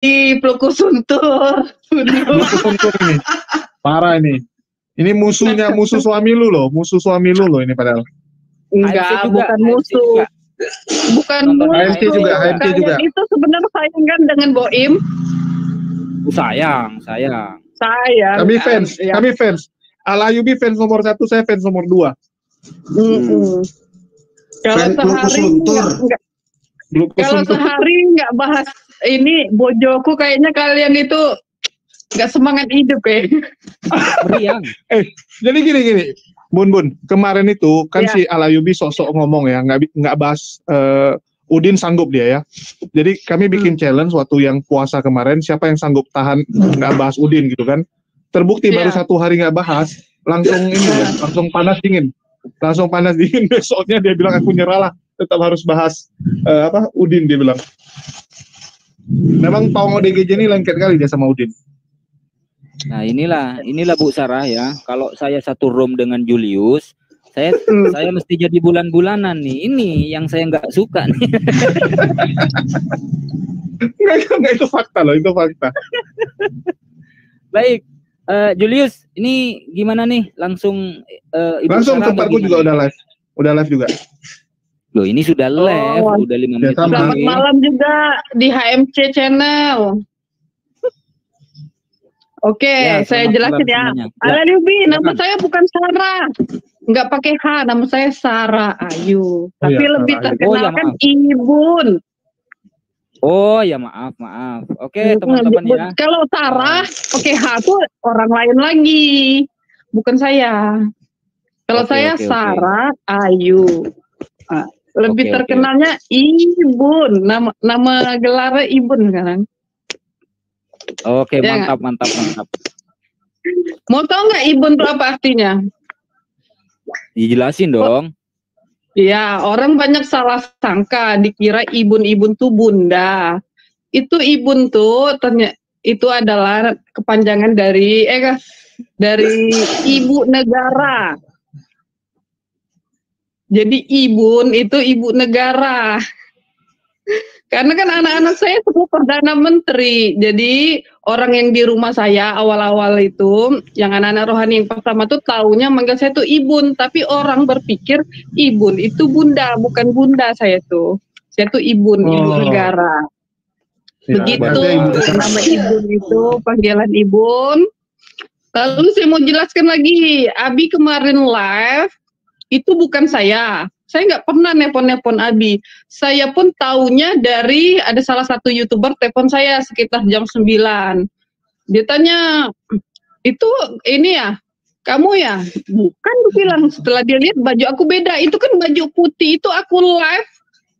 pelukku suntur. Pelukku suntur ini. Parah ini. Ini musuh suami lu loh, ini padahal. Enggak, bukan musuh. juga. Bukan HMC musuh. juga, HMC juga. Kalian itu sebenarnya sayang kan dengan Boim? Sayang. Kami fans, ya. kami fans. Al-Ayyubi fans nomor 1, saya fans nomor 2. Kalau sehari nggak bahas ini bojoku, kayaknya kalian itu nggak semangat hidup Meriang. Jadi gini, Bun, kemarin itu kan si Al-Ayyubi sosok ngomong ya, nggak bahas Udin sanggup dia ya. Jadi kami bikin challenge waktu yang puasa kemarin, siapa yang sanggup tahan nggak bahas Udin gitu kan. Terbukti baru 1 hari nggak bahas, langsung ini ya, langsung panas dingin. Besoknya dia bilang aku nyerah lah, tetap harus bahas Udin, dia bilang. Memang Paung ODGJ ini lengket kali dia sama Udin. Nah inilah Bu Sarah ya. Kalau saya satu room dengan Julius, saya mesti jadi bulan-bulanan nih. Ini yang saya nggak suka nih. Enggak, itu fakta loh, itu fakta. Baik, Julius, ini gimana nih? Langsung langsung tempatku juga udah live juga. Loh, ini sudah live, udah 5 menit. Selamat malam juga di HMC channel. Oke, saya jelasin ya. Al-Ayyubi, nama saya bukan Sarah. Nggak pakai H, nama saya Sarah Ayu. Tapi lebih terkenal kan Ibun. Oh ya, maaf. Oke, teman-teman ya. Kalau Sarah pakai H tuh orang lain lagi, bukan saya. Kalau saya Sarah Ayu. Lebih terkenalnya Ibun. Nama gelarnya Ibun sekarang. Oke, mantap. Mau tahu nggak Ibun itu apa artinya? Dijelasin dong. Iya, orang banyak salah sangka, dikira Ibun tuh bunda. Itu Ibun tuh ternyata itu adalah kepanjangan dari ibu negara. Jadi Ibun itu ibu negara. Karena kan anak-anak saya semua Perdana Menteri. Jadi orang yang di rumah saya awal-awal itu, yang anak-anak rohani yang pertama tuh taunya manggil saya tuh Ibun. Tapi orang berpikir Ibun itu bunda, bukan bunda saya tuh. Saya tuh Ibun, ibu negara. Begitu nama Ibun itu, panggilan Ibun. Lalu saya mau jelaskan lagi, Abi kemarin live, itu bukan saya. Saya nggak pernah nepon Abi. Saya pun taunya dari ada salah satu YouTuber telepon saya sekitar jam 9. Dia tanya, itu ini ya, kamu ya? Bukan, dia bilang. Setelah dia lihat baju aku beda. Itu kan baju putih, itu aku live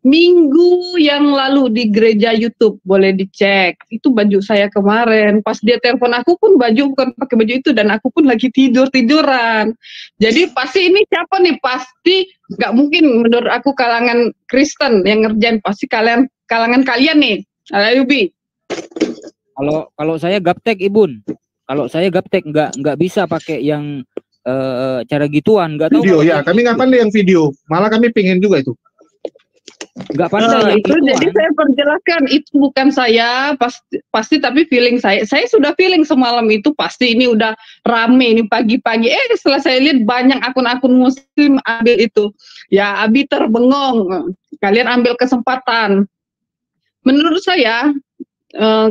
minggu yang lalu di gereja YouTube. Boleh dicek. Itu baju saya kemarin. Pas dia telepon aku pun baju bukan pakai baju itu. Dan aku pun lagi tiduran. Jadi pasti ini siapa nih? Pasti nggak mungkin menurut aku kalangan Kristen yang ngerjain. Pasti kalangan kalian nih. Al-Ayyubi. Kalau saya gaptek, Ibun. Kalau saya gaptek nggak bisa pakai yang cara gituan. Nggak tahu. Video ya. Kami nggak pandai yang video. Malah kami pingin juga itu. Nggak pandai itu jadi saya perjelaskan itu bukan saya pasti tapi feeling saya sudah feeling semalam itu pasti ini udah rame ini pagi-pagi setelah saya lihat banyak akun-akun muslim ambil itu ya. Abi terbengong, kalian ambil kesempatan. Menurut saya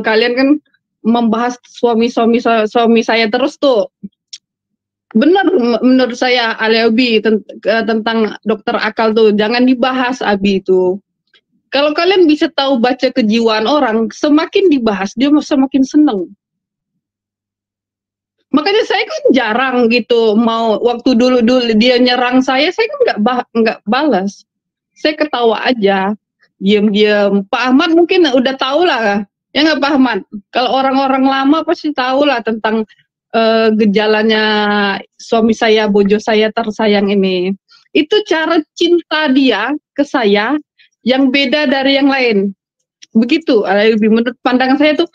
kalian kan membahas suami saya terus tuh. Benar menurut saya Al-Ayyubi tentang dokter akal tuh jangan dibahas Abi itu. Kalau kalian bisa tahu baca kejiwaan orang, semakin dibahas dia semakin seneng. Makanya saya kan jarang gitu mau waktu dulu dia nyerang saya kan nggak balas. Saya ketawa aja, diam-diam. Pak Ahmad mungkin udah tahu lah, ya nggak Pak Ahmad? Kalau orang-orang lama pasti tahu lah tentang gejalanya suami saya, bojo saya tersayang ini. Itu cara cinta dia ke saya yang beda dari yang lain. Begitu, menurut pandangan saya tuh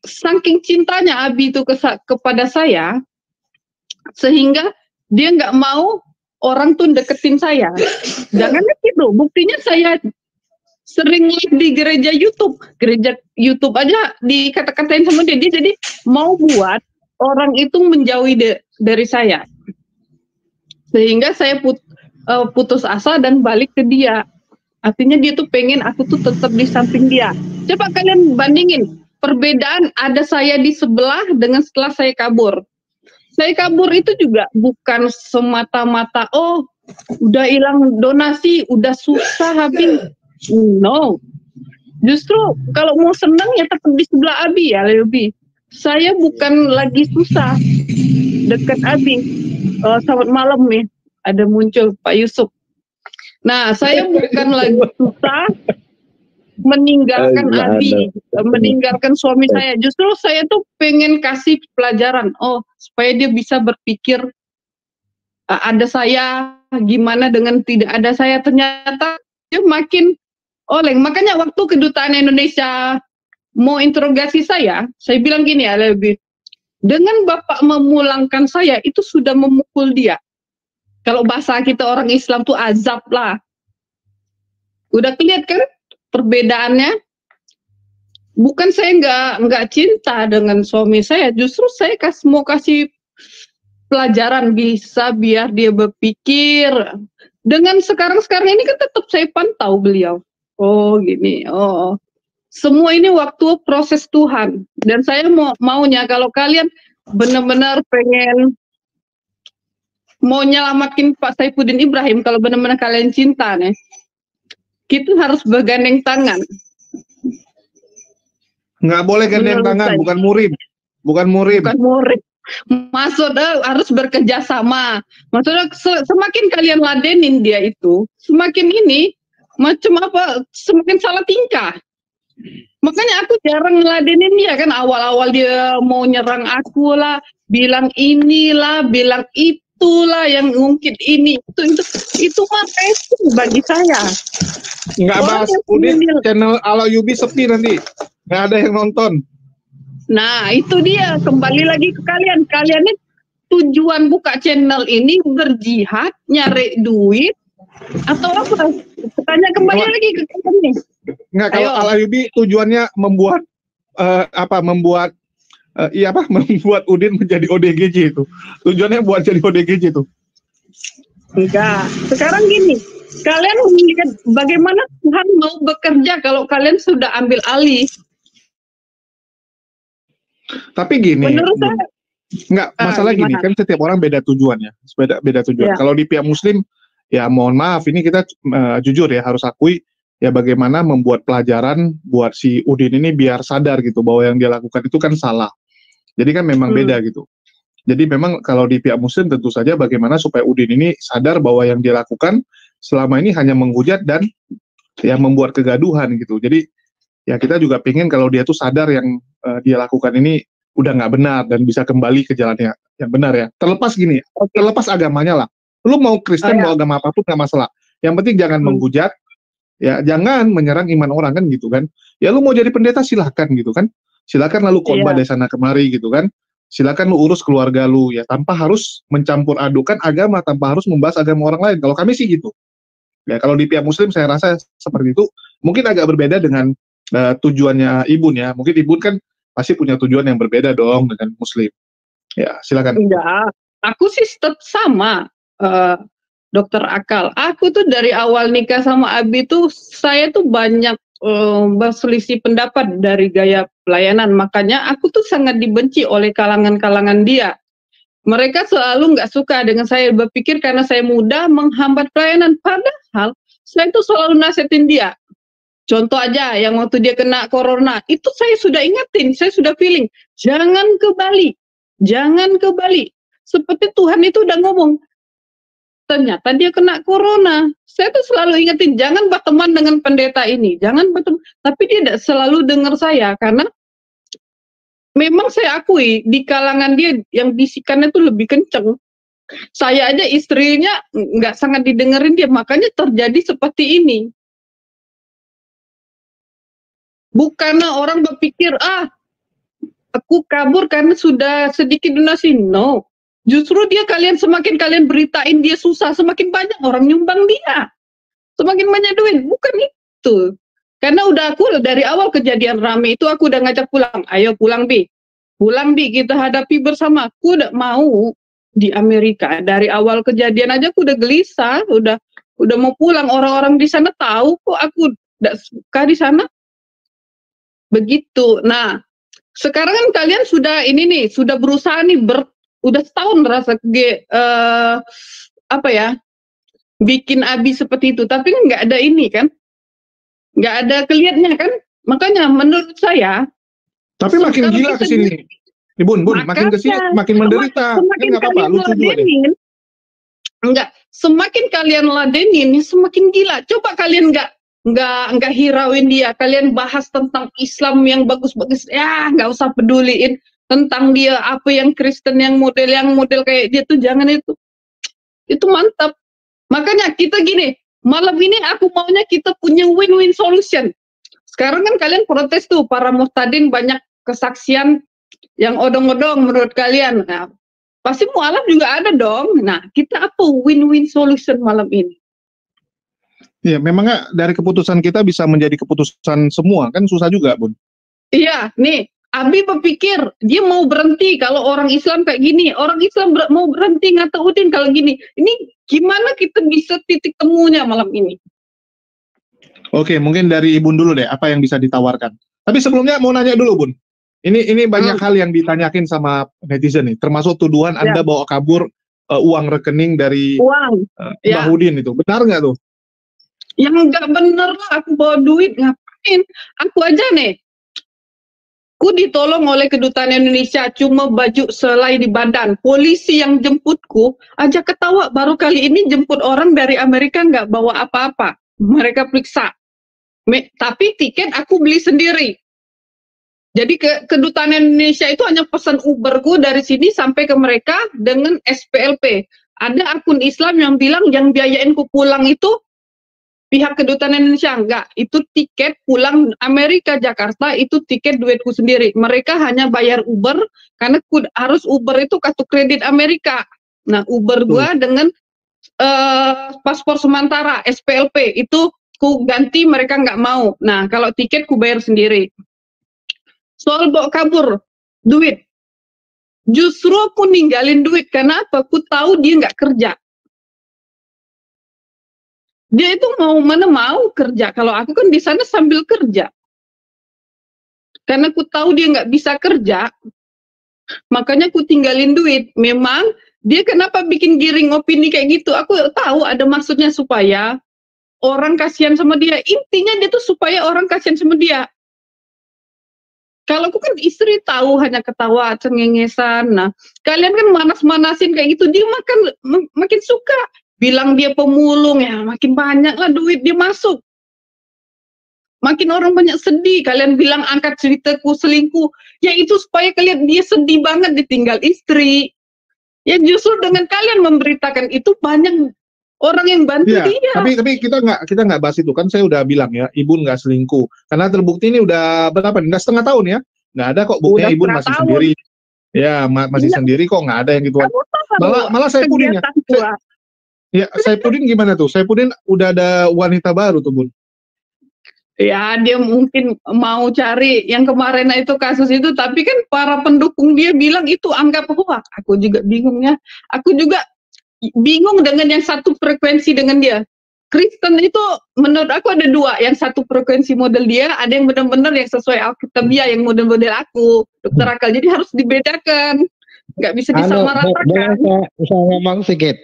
saking cintanya Abi itu kepada saya, sehingga dia nggak mau orang tuh deketin saya. Jangan gitu, buktinya sering live di gereja YouTube aja dikata-katain sama dia jadi mau buat orang itu menjauhi dari saya, sehingga saya putus asa dan balik ke dia. Artinya dia tuh pengen aku tuh tetap di samping dia. Coba kalian bandingin perbedaan ada saya di sebelah dengan setelah saya kabur. Saya kabur itu juga bukan semata-mata udah hilang donasi, udah susah habis. No. Justru kalau mau senang ya tetap di sebelah Abi ya lebih. Saya bukan lagi susah dekat Abi. Selamat malam nih. Ada muncul Pak Yusuf. Nah, saya bukan lagi susah meninggalkan Abi, meninggalkan suami saya. Justru saya tuh pengen kasih pelajaran. Supaya dia bisa berpikir ada saya, gimana dengan tidak ada saya. Ternyata dia makin oleng. Makanya waktu kedutaan Indonesia mau interogasi saya bilang gini ya lebih. Dengan Bapak memulangkan saya, itu sudah memukul dia. Kalau bahasa kita orang Islam tuh azab lah. Udah kelihatan kan perbedaannya? Bukan saya nggak cinta dengan suami saya, justru saya mau kasih pelajaran bisa biar dia berpikir. Dengan sekarang ini kan tetap saya pantau beliau. Gini. Semua ini waktu proses Tuhan. Dan saya maunya kalau kalian benar-benar pengen mau nyelamatin Pak Saifuddin Ibrahim, kalau benar-benar kalian cinta nih, kita harus bergandeng tangan. Nggak boleh gandeng tangan, bukan murid. Bukan murid. Maksudnya harus bekerja sama. Maksudnya semakin kalian ladenin dia itu, semakin ini macam apa, semakin salah tingkah. Makanya aku jarang ngeladenin dia kan, awal-awal dia mau nyerang aku lah, bilang inilah, bilang itulah yang ngungkit ini. Itu mah itu bagi saya. Nggak bahas Udin, channel Alayubi sepi nanti. Nggak ada yang nonton. Nah, itu dia. Kembali lagi ke kalian. Kalian tujuan buka channel ini berjihad, nyari duit, atau apa? Tanya kembali lagi ke kalian nih. Nggak, kalau Alayubi tujuannya membuat membuat Udin menjadi ODGJ itu. Tujuannya buat jadi ODGJ itu. Enggak. Sekarang gini, kalian melihat bagaimana Tuhan mau bekerja kalau kalian sudah ambil alih. Tapi gini, menurut saya, nggak masalah gini kan, setiap orang beda tujuannya, beda tujuan. Kalau di pihak Muslim, ya mohon maaf, ini kita jujur ya harus akui ya bagaimana membuat pelajaran buat si Udin ini biar sadar gitu bahwa yang dia lakukan itu kan salah. Jadi kan memang beda gitu. Jadi memang kalau di pihak Muslim tentu saja bagaimana supaya Udin ini sadar bahwa yang dia lakukan selama ini hanya menghujat dan yang membuat kegaduhan gitu. Jadi ya kita juga pengen kalau dia tuh sadar yang dia lakukan ini udah nggak benar dan bisa kembali ke jalan yang benar ya. Terlepas gini, terlepas agamanya lah. Lu mau Kristen mau agama apapun nggak masalah. Yang penting jangan menghujat, ya jangan menyerang iman orang kan gitu kan. Ya lu mau jadi pendeta silahkan gitu kan. Silakan lalu khotbah dari sana kemari gitu kan. Silakan lu urus keluarga lu ya tanpa harus mencampur adukan agama, tanpa harus membahas agama orang lain. Kalau kami sih gitu. Ya kalau di pihak Muslim saya rasa seperti itu. Mungkin agak berbeda dengan tujuannya Ibun ya. Mungkin Ibun kan pasti punya tujuan yang berbeda dong dengan Muslim. Ya, silakan. Enggak, aku sih tetap sama, Dokter Akal. Aku tuh dari awal nikah sama Abi tuh, saya tuh banyak berselisih pendapat dari gaya pelayanan. Makanya aku tuh sangat dibenci oleh kalangan-kalangan dia. Mereka selalu nggak suka dengan saya, berpikir karena saya muda menghambat pelayanan. Padahal saya tuh selalu nasihatin dia. Contoh aja yang waktu dia kena corona, itu saya sudah ingetin, saya sudah feeling, jangan ke Bali, jangan ke Bali. Seperti Tuhan itu udah ngomong, ternyata dia kena corona. Saya tuh selalu ingetin, jangan berteman dengan pendeta ini, jangan berteman. Tapi dia tidak selalu dengar saya, karena memang saya akui, di kalangan dia yang bisikannya tuh lebih kenceng. Saya aja istrinya nggak sangat didengerin dia, makanya terjadi seperti ini. Bukanlah orang berpikir, aku kabur karena sudah sedikit donasi. No. Justru dia semakin kalian beritain dia susah, semakin banyak orang nyumbang dia. Semakin banyak duit. Bukan itu. Karena aku dari awal kejadian rame itu aku udah ngajak pulang. Ayo pulang Bi. Pulang Bi, kita hadapi bersama. Aku udah mau di Amerika. Dari awal kejadian aja aku udah gelisah, udah mau pulang. Orang-orang di sana tahu kok aku udah suka di sana. Begitu. Nah, sekarang kan kalian sudah ini nih, sudah berusaha nih udah setahun rasa apa ya? Bikin Abi seperti itu, tapi nggak ada ini kan? Nggak ada kelihatannya kan? Makanya menurut saya tapi makin gila ke sini. Bun, makin ke sini makin menderita. Kan nggak apa-apa, lucu juga deh. Enggak, semakin kalian ladenin, semakin gila. Coba kalian nggak hirauin dia. Kalian bahas tentang Islam yang bagus-bagus. Ya, nggak usah peduliin tentang dia apa yang Kristen yang model kayak dia tuh jangan itu. Itu mantap. Makanya kita gini, malam ini aku maunya kita punya win-win solution. Sekarang kan kalian protes tuh, para muhtadin banyak kesaksian yang odong-odong menurut kalian. Nah, pasti mualaf juga ada dong. Nah, kita apa win-win solution malam ini? Iya, memangnya dari keputusan kita bisa menjadi keputusan semua, kan susah juga, Bun. Iya, nih, Abi berpikir dia mau berhenti kalau orang Islam kayak gini, orang Islam mau berhenti ngata Udin kalau gini. Ini gimana kita bisa titik temunya malam ini? Oke, mungkin dari Ibun dulu deh, apa yang bisa ditawarkan. Tapi sebelumnya mau nanya dulu, Bun. Ini banyak hal yang ditanyakin sama netizen nih, termasuk tuduhan Anda bawa kabur uang rekening dari Mbah Udin itu. Benar nggak tuh? Yang nggak bener lah, aku bawa duit ngapain? Aku aja nih. Ku ditolong oleh kedutaan Indonesia, cuma baju selai di badan. Polisi yang jemputku aja ketawa, baru kali ini jemput orang dari Amerika nggak bawa apa-apa. Mereka periksa. Tapi tiket aku beli sendiri. Jadi kedutaan Indonesia itu hanya pesan Uberku dari sini sampai ke mereka dengan SPLP. Ada akun Islam yang bilang yang biayain ku pulang itu pihak kedutaan Indonesia. Enggak, itu tiket pulang Amerika Jakarta, itu tiket duitku sendiri. Mereka hanya bayar Uber karena harus Uber itu kartu kredit Amerika. Nah, Uber gua dengan paspor sementara SPLP itu ku ganti, mereka nggak mau. Nah, kalau tiket ku bayar sendiri. Soal bawa kabur duit, justru aku ninggalin duit. Kenapa? Ku tahu dia nggak kerja. Dia itu mana mau kerja. Kalau aku kan di sana sambil kerja. Karena ku tahu dia nggak bisa kerja, makanya ku tinggalin duit. Memang dia kenapa bikin giring opini kayak gitu? Aku tahu ada maksudnya supaya orang kasihan sama dia. Intinya dia tuh supaya orang kasihan sama dia. Kalau aku kan istri tahu hanya ketawa, cengengesan. Nah, kalian kan manas-manasin kayak gitu, dia makin suka. Bilang dia pemulung, ya makin banyak lah duit dia masuk. Makin orang banyak sedih. Kalian bilang angkat ceritaku selingkuh, ya itu supaya kalian dia sedih banget ditinggal istri. Ya justru dengan kalian memberitakan itu banyak orang yang bantu dia. Tapi kita nggak bahas itu kan. Saya udah bilang ya, Ibu nggak selingkuh karena terbukti ini udah berapa? Udah setengah tahun ya. Nggak ada kok buktinya Ibu masih sendiri. Ya masih sendiri kok, nggak ada yang gitu. Malah saya pudinnya. Ya, Saipudin gimana tuh? Saipudin udah ada wanita baru tuh, Bun. Ya, dia mungkin mau cari yang kemarin itu kasus itu, tapi kan para pendukung dia bilang itu anggap hoax. Aku juga bingungnya. Aku juga bingung dengan yang satu frekuensi dengan dia. Kristen itu menurut aku ada dua, yang satu frekuensi model dia, ada yang benar-benar yang sesuai Alkitabiah, yang model-model aku, Dokter Akal. Jadi harus dibedakan, nggak bisa disamaratakan. Bisa ngomong sedikit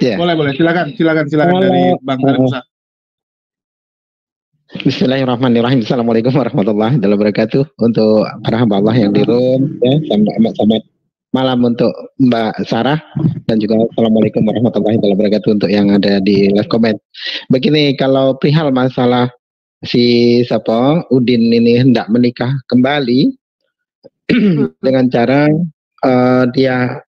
ya. Boleh, silakan dari Bang Musa. Bismillahirrahmanirrahim. Assalamualaikum warahmatullahi wabarakatuh. Untuk para hamba Allah yang di room, ya, selamat malam untuk Mbak Sarah, dan juga assalamualaikum warahmatullahi wabarakatuh untuk yang ada di live comment. Begini, kalau perihal masalah si Udin ini hendak menikah kembali dengan cara dia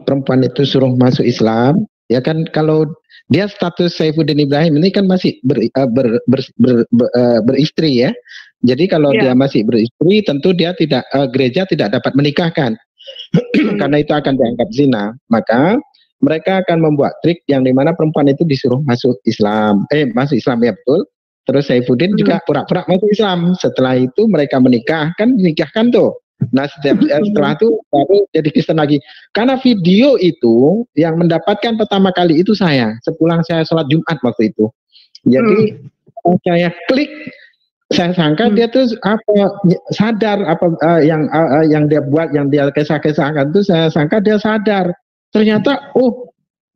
perempuan itu suruh masuk Islam, ya kan. Kalau dia status Saifuddin Ibrahim ini kan masih beristri ya. Jadi kalau dia masih beristri, tentu dia tidak gereja tidak dapat menikahkan karena itu akan dianggap zina. Maka mereka akan membuat trik yang dimana perempuan itu disuruh masuk Islam, masuk Islam ya betul. Terus Saifuddin juga pura-pura masuk Islam. Setelah itu mereka menikahkan tuh. Nah setelah itu baru jadi Kristen lagi. Karena video itu yang mendapatkan pertama kali itu saya. Sepulang saya sholat Jumat waktu itu. Jadi saya klik, saya sangka dia tuh sadar yang dia buat, yang dia kisah-kisahkan tuh saya sangka dia sadar. Ternyata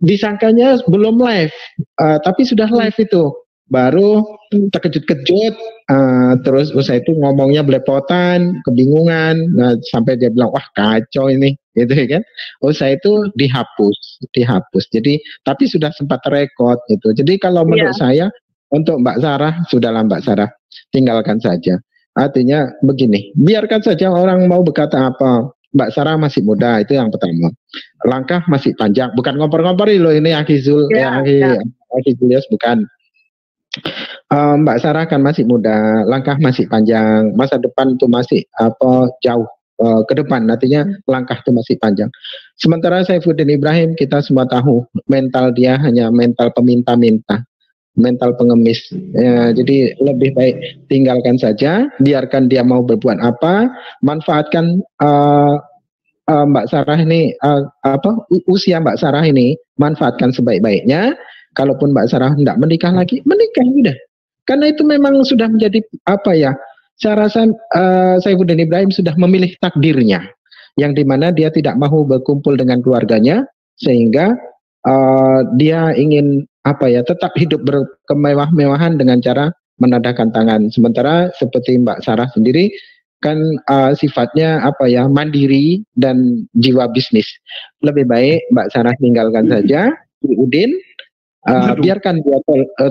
disangkanya belum live, tapi sudah live itu. Baru terkejut-kejut, terus usai itu ngomongnya belepotan, kebingungan, sampai dia bilang wah kacau ini, gitu kan. Usai itu dihapus. Jadi tapi sudah sempat rekod gitu. Jadi kalau menurut saya untuk Mbak Sarah, sudahlah Mbak Sarah, tinggalkan saja. Artinya begini, biarkan saja orang mau berkata apa. Mbak Sarah masih muda, itu yang pertama. Langkah masih panjang, bukan ngompor-ngompori loh ini Aki Julius, bukan. Mbak Sarah kan masih muda, langkah masih panjang, masa depan itu masih jauh ke depan, artinya langkah itu masih panjang. Sementara Saifuddin Ibrahim, kita semua tahu mental dia hanya mental peminta-minta, mental pengemis. Jadi lebih baik tinggalkan saja, biarkan dia mau berbuat apa, manfaatkan Mbak Sarah ini, usia Mbak Sarah ini, manfaatkan sebaik-baiknya. Kalaupun Mbak Sarah tidak menikah lagi, menikah udah. Karena itu memang sudah menjadi saya rasa Saifuddin Ibrahim sudah memilih takdirnya, yang dimana dia tidak mau berkumpul dengan keluarganya, sehingga dia ingin tetap hidup berkemewah-mewahan dengan cara menadahkan tangan. Sementara seperti Mbak Sarah sendiri kan sifatnya mandiri dan jiwa bisnis. Lebih baik Mbak Sarah tinggalkan saja Udin. Biarkan dia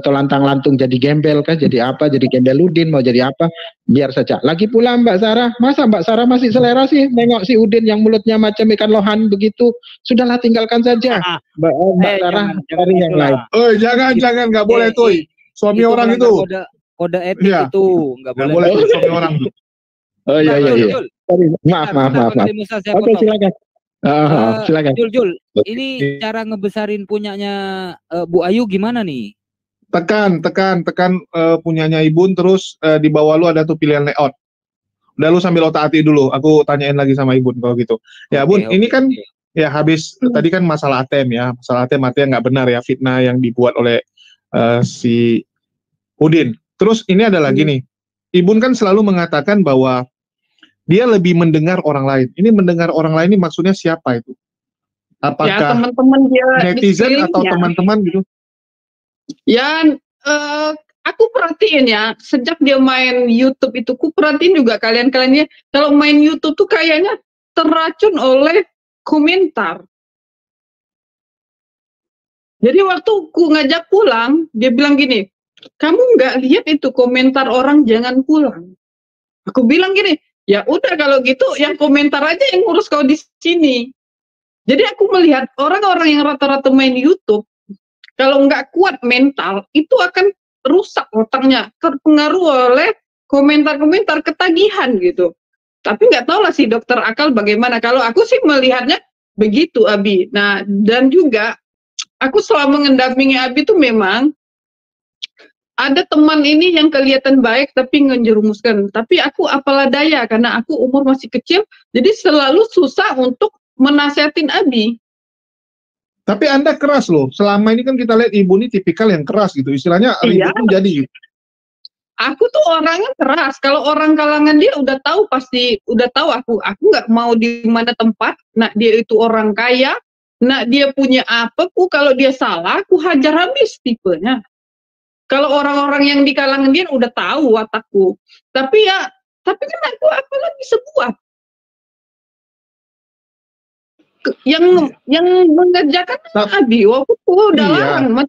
tolantang-lantung jadi gembel kan, jadi gembel Udin, mau jadi apa, biar saja. Lagi pula Mbak Sarah, masa Mbak Sarah masih selera sih nengok si Udin yang mulutnya macam ikan lohan begitu? Sudahlah, tinggalkan saja Mbak Sarah, cari yang lain. Jangan, nggak boleh tuh. Suami itu orang itu kode etik itu nggak boleh suami orang. Iya. Maaf. Oke, silakan. Silakan. Jul, ini cara ngebesarin punyanya Bu Ayu gimana nih? Tekan punyanya Ibun, terus di bawah lu ada tuh pilihan layout. Udah, lu sambil otak-atik dulu. Aku tanyain lagi sama Ibun kalau gitu. Ya Bun, ini kan ya habis tadi kan masalah ATM ya. Masalah ATM artinya nggak benar ya, fitnah yang dibuat oleh si Udin. Terus ini ada lagi nih. Ibun kan selalu mengatakan bahwa dia lebih mendengar orang lain. Ini mendengar orang lain ini maksudnya siapa itu? Apakah teman-teman dia netizen atau teman-teman gitu? Ya, aku perhatiin ya, sejak dia main YouTube itu, aku perhatiin juga kalian-kaliannya, kalau main YouTube tuh kayaknya terracun oleh komentar. Jadi waktu aku ngajak pulang, dia bilang gini, kamu nggak lihat itu komentar orang jangan pulang. Aku bilang gini, ya udah kalau gitu yang komentar aja yang ngurus kau di sini. Jadi aku melihat orang-orang yang rata-rata main YouTube, kalau nggak kuat mental, itu akan rusak otaknya, terpengaruh oleh komentar-komentar ketagihan gitu. Tapi nggak tahu lah si dokter akal bagaimana. Kalau aku sih melihatnya begitu, Abi. Nah, dan juga aku selama mendampingi Abi itu memang ada teman ini yang kelihatan baik tapi ngejerumuskan. Tapi aku apalah daya karena aku umur masih kecil, jadi selalu susah untuk menasihatin Abi. Tapi Anda keras loh. Selama ini kan kita lihat Ibu ini tipikal yang keras gitu. Istilahnya ribut pun jadi. Aku tuh orangnya keras. Kalau orang kalangan dia udah tahu, pasti udah tahu aku nggak mau di mana tempat. Nah, dia itu orang kaya. Nah, dia punya apa? Kalau dia salah, aku hajar habis tipenya. Kalau orang-orang yang di kalangan dia udah tahu watakku. Tapi kan aku apa lagi sebuah yang mengerjakan Abi. Waktu udah larang,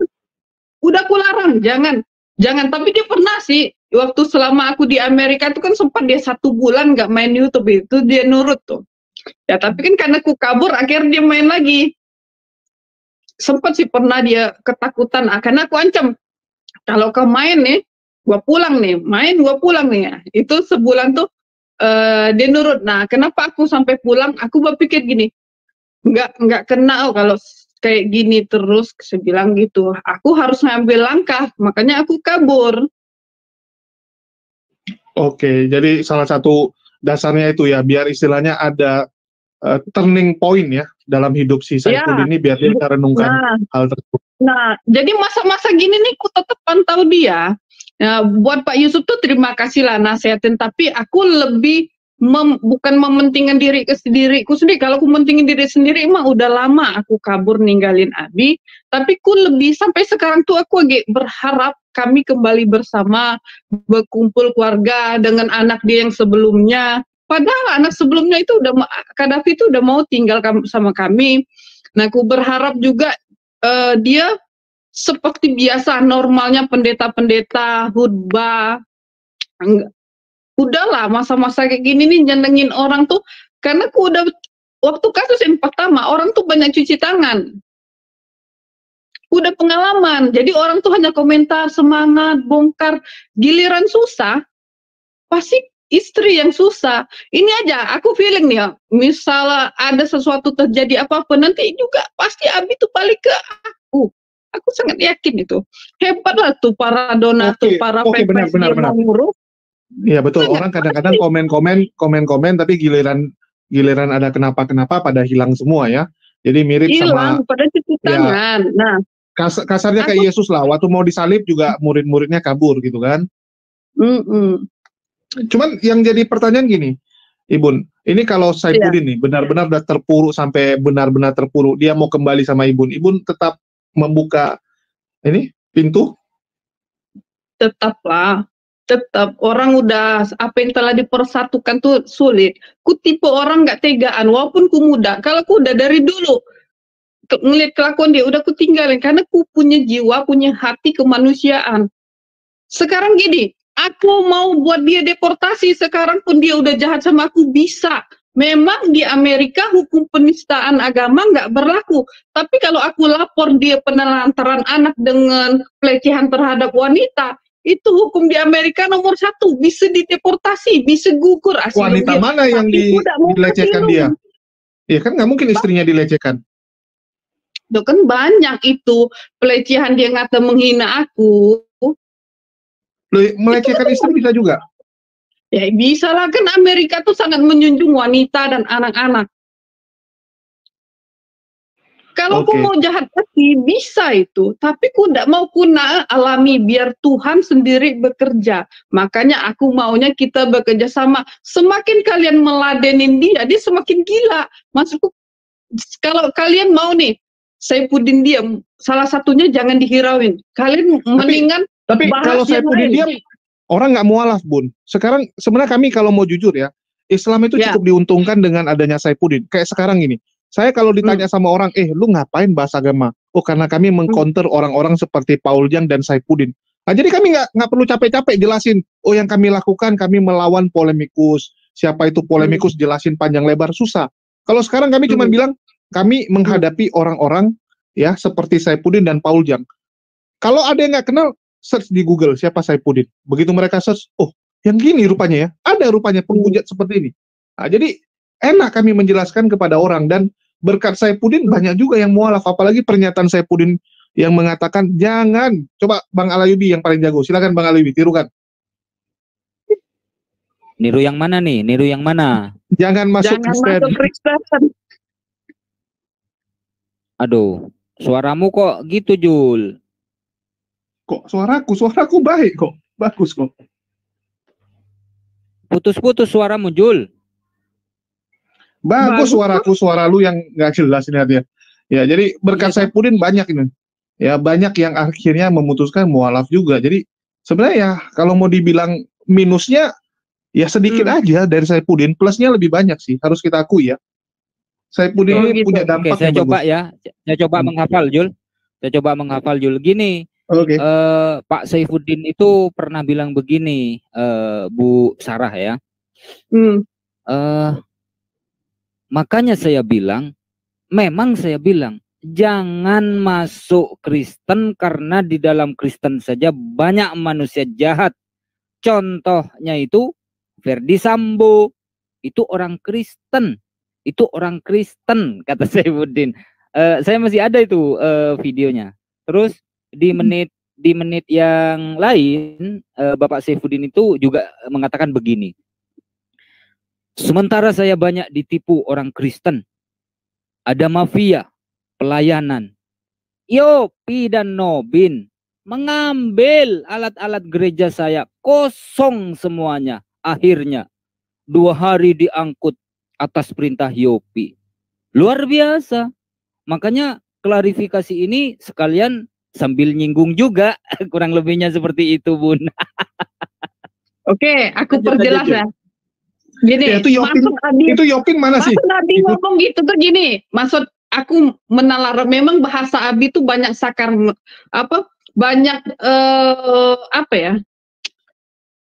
udah aku larang, jangan. Tapi dia pernah sih waktu selama aku di Amerika itu kan sempat dia 1 bulan nggak main YouTube, itu dia nurut tuh. Ya tapi kan karena aku kabur, akhirnya dia main lagi. Sempat sih pernah dia ketakutan, karena aku ancam. Kalau kau main nih, gua pulang nih, gua pulang nih ya. Itu sebulan tuh dia nurut. Nah, kenapa aku sampai pulang? Aku berpikir gini, nggak kena kalau kayak gini terus, saya bilang gitu. Aku harus ngambil langkah, makanya aku kabur. Oke, jadi salah satu dasarnya itu ya, biar istilahnya ada turning point ya dalam hidup si Ya, Saifuddin ini, biar dia bisa renungkan nah, hal tersebut. nah, jadi masa-masa gini nih, ku tetap pantau dia. Nah, buat Pak Yusuf tuh terima kasih lah nasihatin, tapi aku lebih bukan mementingkan diriku sendiri. Kalau aku mementingin diri sendiri, emang udah lama aku kabur ninggalin Abi. Tapi ku lebih sampai sekarang tuh aku lagi berharap kami kembali bersama, berkumpul keluarga dengan anak dia yang sebelumnya. Padahal anak sebelumnya itu udah, Kadafi itu udah mau tinggal sama kami. Nah, aku berharap juga dia seperti biasa normalnya pendeta-pendeta khutbah. Udahlah masa-masa kayak gini nih nyenengin orang tuh, karena aku udah waktu kasus yang pertama orang tuh banyak cuci tangan. Udah pengalaman. Jadi orang tuh hanya komentar semangat, bongkar, giliran susah pasti istri yang susah. Ini aja aku feeling nih ya, misalnya ada sesuatu terjadi apa-apa nanti juga pasti Abi tuh balik ke aku. Aku sangat yakin itu. Hebat lah tuh para donatur, para Oke, fans benar. yang mengurus. Iya betul, Sangat orang kadang-kadang pasti. komen tapi giliran ada kenapa-kenapa pada hilang semua ya. Jadi mirip sama Hilang pada cuci ya tangan. Nah, kasarnya aku kayak Yesus lah, waktu mau disalib juga murid-muridnya kabur gitu kan. Cuman yang jadi pertanyaan gini, Ibun, ini kalau ya, Saifuddin nih benar-benar udah terpuruk sampai benar-benar terpuruk, dia mau kembali sama Ibun tetap membuka ini pintu? tetaplah. Tetap orang udah apa yang telah dipersatukan tuh sulit. Ku tipe orang nggak tegaan walaupun ku muda. Kalau ku udah dari dulu ngeliat kelakuan dia udah ku tinggalin karena ku punya jiwa, punya hati kemanusiaan. Sekarang gini, aku mau buat dia deportasi, sekarang pun dia udah jahat sama aku bisa. Memang di Amerika hukum penistaan agama nggak berlaku, tapi kalau aku lapor dia penelantaran anak dengan pelecehan terhadap wanita, itu hukum di Amerika nomor 1, bisa dideportasi, bisa gugur asli Wanita dia. mana yang Tapi aku nggak mau dilecehkan dia? Ya kan nggak mungkin istrinya dilecehkan. Itu kan banyak itu pelecehan, dia ngata menghina aku. Melecehkan istri bisa juga. Ya bisa lah, kan Amerika tuh sangat menjunjung wanita dan anak-anak. Kalau aku mau jahat hati bisa itu, tapi aku tidak mau kuna alami, biar Tuhan sendiri bekerja. Makanya aku maunya kita bekerja sama. Semakin kalian meladenin dia semakin gila. Maksudku, kalau kalian mau nih, Saifuddin diam, salah satunya jangan dihirauin. Kalian mendingan tapi kalau Saifuddin diam, orang nggak mualaf, Bun. Sekarang sebenarnya kami kalau mau jujur ya, Islam itu cukup diuntungkan dengan adanya Saifuddin. Kayak sekarang ini, saya kalau ditanya sama orang, lu ngapain bahas agama? Oh, karena kami mengcounter orang-orang seperti Paul Jang dan Saifuddin. Nah, jadi kami nggak perlu capek-capek jelasin. Oh, yang kami lakukan, kami melawan polemikus. Siapa itu polemikus? Jelasin panjang lebar, susah. Kalau sekarang kami cuma bilang, kami menghadapi orang-orang ya seperti Saifuddin dan Paul Jang. Kalau ada yang nggak kenal, search di Google siapa Saifuddin. Begitu mereka search, oh, yang gini rupanya ya. Ada rupanya penghujat seperti ini. Nah, jadi enak kami menjelaskan kepada orang, dan berkat Saifuddin banyak juga yang mualaf, apalagi pernyataan Saifuddin yang mengatakan jangan. Coba Bang Alayubi yang paling jago, silakan Bang Alayubi, tirukan. Niru yang mana nih? Niru yang mana? Jangan masuk Kristen. Aduh, suaramu kok gitu, Jul? Kok suaraku baik kok, bagus kok. Putus-putus suaramu, Jul. Bagus suaraku, suara lu yang nggak jelas ini artinya. Ya, jadi berkat Saifuddin banyak ini. Ya, banyak yang akhirnya memutuskan mualaf juga. Jadi sebenarnya ya kalau mau dibilang minusnya ya sedikit aja dari Saifuddin, plusnya lebih banyak sih, harus kita akui ya. Saifuddin ini punya dampak. Oke, saya coba bagus. Saya coba menghafal, Jul. Saya coba menghafal, Jul. Gini, Pak Saifuddin itu pernah bilang begini, Bu Sarah ya. Makanya saya bilang, memang saya bilang, jangan masuk Kristen karena di dalam Kristen saja banyak manusia jahat. Contohnya itu Ferdi Sambo, itu orang Kristen. Itu orang Kristen, kata Saifuddin. Saya masih ada itu videonya. Terus di menit di menit yang lain Bapak Saifuddin itu juga mengatakan begini. Sementara saya banyak ditipu orang Kristen, ada mafia, pelayanan, Yopi dan Nobin mengambil alat-alat gereja saya, kosong semuanya. Akhirnya 2 hari diangkut atas perintah Yopi. Luar biasa. Makanya klarifikasi ini sekalian sambil nyinggung juga, kurang lebihnya seperti itu, Bun. Oke, aku Lanjut, perjelas lanjut, ya. Gini, Ya, itu Yopin mana sih? maksud Abi Itu ngomong gitu tuh gini, maksud aku menalar memang bahasa Abi itu banyak sakar banyak apa ya?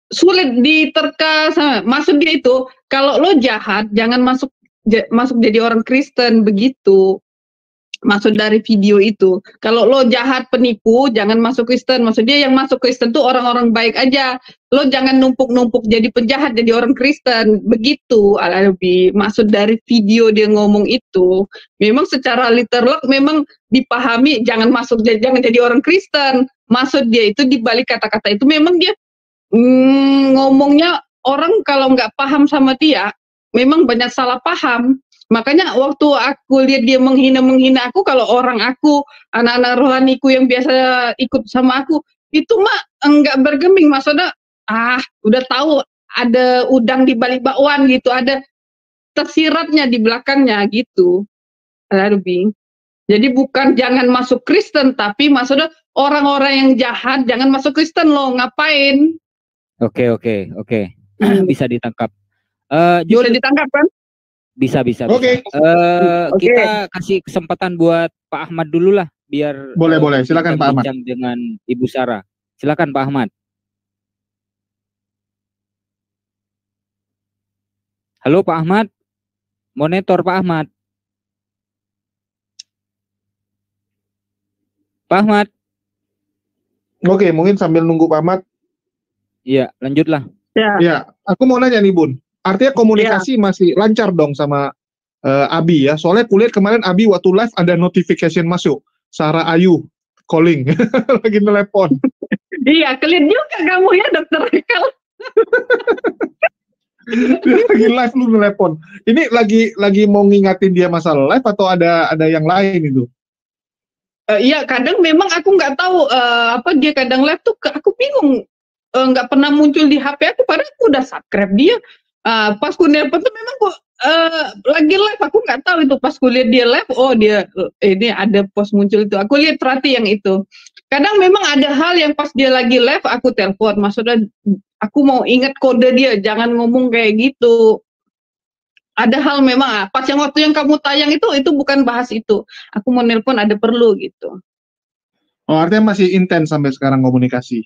Sulit diterka sama. Maksud dia itu kalau lo jahat jangan masuk jadi orang Kristen begitu. Maksud dari video itu, kalau lo jahat penipu jangan masuk Kristen. Maksud dia yang masuk Kristen tuh orang-orang baik aja. Lo jangan numpuk-numpuk jadi penjahat jadi orang Kristen. Begitu Alabi. Maksud dari video dia ngomong itu, memang secara literal memang dipahami jangan masuk jangan jadi orang Kristen. Maksud dia itu di balik kata-kata itu memang dia ngomongnya orang kalau nggak paham sama dia memang banyak salah paham. Makanya waktu aku lihat dia menghina aku, kalau orang aku, anak-anak rohaniku yang biasa ikut sama aku, itu mah enggak bergeming, maksudnya udah tahu ada udang di balik bakwan gitu, ada tersiratnya di belakangnya gitu. Ruby. Jadi bukan jangan masuk Kristen, tapi maksudnya orang-orang yang jahat jangan masuk Kristen loh, ngapain? Oke. Bisa ditangkap. Bisa ditangkap kan? Bisa. Oke. Kita kasih kesempatan buat Pak Ahmad dulu lah, biar Boleh. Silakan Pak Ahmad. bincang dengan Ibu Sarah. Silakan Pak Ahmad. Halo Pak Ahmad. Monitor Pak Ahmad. Pak Ahmad. Oke, mungkin sambil nunggu Pak Ahmad. Iya, lanjutlah. Ya, aku mau nanya nih Bun. Artinya komunikasi masih lancar dong sama Abi ya. Soalnya kulihat kemarin Abi waktu live ada notification masuk. Sarah Ayu calling. Lagi telepon. Iya, kalian juga kamu ya Dokter Rekal. Lagi live lu telepon. Ini lagi mau ngingatin dia masalah live atau ada yang lain itu? Iya, kadang memang aku nggak tahu apa dia kadang live tuh aku bingung, nggak pernah muncul di HP aku, padahal aku udah subscribe dia. Pas ku nelpon tuh memang kok lagi live, aku nggak tahu itu. Pas ku lihat dia live, oh dia ini ada post muncul itu. Aku lihat perhati yang itu. Kadang memang ada hal yang pas dia lagi live aku telepon, maksudnya aku mau ingat kode dia, jangan ngomong kayak gitu. Ada hal memang pas yang waktu yang kamu tayang itu bukan bahas itu. Aku mau nelpon ada perlu gitu. Oh, artinya masih intens sampai sekarang komunikasi.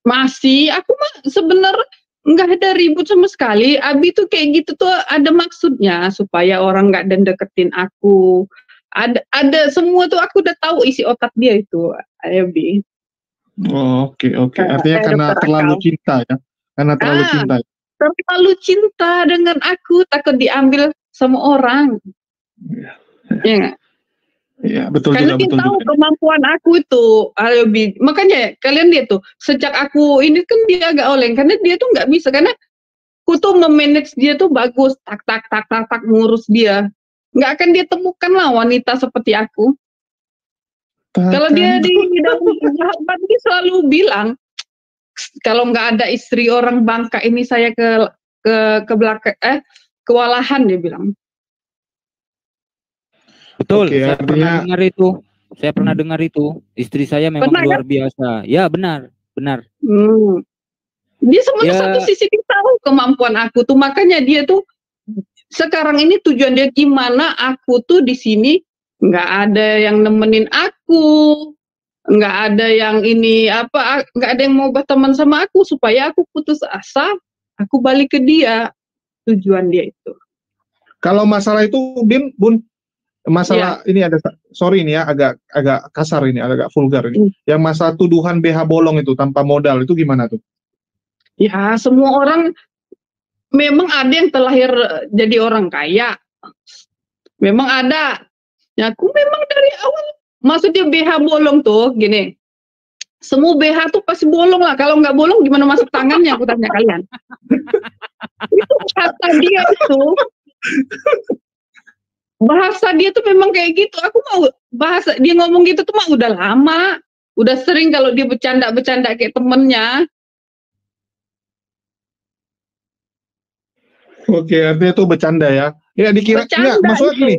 Masih, aku mah sebenarnya nggak ada ribut sama sekali. Abi tuh kayak gitu tuh ada maksudnya supaya orang nggak deketin aku. Ada semua tuh aku udah tahu isi otak dia itu, Abi. Oh, oke. Artinya karena terlalu cinta ya. Karena terlalu cinta. Terlalu cinta dengan aku, takut diambil sama orang. Ya nggak? Iya, betul. Karena dia tahu kemampuan aku itu, Abi. Makanya kalian lihat tuh, sejak aku ini kan dia agak oleng, karena dia tuh nggak bisa, karena aku tuh memanage dia tuh bagus, tak ngurus dia. Nggak akan dia temukan lah wanita seperti aku. Kalau dia di dalam sahabat dia selalu bilang, kalau nggak ada istri orang Bangka ini saya ke belakang kewalahan, dia bilang. Betul, Oke, saya pernah dengar itu. Saya pernah dengar itu. Istri saya memang luar biasa. Ya, benar. Dia satu sisi dia tahu kemampuan aku tuh, makanya dia tuh sekarang ini tujuan dia gimana aku tuh di sini nggak ada yang nemenin aku, nggak ada yang ini nggak ada yang mau berteman sama aku, supaya aku putus asa, aku balik ke dia. Tujuan dia itu. Kalau masalah itu, Bun, masalah ini ada, sorry ini ya, agak kasar ini, agak vulgar ini. Yang masalah tuduhan BH bolong itu tanpa modal itu gimana tuh? Ya, semua orang memang ada yang terlahir jadi orang kaya. Memang ada. Ya, aku memang dari awal, maksudnya BH bolong tuh gini. semua BH tuh pasti bolong lah. Kalau nggak bolong gimana masuk tangannya? Aku tanya kalian. Itu kata dia itu. Bahasa dia tuh memang kayak gitu. Aku mau bahasa dia ngomong gitu tuh mah udah lama. Udah sering kalau dia bercanda-bercanda kayak temennya. Oke, artinya itu bercanda ya. Ya dikira enggak, maksudnya gini.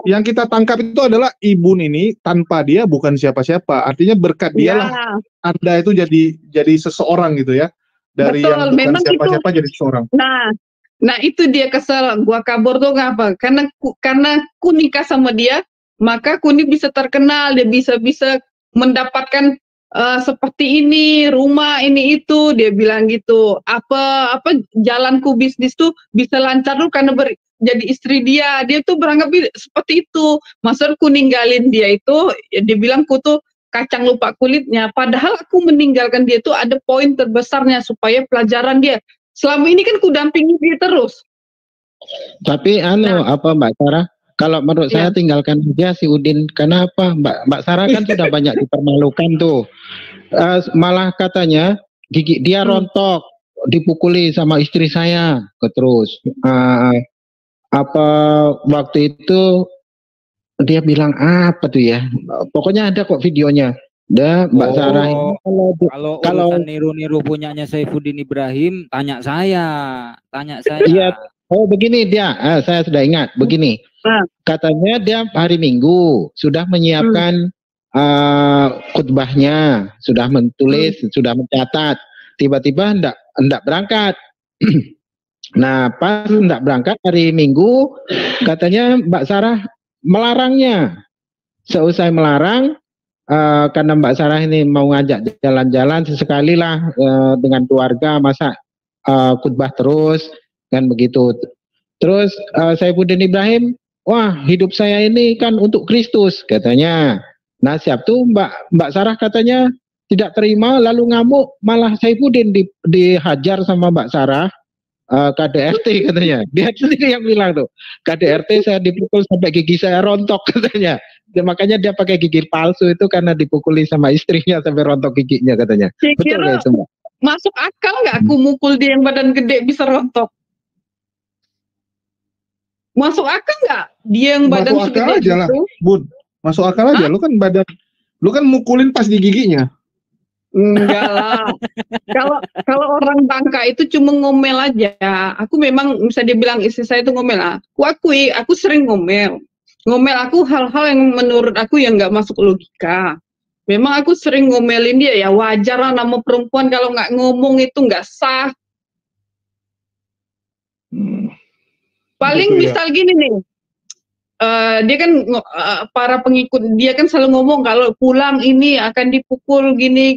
Yang kita tangkap itu adalah Ibun ini tanpa dia bukan siapa-siapa. Artinya berkat dialah Anda itu jadi seseorang gitu ya. Dari betul, yang bukan memang siapa-siapa jadi seseorang. Nah itu dia kesel. Gua kabur tuh ngapa? Karena ku nikah sama dia, maka Kuni bisa terkenal, dia bisa mendapatkan seperti ini, rumah ini itu, dia bilang gitu. Apa jalanku bisnis tuh bisa lancar tuh karena jadi istri dia tuh beranggap seperti itu. Maksud ku ninggalin dia itu, ya dia bilang ku tuh kacang lupa kulitnya. Padahal aku meninggalkan dia tuh ada poin terbesarnya supaya pelajaran dia. Selama ini kan ku dampingi dia terus. Tapi apa Mbak Sarah? Kalau menurut saya tinggalkan aja si Udin. Kenapa Mbak Sarah kan sudah banyak dipermalukan tuh. Malah katanya gigi dia rontok, dipukuli sama istri saya. Terus waktu itu dia bilang apa tuh ya? Pokoknya ada kok videonya. Mbak Sarah ini kalau niru-niru punyanya Saifuddin Ibrahim, tanya saya. Iya. Oh begini dia, saya sudah ingat begini. Katanya dia hari Minggu sudah menyiapkan khutbahnya, sudah menulis, sudah mencatat. Tiba-tiba hendak berangkat. Nah pas hendak berangkat hari Minggu, katanya Mbak Sarah melarangnya. Seusai melarang, karena Mbak Sarah ini mau ngajak jalan-jalan sesekali lah dengan keluarga, masa khutbah terus kan begitu. Terus Saifuddin Ibrahim, wah hidup saya ini kan untuk Kristus katanya. Nah siap tuh Mbak Sarah katanya tidak terima, lalu ngamuk, malah Saifuddin dihajar sama Mbak Sarah. KDRT katanya, dia sendiri yang bilang tuh, KDRT saya dipukul sampai gigi saya rontok katanya. Makanya dia pakai gigi palsu itu karena dipukuli sama istrinya sampai rontok giginya katanya. Betul nggak itu Mbak? Masuk akal nggak aku mukul dia yang badan gede bisa rontok? Masuk akal nggak dia yang badan masuk akal segede aja lah, Bun. Masuk akal aja. Lu kan mukulin pas di giginya. Enggak lah. Kalau orang Bangka itu cuma ngomel aja. Aku memang bisa dibilang istri saya itu ngomel. Aku akui, aku sering ngomel. Ngomel aku hal-hal yang menurut aku yang nggak masuk logika. Memang aku sering ngomelin dia, ya wajar lah, nama perempuan kalau nggak ngomong itu nggak sah. Paling misal gini nih, dia kan para pengikut dia kan selalu ngomong kalau pulang ini akan dipukul gini.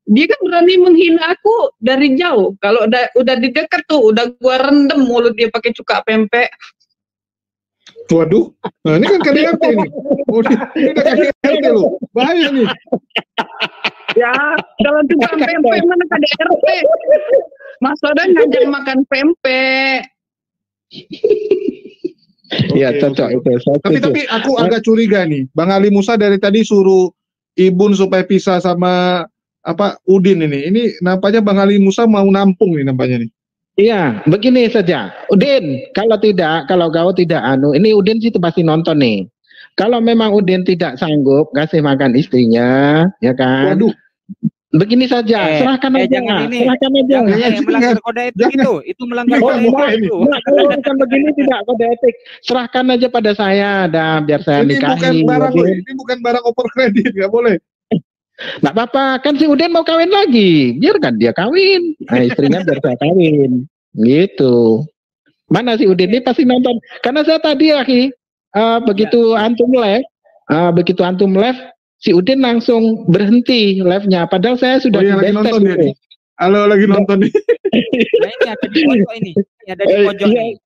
Dia kan berani menghina aku dari jauh. Kalau udah di dekat tuh udah gua rendem mulut dia pakai cuka pempek. Waduh, nah ini kan KDRT nih. Ini udah KDRT loh, bahaya nih. Ya, kalau cuka pempek mana KDRT? Mas Sodan ngajak makan pempek. Iya cocok itu. Tapi aku agak curiga nih, Bang Ali Musa dari tadi suruh Ibun supaya pisah sama Udin ini. Ini nampaknya Bang Ali Musa mau nampung nih nampaknya nih. Iya, begini saja. Udin, kalau kau tidak ini Udin sih pasti nonton nih. Kalau memang Udin tidak sanggup kasih makan istrinya, ya kan? Waduh. Begini saja, serahkan aja. Serahkan aja. Melanggar kode etik itu melanggar kode etik itu. Bukan begini tidak kode etik. Serahkan aja pada saya, biar saya nikahi. Ini bukan barang oper kredit, nggak boleh. Nggak apa-apa, kan si Udin mau kawin lagi, biarkan dia kawin. Nah, istrinya biar saya kawin, gitu. Mana si Udin ini pasti nonton, karena saya tadi begitu antum live, si Udin langsung berhenti live-nya, padahal saya sudah lagi nonton ya. Halo, lagi nonton nih. Nah, ini ada di pojok ini, ada di pojok ini.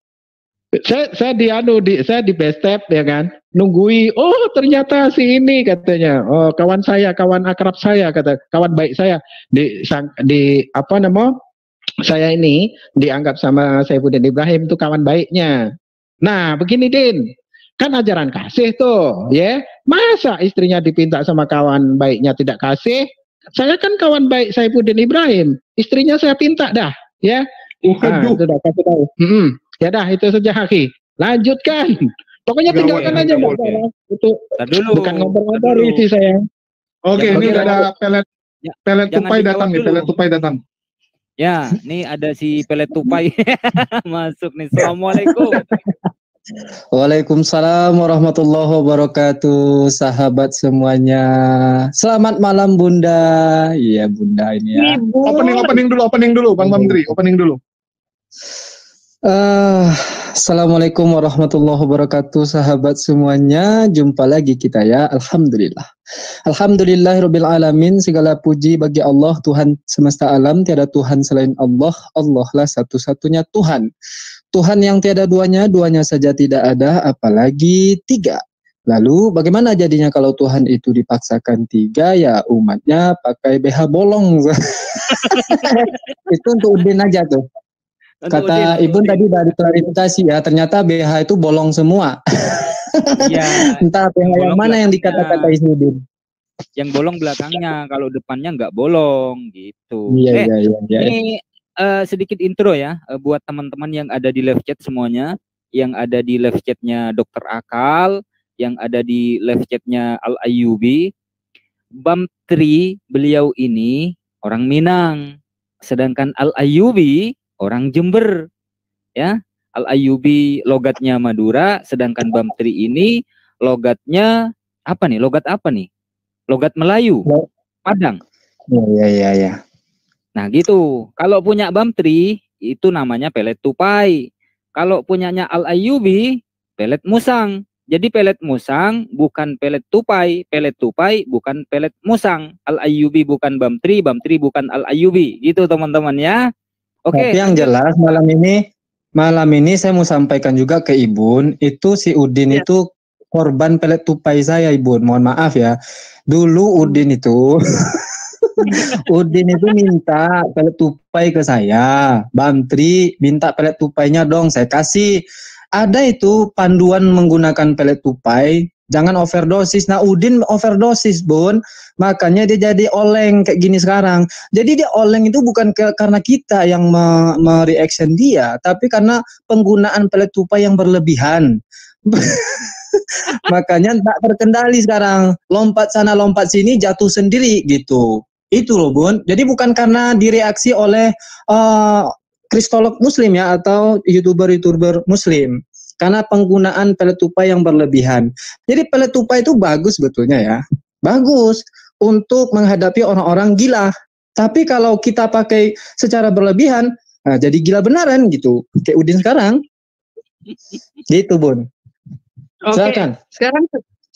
Saya di best step ya kan, nunggui. Oh ternyata si ini katanya, oh kawan akrab saya, kawan baik saya saya ini dianggap sama Saifuddin Ibrahim itu kawan baiknya. Nah begini Din, kan ajaran kasih tuh, ya masa istrinya dipinta sama kawan baiknya tidak kasih, Saya kan kawan baik Saifuddin Ibrahim. Istrinya saya pinta dah, ya. Waduh. Itu dah kasih tahu. Ya dah, itu saja Haki. Lanjutkan. Pokoknya Nggak tinggalkan boleh, aja nggak Mbak boleh. Sarah. Itu Tar dulu. bukan ngobrol-ngobrol tar dulu. isi saya. Oke, Jangan ini udah ada dijawab. pelet Jangan tupai dijawab datang nih, dulu. pelet tupai datang. Ya, nih ada si pelet tupai masuk nih. Assalamualaikum. Waalaikumsalam warahmatullahi wabarakatuh, sahabat semuanya. Selamat malam Bunda. Iya Bunda ini ya. Ibu. Opening dulu, Bang Menteri, opening dulu. Assalamualaikum warahmatullahi wabarakatuh, sahabat semuanya. Jumpa lagi kita ya. Alhamdulillah. Alhamdulillahirabbil alamin. Segala puji bagi Allah, Tuhan semesta alam. Tiada Tuhan selain Allah. Allah lah satu-satunya Tuhan. Tuhan yang tiada duanya, duanya saja tidak ada, apalagi tiga. Lalu bagaimana jadinya kalau Tuhan itu dipaksakan tiga, ya umatnya pakai BH bolong. Itu untuk Udin aja tuh. Kata Ibu tadi dari klarifikasi ya, ternyata BH itu bolong semua. Ya, Entah BH yang mana yang dikata-kata Udin. yang bolong belakangnya, kalau depannya nggak bolong gitu. Iya. Ini sedikit intro ya buat teman-teman yang ada di live chat semuanya, yang ada di live chatnya Dr. Akal, yang ada di live chatnya Al Ayyubi. Bam Tri beliau ini orang Minang, sedangkan Al Ayyubi orang Jember, ya. Al Ayyubi logatnya Madura, sedangkan Bam Tri ini logatnya apa nih? Logat apa nih? Logat Melayu, Padang. Iya. Nah gitu, kalau punya Bam Tri itu namanya pelet tupai. Kalau punyanya Al Ayyubi, pelet musang. Jadi pelet musang bukan pelet tupai bukan pelet musang. Al Ayyubi bukan Bam Tri bukan Al Ayyubi. Gitu teman-teman ya. Oke. Tapi yang jelas malam ini saya mau sampaikan juga ke Ibu, itu si Udin itu korban pelet tupai saya, Ibu. Mohon maaf ya. Dulu Udin itu Udin itu minta pelet tupai ke saya. Bang Tri minta pelet tupainya dong, saya kasih. Ada itu panduan menggunakan pelet tupai, jangan overdosis. Nah Udin overdosis, Bun. Makanya dia jadi oleng kayak gini sekarang. Jadi dia oleng itu bukan karena kita yang mereaction dia, tapi karena penggunaan pelet tupai yang berlebihan. Makanya tak terkendali sekarang. Lompat sana lompat sini jatuh sendiri gitu. Itu loh Bun. Jadi bukan karena direaksi oleh kristolog muslim ya, atau youtuber muslim, karena penggunaan pelet tupai yang berlebihan. Jadi pelet tupai itu bagus sebetulnya ya, bagus untuk menghadapi orang-orang gila. Tapi kalau kita pakai secara berlebihan, nah jadi gila beneran gitu, kayak Udin sekarang. Gitu Bun. Silakan.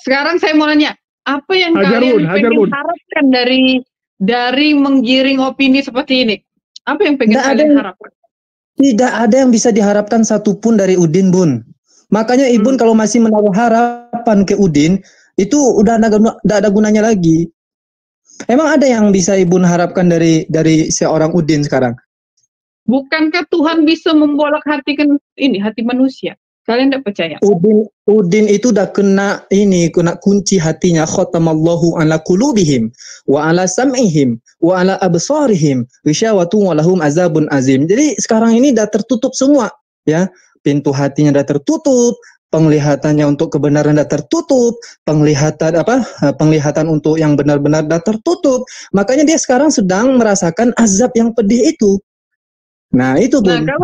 Sekarang saya mau nanya, apa yang kalian pengen harapkan dari menggiring opini seperti ini? Apa yang pengen kalian harapkan? Tidak ada yang bisa diharapkan satupun dari Udin, Bun. Makanya Ibu kalau masih menaruh harapan ke Udin, itu udah tidak ada gunanya lagi. Emang ada yang bisa Ibu harapkan dari seorang Udin sekarang? Bukankah Tuhan bisa membolak hati manusia? Kalian tidak percaya? Udin itu udah kena kunci hatinya. Khatamallahu ala qulubihim wa ala sam'ihim wa ala absarihim ghisyawatun wa lahum azabun azim. Jadi sekarang ini udah tertutup semua ya. Pintu hatinya udah tertutup, penglihatannya untuk kebenaran udah tertutup, penglihatan untuk yang benar-benar udah tertutup. Makanya dia sekarang sedang merasakan azab yang pedih itu. Nah, itu Bun. Nah,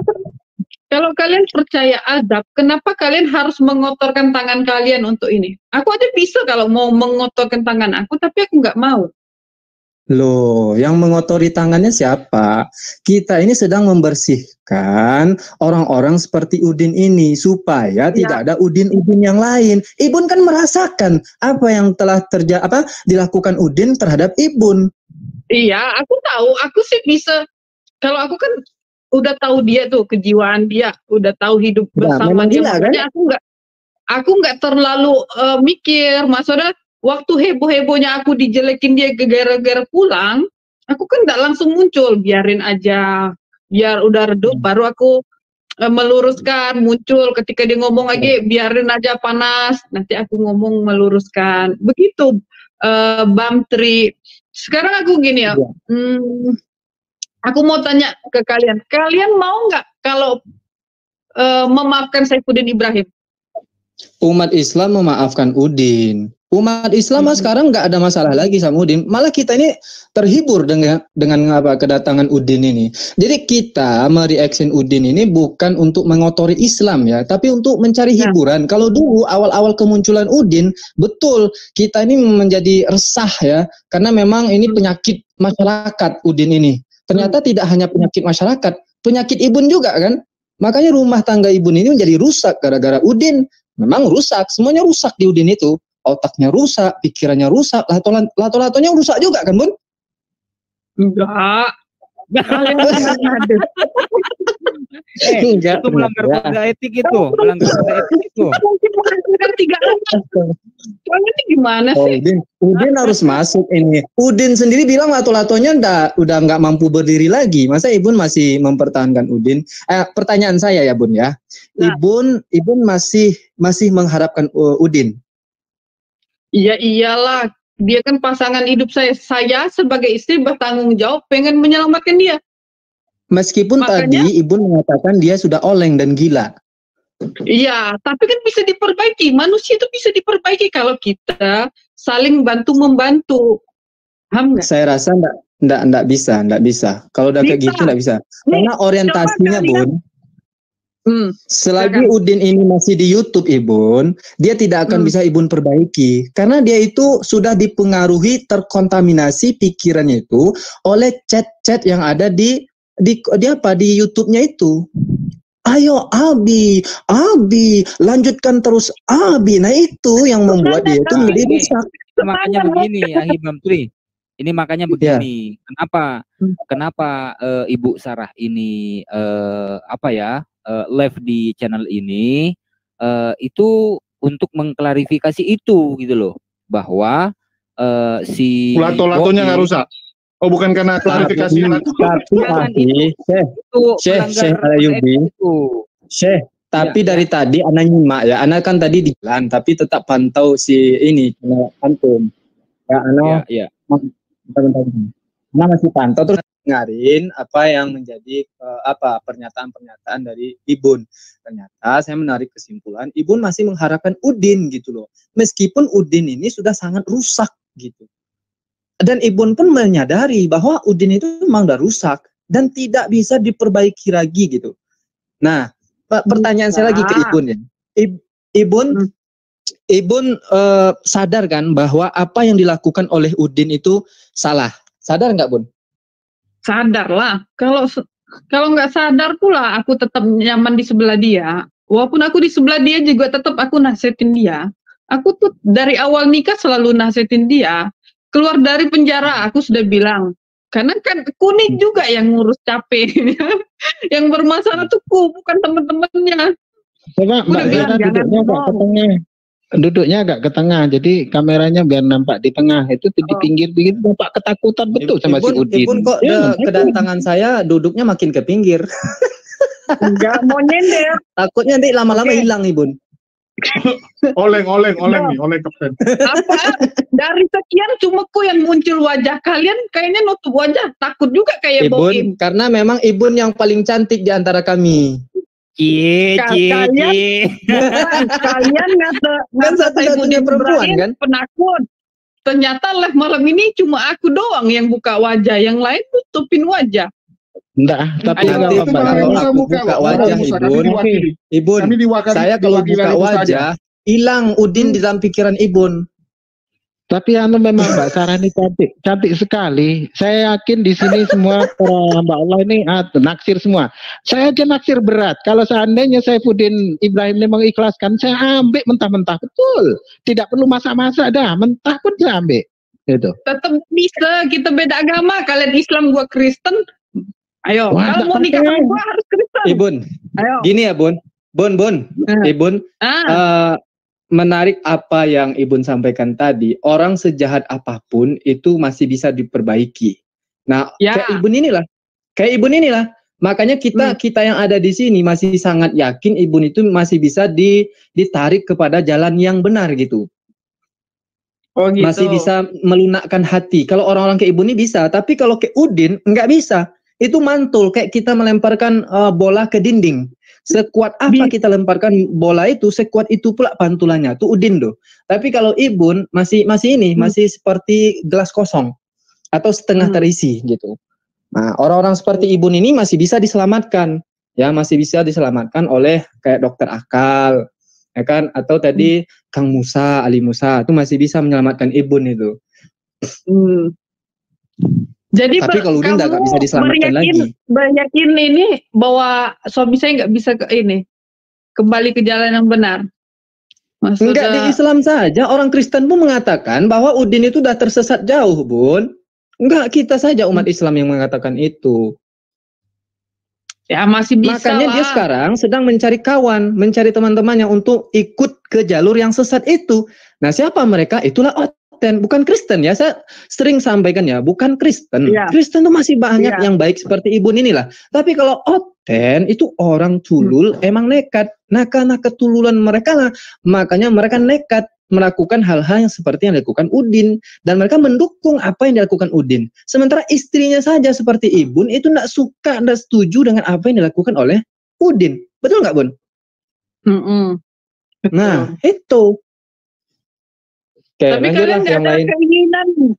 kalau kalian percaya azab, kenapa kalian harus mengotorkan tangan kalian untuk ini? Aku aja bisa kalau mau mengotorkan tangan aku, tapi aku nggak mau. Loh, yang mengotori tangannya siapa? Kita ini sedang membersihkan orang-orang seperti Udin ini, supaya tidak ada Udin-Udin yang lain. Ibun kan merasakan apa yang telah dilakukan Udin terhadap Ibun. Iya, aku tahu. Aku sih bisa. Kalau aku kan udah tahu dia tuh, kejiwaan dia, udah tahu hidup bersama dia. Makanya kan? aku nggak terlalu mikir. Maksudnya waktu heboh-hebohnya aku dijelekin dia gara-gara pulang, aku kan nggak langsung muncul, biarin aja, biar udah redup, baru aku meluruskan, muncul. Ketika dia ngomong lagi, biarin aja panas, nanti aku ngomong meluruskan. Begitu Bam Tri. Sekarang aku gini ya. Aku mau tanya ke kalian. Kalian mau nggak kalau memaafkan Saifuddin Ibrahim? Umat Islam memaafkan Udin. Umat Islam sekarang nggak ada masalah lagi sama Udin. Malah kita ini terhibur dengan apa kedatangan Udin ini. Jadi kita mereaction Udin ini bukan untuk mengotori Islam ya, tapi untuk mencari hiburan. Kalau dulu awal-awal kemunculan Udin, betul kita ini menjadi resah ya, karena memang ini penyakit masyarakat Udin ini. Ternyata tidak hanya penyakit masyarakat, penyakit Ibun juga kan. Makanya rumah tangga Ibun ini menjadi rusak gara-gara Udin. Memang rusak, semuanya rusak di Udin itu. Otaknya rusak, pikirannya rusak, lato-latonya rusak juga kan, Bun? Enggak. Itu melanggar kode etik itu, melanggar kode etik itu. Ini gimana sih? Udin harus masuk ini. Udin sendiri bilang lato-latonya udah nggak mampu berdiri lagi. Masa Ibun masih mempertahankan Udin? Pertanyaan saya ya, Bun ya. Ibun masih mengharapkan Udin. Iya iyalah, dia kan pasangan hidup saya. Saya sebagai istri bertanggung jawab pengen menyelamatkan dia. Meskipun tadi Ibun mengatakan dia sudah oleng dan gila. Iya, tapi kan bisa diperbaiki. Manusia itu bisa diperbaiki kalau kita saling bantu-membantu. Paham nggak? Saya rasa enggak bisa. Kalau udah kayak gitu enggak bisa. Karena orientasinya, Bun. Selagi Udin ini masih di YouTube, Ibun, dia tidak akan bisa Ibun perbaiki karena dia itu sudah dipengaruhi, terkontaminasi pikirannya itu oleh chat-chat yang ada di YouTube-nya itu. Ayo Abi, lanjutkan terus Abi. Nah itu yang membuat dia itu menjadi rusak. Makanya begini, Ahibam Tri. Ini makanya begini. Kenapa Ibu Sarah ini live di channel ini itu untuk mengklarifikasi itu gitu loh, bahwa si lato-latonya nggak rusak. Oh, bukan karena klarifikasi Syekh, tapi dari tadi Ana nyimak ya, Ana kan tadi di jalan tapi tetap pantau si ini antum. Ya, Ana Ana masih pantau terus ngarin apa yang menjadi pernyataan-pernyataan dari Ibun. Ternyata saya menarik kesimpulan Ibun masih mengharapkan Udin gitu loh. Meskipun Udin ini sudah sangat rusak gitu. Dan Ibun pun menyadari bahwa Udin itu memang udah rusak dan tidak bisa diperbaiki lagi gitu. Nah, pertanyaan saya lagi ke Ibun ya. Ibun sadar kan bahwa apa yang dilakukan oleh Udin itu salah. Sadar nggak, Bun? Sadar lah. Kalau nggak sadar pula aku tetap nyaman di sebelah dia. Walaupun aku di sebelah dia juga tetap aku nasihatin dia. Aku tuh dari awal nikah selalu nasihatin dia. Keluar dari penjara aku sudah bilang. Karena kan Kuning juga yang ngurus capek. Yang bermasalah tuh bukan teman-temannya. Coba Mbak Zara duduknya agak ke tengah, jadi kameranya biar nampak di tengah. Itu di pinggir-pinggir nampak ketakutan betul sama si Udin. Ibun kok kedatangan saya duduknya makin ke pinggir. Enggak mau nyender. Takutnya nanti lama-lama hilang, Ibun. oleng nih kapten. Apa? Dari sekian cumaku yang muncul wajah kalian kayaknya nutup wajah, takut juga kayak Ibun, karena memang Ibun yang paling cantik di antara kami. Kalian ngata satu-satunya perempuan kan penakut. Ternyata live malam ini cuma aku doang yang buka wajah, yang lain tutupin wajah. Enggak, tapi kalau buka wajah Ibun, saya kalau buka wajah hilang Udin di dalam pikiran Ibun. Tapi memang Mbak Sarah ini cantik sekali. Saya yakin di sini semua para Mbak Allah ini naksir semua. Saya aja naksir berat. Kalau seandainya Saifuddin Ibrahim ini mengikhlaskan, saya ambil mentah-mentah, betul. Tidak perlu masak-masak dah, mentah pun saya ambil. Gitu. Tetap bisa, kita beda agama. Kalian Islam, gua Kristen. Ayo, kalau mau nikah sama gua harus Kristen. Ibun, gini ya Bun. Ibun, menarik apa yang Ibun sampaikan tadi, orang sejahat apapun itu masih bisa diperbaiki. Nah, kayak Ibun inilah. Makanya kita yang ada di sini masih sangat yakin Ibun itu masih bisa ditarik kepada jalan yang benar gitu. Oh gitu. Masih bisa melunakkan hati. Kalau orang-orang kayak Ibu ini bisa, tapi kalau kayak Udin nggak bisa. Itu mantul kayak kita melemparkan bola ke dinding. Sekuat apa kita lemparkan bola itu, sekuat itu pula pantulannya. Itu Udin tuh. Tapi kalau Ibun masih seperti gelas kosong atau setengah terisi gitu. Nah, orang-orang seperti Ibun ini masih bisa diselamatkan. Ya, masih bisa diselamatkan oleh kayak dokter akal, ya kan? Atau tadi Kang Musa, Ali Musa, itu masih bisa menyelamatkan Ibun itu. Jadi tapi kalau Udin nggak bisa diselamatkan lagi. Beryakin ini bahwa suami saya nggak bisa kembali ke jalan yang benar. Maksudnya, enggak, di Islam saja orang Kristen pun mengatakan bahwa Udin itu udah tersesat jauh, Bun. Enggak, kita saja umat Islam yang mengatakan itu. Ya masih bisa. Makanya dia sekarang sedang mencari kawan, mencari teman-temannya untuk ikut ke jalur yang sesat itu. Nah, siapa mereka? Itulah Oten, bukan Kristen ya. Saya sering sampaikan ya, bukan Kristen. Ya. Kristen itu masih banyak yang baik seperti Ibun inilah. Tapi kalau Oten itu orang culul, emang nekat. Nah, karena ketululan mereka lah, makanya mereka nekat melakukan hal-hal yang seperti yang dilakukan Udin, dan mereka mendukung apa yang dilakukan Udin. Sementara istrinya saja seperti Ibun itu tidak suka, tidak setuju dengan apa yang dilakukan oleh Udin. Betul nggak, Bun? Nah, itu. Oke, tapi kalian yang lain.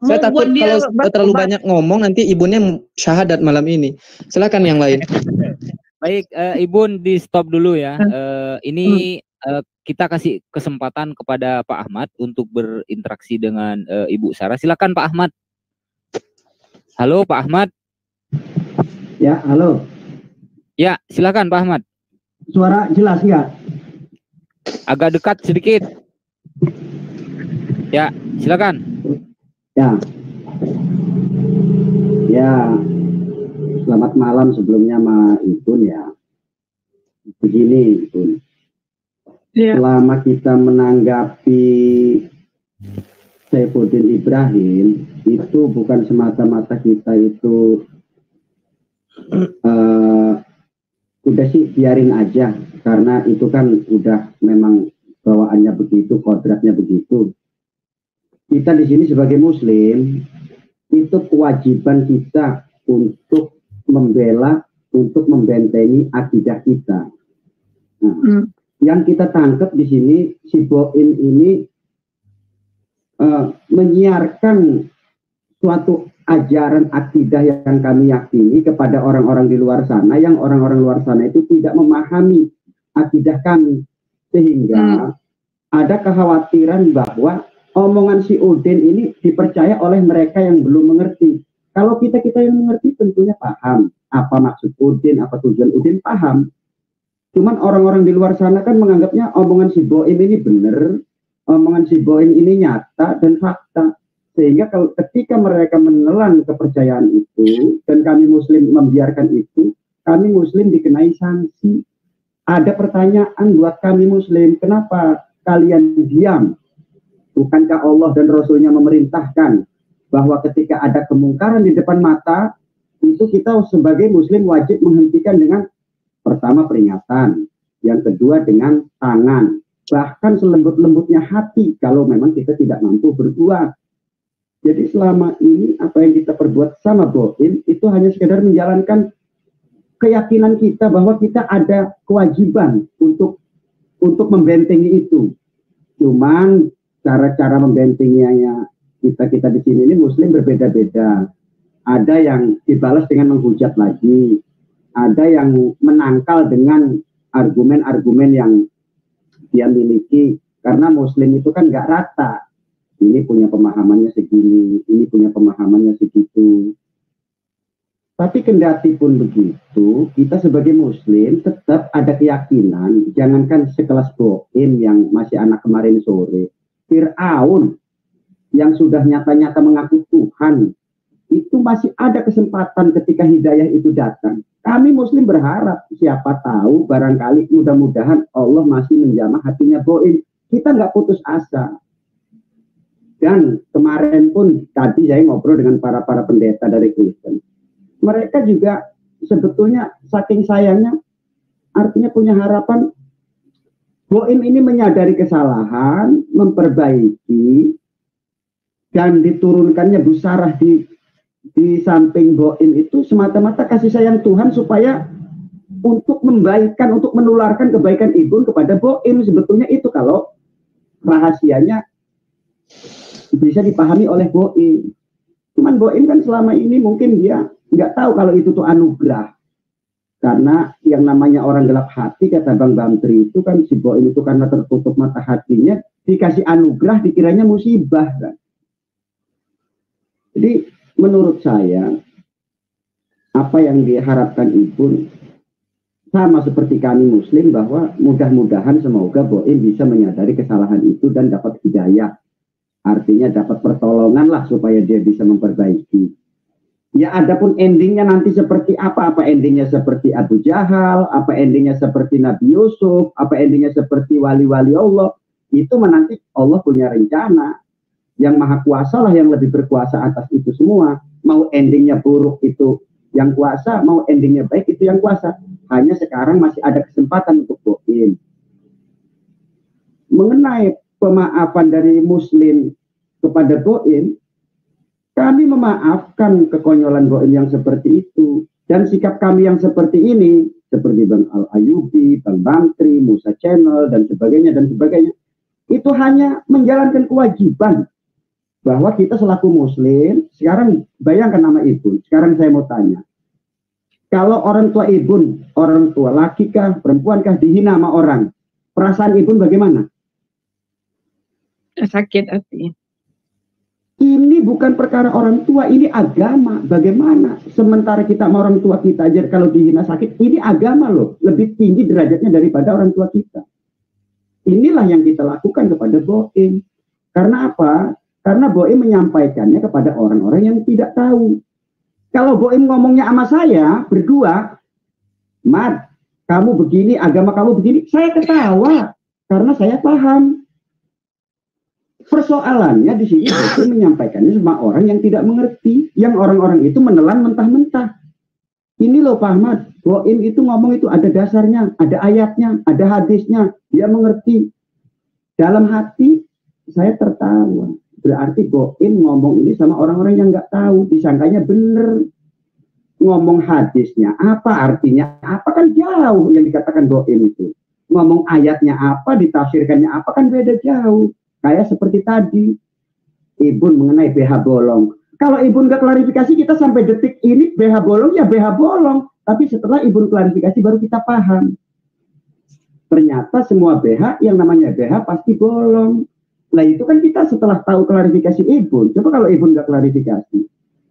Saya takut kalau terlalu banyak ngomong nanti Ibunnya syahadat malam ini. Silakan yang lain. Baik, Ibun di stop dulu ya. Ini kita kasih kesempatan kepada Pak Ahmad untuk berinteraksi dengan Ibu Sarah. Silakan Pak Ahmad. Halo Pak Ahmad. Ya, halo. Ya, silakan Pak Ahmad. Suara jelas nggak? Agak dekat sedikit. Ya, silakan. Ya, selamat malam sebelumnya Ma Ibun ya. Begini Ibun. Selama kita menanggapi Saifuddin Ibrahim, itu bukan semata-mata kita itu udah sih biarin aja, karena itu kan udah memang bawaannya begitu, kodratnya begitu. Kita di sini sebagai Muslim itu kewajiban kita untuk membela, untuk membentengi akidah kita. Nah, yang kita tangkap di sini, si Boim ini menyiarkan suatu ajaran akidah yang kami yakini kepada orang-orang di luar sana, yang orang-orang luar sana itu tidak memahami akidah kami, sehingga ada kekhawatiran bahwa omongan si Udin ini dipercaya oleh mereka yang belum mengerti. Kalau kita yang mengerti tentunya paham apa maksud Udin, apa tujuan Udin, paham. Cuman orang-orang di luar sana kan menganggapnya omongan si Boim ini benar, omongan si Boim ini nyata dan fakta. Sehingga kalau ketika mereka menelan kepercayaan itu dan kami Muslim membiarkan itu, kami Muslim dikenai sanksi. Ada pertanyaan buat kami Muslim, kenapa kalian diam? Bukankah Allah dan Rasulnya memerintahkan bahwa ketika ada kemungkaran di depan mata, itu kita sebagai Muslim wajib menghentikan dengan pertama peringatan, yang kedua dengan tangan, bahkan selembut-lembutnya hati kalau memang kita tidak mampu berbuat. Jadi selama ini apa yang kita perbuat sama Boim itu hanya sekedar menjalankan keyakinan kita bahwa kita ada kewajiban untuk membentengi itu. Cuman cara-cara membentenginya kita di sini ini Muslim berbeda-beda. Ada yang dibalas dengan menghujat lagi, ada yang menangkal dengan argumen-argumen yang dia miliki, karena Muslim itu kan nggak rata. Ini punya pemahamannya segini, ini punya pemahamannya segitu. Tapi kendati pun begitu, kita sebagai Muslim tetap ada keyakinan, jangankan sekelas Boim yang masih anak kemarin sore, Fir'aun yang sudah nyata-nyata mengaku Tuhan, itu masih ada kesempatan ketika hidayah itu datang. Kami Muslim berharap, siapa tahu barangkali mudah-mudahan Allah masih menjamah hatinya Boim. Kita nggak putus asa. Dan kemarin pun tadi saya ngobrol dengan para pendeta dari Kristen. Mereka juga sebetulnya saking sayangnya, artinya punya harapan Boim ini menyadari kesalahan, memperbaiki, dan diturunkannya busarah di samping Boim itu semata-mata kasih sayang Tuhan supaya untuk membaikkan, untuk menularkan kebaikan Ibun kepada Boim. Sebetulnya itu kalau rahasianya bisa dipahami oleh Boim. Cuman Boim kan selama ini mungkin dia nggak tahu kalau itu tuh anugerah. Karena yang namanya orang gelap hati, kata Bang Bamtri itu kan, si Boim itu karena tertutup mata hatinya, dikasih anugerah dikiranya musibah kan. Jadi menurut saya apa yang diharapkan Ibun sama seperti kami Muslim, bahwa mudah-mudahan semoga Boim bisa menyadari kesalahan itu dan dapat hidayah. Artinya dapat pertolongan lah supaya dia bisa memperbaiki. Ya adapun endingnya nanti seperti apa endingnya seperti Abu Jahal, apa endingnya seperti Nabi Yusuf, apa endingnya seperti wali-wali Allah, itu nanti Allah punya rencana. Yang maha kuasa lah yang lebih berkuasa atas itu semua. Mau endingnya buruk itu yang kuasa, mau endingnya baik itu yang kuasa. Hanya sekarang masih ada kesempatan untuk Boim. Mengenai pemaafan dari Muslim kepada Boim, kami memaafkan kekonyolan Boim yang seperti itu. Dan sikap kami yang seperti ini, seperti Bang Al-Ayubi, Bang Bantri, Musa Channel, dan sebagainya, itu hanya menjalankan kewajiban. Bahwa kita selaku Muslim, sekarang bayangkan nama Ibun. Sekarang saya mau tanya. Kalau orang tua Ibun, orang tua laki kah, perempuan kah, dihina sama orang, perasaan Ibun bagaimana? Sakit hati. Ini bukan perkara orang tua, ini agama. Bagaimana? Sementara kita sama orang tua kita aja kalau dihina sakit, ini agama loh. Lebih tinggi derajatnya daripada orang tua kita. Inilah yang kita lakukan kepada Boim. Karena apa? Karena Boim menyampaikannya kepada orang-orang yang tidak tahu. Kalau Boim ngomongnya sama saya berdua, Mat, kamu begini, agama kamu begini, saya ketawa karena saya paham. Persoalannya di sini Boim menyampaikannya sama orang yang tidak mengerti, yang orang-orang itu menelan mentah-mentah. Ini loh Pak Ahmad, Boim itu ngomong itu ada dasarnya, ada ayatnya, ada hadisnya, dia mengerti. Dalam hati saya tertawa. Berarti Boim ngomong ini sama orang-orang yang nggak tahu, disangkanya bener. Ngomong hadisnya apa, artinya apa, kan jauh yang dikatakan Boim itu. Ngomong ayatnya apa, ditafsirkannya apa, kan beda jauh. Kayak seperti tadi Ibun mengenai BH bolong. Kalau Ibun nggak klarifikasi, kita sampai detik ini BH bolong ya BH bolong. Tapi setelah Ibun klarifikasi baru kita paham. Ternyata semua BH yang namanya BH pasti bolong. Nah itu kan kita setelah tahu klarifikasi Ibun. Coba kalau Ibun nggak klarifikasi.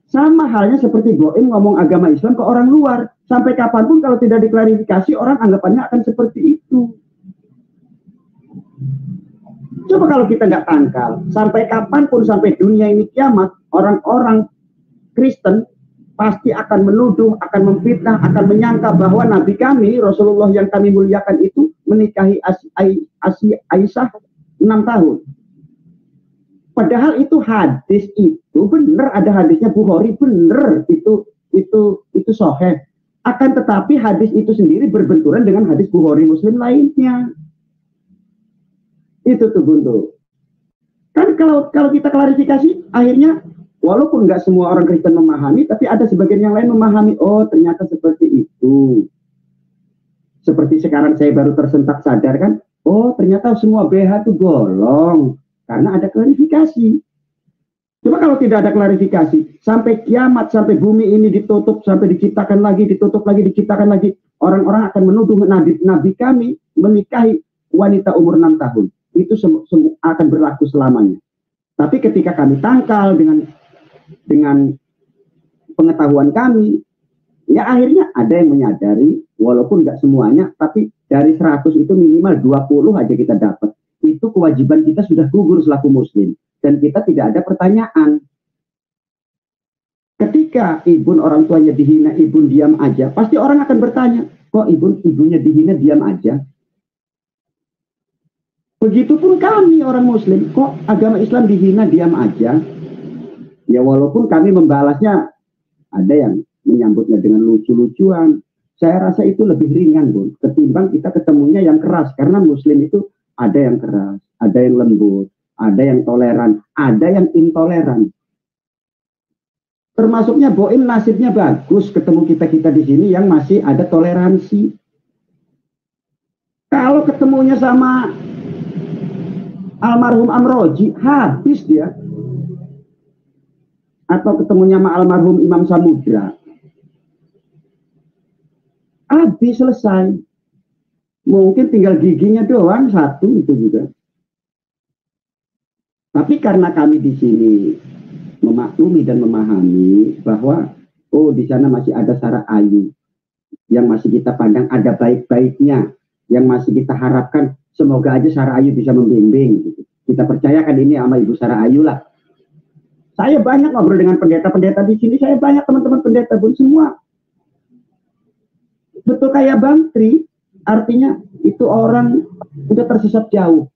Sama halnya seperti Boim ngomong agama Islam ke orang luar. Sampai kapanpun kalau tidak diklarifikasi, orang anggapannya akan seperti itu. Coba kalau kita nggak tangkal. Sampai kapanpun, sampai dunia ini kiamat, orang-orang Kristen pasti akan menuduh, akan memfitnah, akan menyangka bahwa Nabi kami, Rasulullah yang kami muliakan itu, menikahi Aisyah 6 tahun. Padahal itu hadis itu benar, ada hadisnya Bukhari, benar itu sahih. Akan tetapi hadis itu sendiri berbenturan dengan hadis Bukhari Muslim lainnya. Itu tuh Buntu. Kan kalau kita klarifikasi, akhirnya walaupun nggak semua orang Kristen memahami, tapi ada sebagian yang lain memahami. Oh ternyata seperti itu. Seperti sekarang saya baru tersentak sadar kan. Oh ternyata semua BH itu bolong. Karena ada klarifikasi. Coba kalau tidak ada klarifikasi, sampai kiamat, sampai bumi ini ditutup, sampai diciptakan lagi, ditutup lagi, diciptakan lagi, orang-orang akan menuduh Nabi kami menikahi wanita umur 6 tahun. Itu akan berlaku selamanya. Tapi ketika kami tangkal dengan pengetahuan kami, ya akhirnya ada yang menyadari, walaupun nggak semuanya, tapi dari 100 itu minimal 20 aja kita dapat. Itu kewajiban kita sudah gugur selaku Muslim. Dan kita tidak ada pertanyaan. Ketika Ibun orang tuanya dihina, Ibun diam aja, pasti orang akan bertanya, kok ibunya dihina diam aja? Begitupun kami orang Muslim, kok agama Islam dihina diam aja? Ya walaupun kami membalasnya, ada yang menyambutnya dengan lucu-lucuan. Saya rasa itu lebih ringan, Bun, ketimbang kita ketemunya yang keras. Karena Muslim itu ada yang keras, ada yang lembut, ada yang toleran, ada yang intoleran. Termasuknya Boim nasibnya bagus ketemu kita-kita di sini yang masih ada toleransi. Kalau ketemunya sama almarhum Amroji, habis dia. Atau ketemunya sama almarhum Imam Samudra, habis, selesai. Mungkin tinggal giginya doang satu itu juga. Tapi karena kami di sini memaklumi dan memahami bahwa di sana masih ada Sarah Ayu yang masih kita pandang ada baik-baiknya, yang masih kita harapkan semoga aja Sarah Ayu bisa membimbing. Gitu. Kita percayakan ini sama Ibu Sarah Ayu lah. Saya banyak ngobrol dengan pendeta-pendeta di sini, saya banyak teman-teman pendeta pun semua. Betul kayak Bang Tri, artinya itu orang udah tersesat jauh.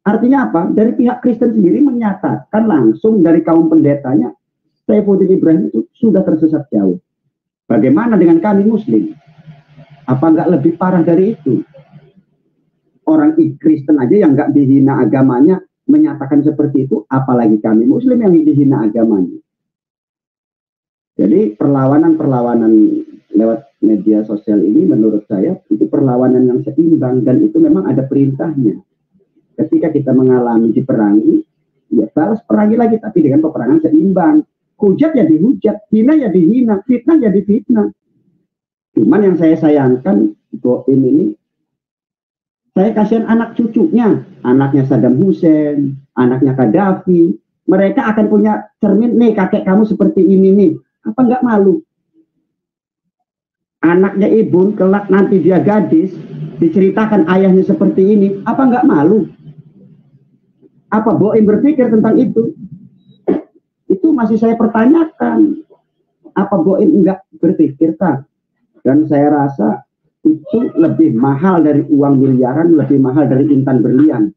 Artinya apa? Dari pihak Kristen sendiri menyatakan langsung dari kaum pendetanya, Saifuddin Ibrahim itu sudah tersesat jauh. Bagaimana dengan kami Muslim? Apa nggak lebih parah dari itu? Orang Kristen aja yang nggak dihina agamanya, menyatakan seperti itu, apalagi kami Muslim yang dihina agamanya. Jadi perlawanan-perlawanan lewat media sosial ini menurut saya itu perlawanan yang seimbang dan itu memang ada perintahnya. Ketika kita mengalami diperangi, ya balas perangi lagi tapi dengan peperangan seimbang. Hujat ya dihujat, hina ya dihina, fitnah ya difitnah. Cuman yang saya sayangkan Boim ini, saya kasihan anak cucunya, anaknya Saddam Hussein, anaknya Gaddafi. Mereka akan punya cermin, nih kakek kamu seperti ini nih. Apa nggak malu? Anaknya Ibun, kelak nanti dia gadis, diceritakan ayahnya seperti ini. Apa nggak malu? Apa Boim berpikir tentang itu? Itu masih saya pertanyakan. Apa Boim nggak berpikir, tak? Dan saya rasa itu lebih mahal dari uang miliaran, lebih mahal dari intan berlian.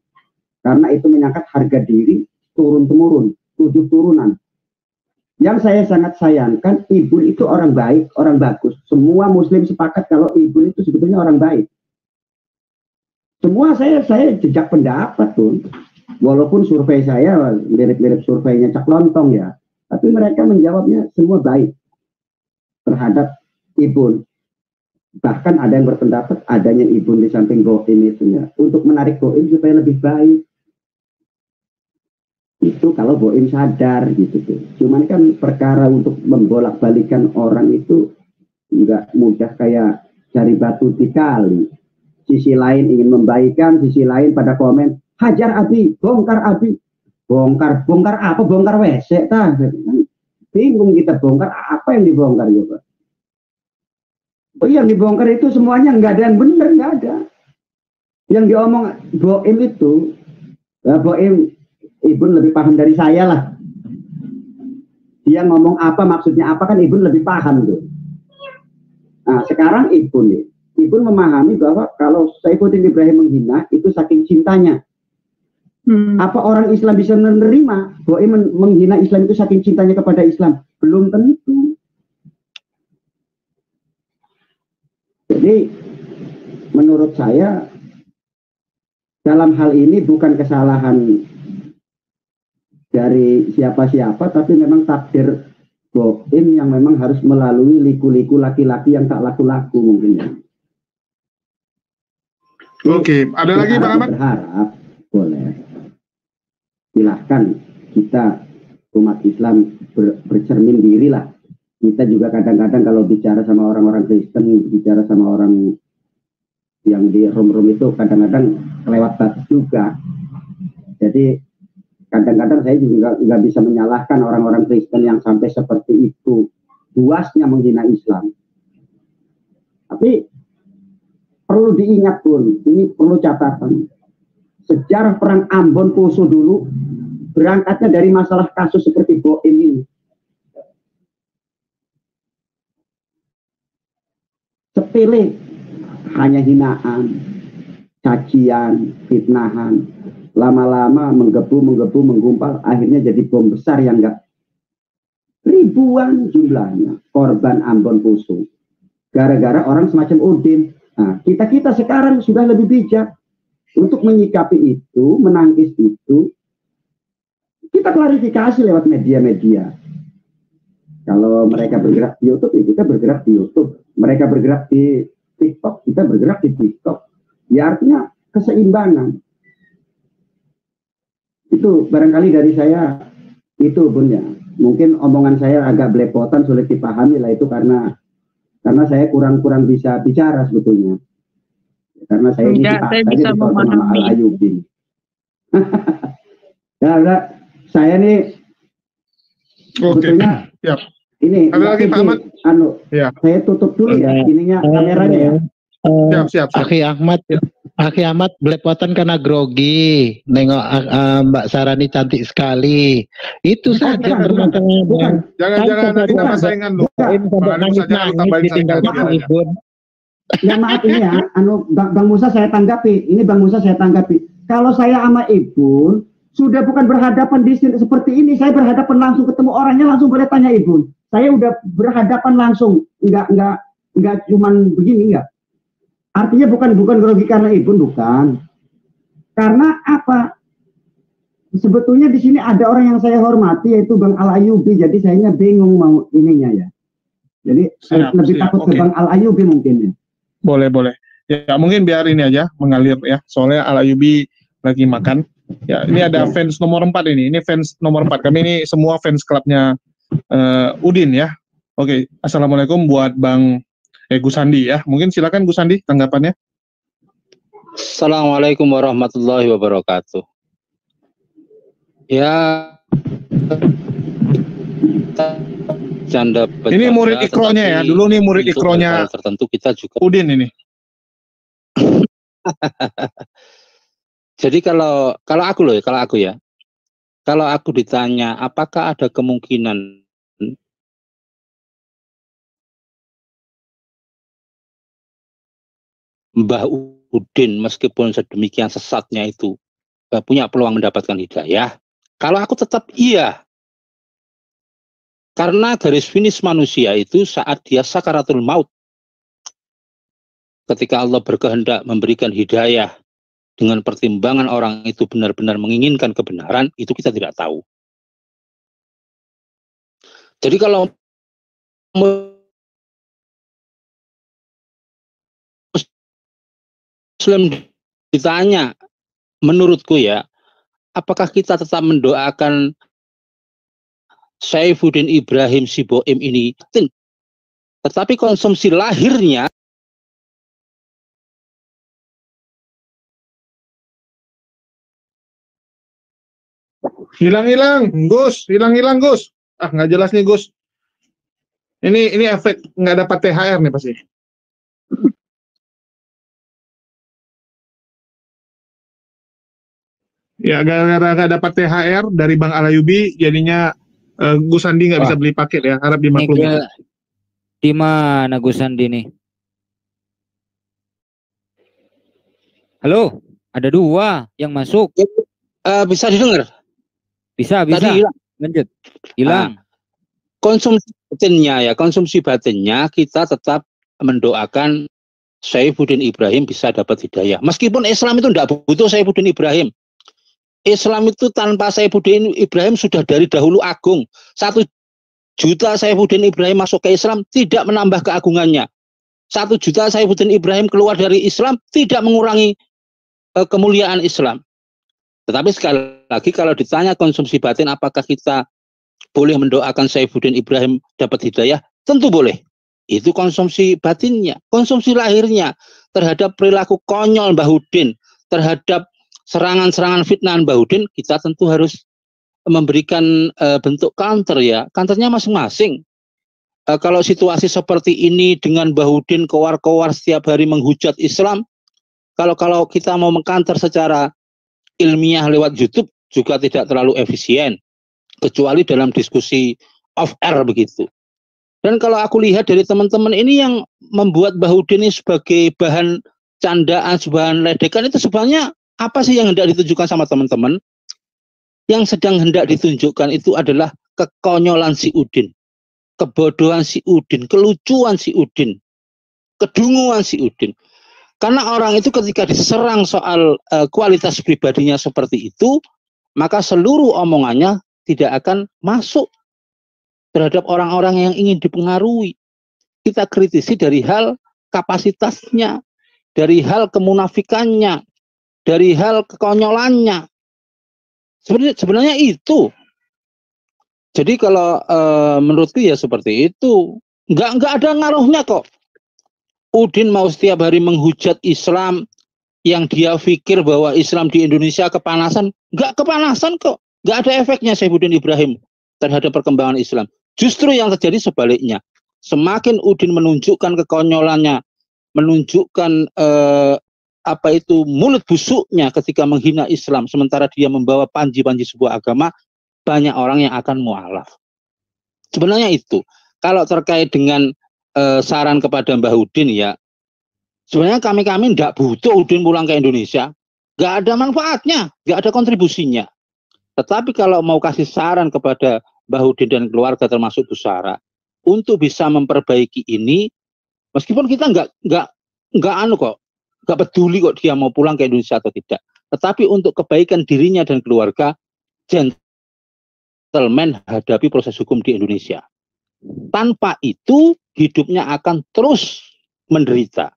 Karena itu mengangkat harga diri turun-temurun, 7 turunan. Yang saya sangat sayangkan, Ibun itu orang baik, orang bagus. Semua Muslim sepakat kalau Ibun itu sebetulnya orang baik. Semua saya jejak pendapat tuh. Walaupun survei saya mirip-mirip surveinya Cak Lontong ya. Tapi mereka menjawabnya semua baik terhadap Ibun. Bahkan ada yang berpendapat adanya Ibun di samping Boim itu ya untuk menarik Boim supaya lebih baik. Itu kalau Boim sadar gitu tuh. Cuman kan perkara untuk membolak-balikan orang itu nggak mudah kayak cari batu di kali. Sisi lain ingin membaikkan, sisi lain pada komen hajar Abi, bongkar Abi. Bongkar apa? Bongkar WC tah. Bingung kita bongkar apa yang dibongkar ya Pak. Oh yang dibongkar itu semuanya nggak ada yang benar, nggak ada. Yang diomong Boim itu, ya Boim Ibun lebih paham dari saya lah. Dia ngomong apa maksudnya apa kan Ibun lebih paham tuh. Nah sekarang Ibun memahami bahwa kalau Saifuddin Ibrahim menghina itu saking cintanya. Apa orang Islam bisa menerima Boim menghina Islam itu saking cintanya kepada Islam? Belum tentu. Jadi menurut saya dalam hal ini bukan kesalahan dari siapa-siapa, tapi memang takdir Boim yang memang harus melalui liku-liku laki-laki yang tak laku-laku mungkin ya. Oke, ada lagi Bang Ahmad? Berharap boleh. Silahkan kita umat Islam bercermin diri lah. Kita juga kadang-kadang kalau bicara sama orang-orang Kristen, bicara sama orang yang di room-room itu kadang-kadang kelewat batas juga. Jadi kadang-kadang saya juga nggak bisa menyalahkan orang-orang Kristen yang sampai seperti itu luasnya menghina Islam. Tapi perlu diingat pun, ini perlu catatan. Sejarah perang Ambon Poso dulu berangkatnya dari masalah kasus seperti Boim ini. Sepele, hanya hinaan, cacian, fitnahan, lama-lama menggebu, menggumpal, akhirnya jadi bom besar yang enggak ribuan jumlahnya korban Ambon Poso. Gara-gara orang semacam Udin. Nah, kita sekarang sudah lebih bijak untuk menyikapi itu, menangkis itu, kita klarifikasi lewat media-media. Kalau mereka bergerak di YouTube, ya kita bergerak di YouTube. Mereka bergerak di TikTok, kita bergerak di TikTok. Ya artinya keseimbangan. Itu barangkali dari saya, itu Bun ya. Mungkin omongan saya agak belepotan, sulit dipahami lah, itu karena saya kurang bisa bicara sebetulnya. Karena saya ini saya bisa memahami. Al-Ayyubi. Karena saya nih sebetulnya ini ada lagi Pak Ahmad. Saya tutup dulu ya ininya kameranya ya. Siap. Akhi Ahmad belepotan karena grogi. Nengok Mbak Sarah ini cantik sekali. Itu saja bermasalah. Jangan ada saingan lu. Ya maaf ini ya, Bang Musa saya tanggapi. Ini Bang Musa saya tanggapi. Kalau saya sama Ibun sudah bukan berhadapan di sini seperti ini, saya berhadapan langsung ketemu orangnya langsung boleh tanya Ibun. Saya udah berhadapan langsung, enggak cuman begini enggak. Artinya bukan grogi karena Ibun, bukan. Karena apa? Sebetulnya di sini ada orang yang saya hormati yaitu Bang Al-Ayyubi, jadi saya bingung mau ininya ya. Jadi lebih takut ke Bang Al-Ayyubi mungkin ya. Boleh. Ya mungkin biar ini aja mengalir ya. Soalnya Al-Ayyubi lagi makan. Ya, ini ada fans nomor 4 ini. Ini fans nomor 4. Kami ini semua fans klubnya Udin ya. Oke, assalamualaikum buat Bang Gus Sandi ya. Mungkin silakan Gus Sandi tanggapannya. Assalamualaikum warahmatullahi wabarakatuh. Ya, canda. Ini murid ikronya ya. Dulu nih murid ikronya tertentu kita juga Udin ini. Jadi kalau aku ditanya apakah ada kemungkinan Mbah Udin meskipun sedemikian sesatnya itu punya peluang mendapatkan hidayah, kalau aku tetap iya. Karena garis finish manusia itu saat dia sakaratul maut, ketika Allah berkehendak memberikan hidayah dengan pertimbangan orang itu benar-benar menginginkan kebenaran, itu kita tidak tahu. Jadi kalau Muslim ditanya, menurutku ya, apakah kita tetap mendoakan Saifuddin Ibrahim Siboim ini? Tetapi konsumsi lahirnya hilang Gus. Nggak jelas nih Gus. Ini efek nggak dapat THR nih pasti. Ya gara-gara nggak dapat THR dari Bang Al-Ayyubi, jadinya Gus Sandi nggak bisa beli paket ya. Harap dimaklumi. Di mana Gus Sandi nih? Halo, ada 2 yang masuk. Bisa didengar? Bisa. Tadi hilang. Lanjut. Hilang. Konsumsi batinnya kita tetap mendoakan Saifuddin Ibrahim bisa dapat hidayah. Meskipun Islam itu tidak butuh Saifuddin Ibrahim. Islam itu tanpa Saifuddin Ibrahim sudah dari dahulu agung. 1 juta Saifuddin Ibrahim masuk ke Islam tidak menambah keagungannya. 1 juta Saifuddin Ibrahim keluar dari Islam tidak mengurangi kemuliaan Islam. Tetapi sekali lagi kalau ditanya konsumsi batin apakah kita boleh mendoakan Saifuddin Ibrahim dapat hidayah? Tentu boleh. Itu konsumsi batinnya. Konsumsi lahirnya terhadap perilaku konyol Mbah Udin, terhadap serangan-serangan fitnah Mbah Udin, kita tentu harus memberikan bentuk counter ya. Counternya masing-masing. Kalau situasi seperti ini dengan Mbah Udin kowar-kowar setiap hari menghujat Islam, kalau kita mau mengcounter secara ilmiah lewat YouTube juga tidak terlalu efisien, kecuali dalam diskusi off air begitu. Dan kalau aku lihat dari teman-teman ini yang membuat Mbah Udin ini sebagai bahan candaan, bahan ledekan, itu sebenarnya apa sih yang hendak ditunjukkan sama teman-teman? Yang sedang hendak ditunjukkan itu adalah kekonyolan si Udin, kebodohan si Udin, kelucuan si Udin, kedunguan si Udin. Karena orang itu ketika diserang soal kualitas pribadinya seperti itu, maka seluruh omongannya tidak akan masuk terhadap orang-orang yang ingin dipengaruhi. Kita kritisi dari hal kapasitasnya, dari hal kemunafikannya, dari hal kekonyolannya. Sebenarnya itu. Jadi kalau menurutku ya seperti itu. Nggak ada ngaruhnya kok. Udin mau setiap hari menghujat Islam yang dia pikir bahwa Islam di Indonesia kepanasan. Nggak kepanasan kok. Nggak ada efeknya Saifuddin Ibrahim terhadap perkembangan Islam. Justru yang terjadi sebaliknya. Semakin Udin menunjukkan kekonyolannya, menunjukkan mulut busuknya ketika menghina Islam, sementara dia membawa panji-panji sebuah agama, banyak orang yang akan mualaf. Sebenarnya itu. Kalau terkait dengan saran kepada Mbah Udin ya, sebenarnya kami tidak butuh Udin pulang ke Indonesia, nggak ada manfaatnya, nggak ada kontribusinya. Tetapi kalau mau kasih saran kepada Mbah Udin dan keluarga termasuk Bu Sarah, untuk bisa memperbaiki ini, meskipun kita nggak peduli kok dia mau pulang ke Indonesia atau tidak, tetapi untuk kebaikan dirinya dan keluarga, gentleman hadapi proses hukum di Indonesia. Tanpa itu hidupnya akan terus menderita.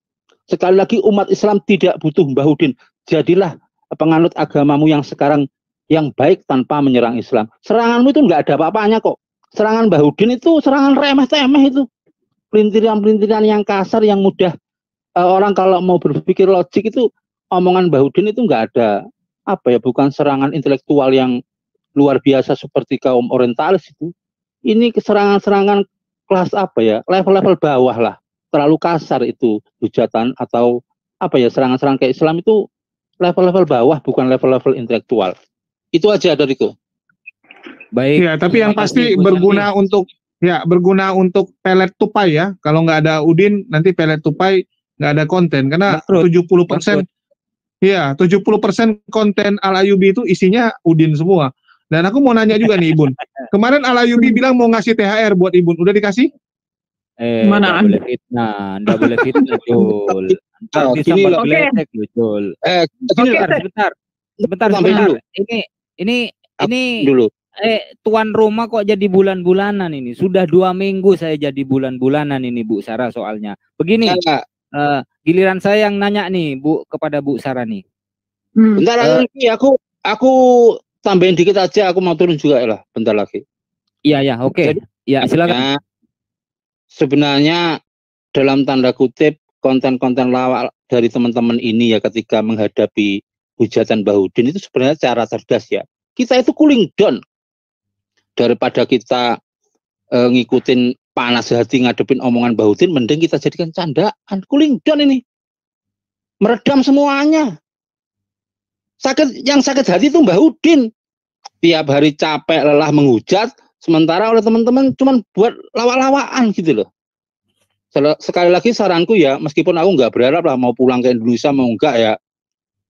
Sekali lagi umat Islam tidak butuh Mbah Udin. Jadilah penganut agamamu yang sekarang yang baik tanpa menyerang Islam. Seranganmu itu nggak ada apa-apanya kok. Serangan Mbah Udin itu serangan remeh-temeh itu. Pelintiran-pelintiran yang kasar, yang mudah orang kalau mau berpikir logik itu, omongan Mbah Udin itu nggak ada bukan serangan intelektual yang luar biasa seperti kaum orientalis itu. Ini serangan-serangan kelas level-level bawah lah. Terlalu kasar itu hujatan atau serangan-serangan ke Islam itu level-level bawah, bukan level-level intelektual. Itu aja dariku. Baik. Ya, tapi yang pasti berguna untuk pelet tupai ya. Kalau nggak ada Udin, nanti pelet tupai nggak ada konten karena 70%. Ya, 70% konten Al-Ayyubi itu isinya Udin semua. Dan aku mau nanya juga nih Ibun. Kemarin Al-Ayyubi bilang mau ngasih THR buat Ibun. Udah dikasih? Mana? Nggak boleh fitnah, Jul. Ntar bisa bergeledek, Jul. Sebentar. Ini dulu. Tuan rumah kok jadi bulan-bulanan ini. Sudah 2 minggu saya jadi bulan-bulanan ini Bu Sarah soalnya. Begini, giliran saya yang nanya nih Bu kepada Bu Sarah nih. Bentar lagi aku tambahin dikit aja, aku mau turun juga lah bentar lagi. Iya, oke. Ya, silakan. Sebenarnya dalam tanda kutip konten-konten lawak dari teman-teman ini ya ketika menghadapi hujatan Mbah Udin itu sebenarnya cara cerdas ya. Kita itu cooling down. Daripada kita ngikutin panas hati ngadepin omongan Mbah Udin, mending kita jadikan candaan. Cooling down ini. Meredam semuanya. Yang sakit hati itu Mbah Udin. Tiap hari capek, lelah menghujat, sementara oleh teman-teman cuman buat lawak-lawakan gitu loh. Sekali lagi saranku ya, meskipun aku nggak berharap lah mau pulang ke Indonesia, mau enggak ya,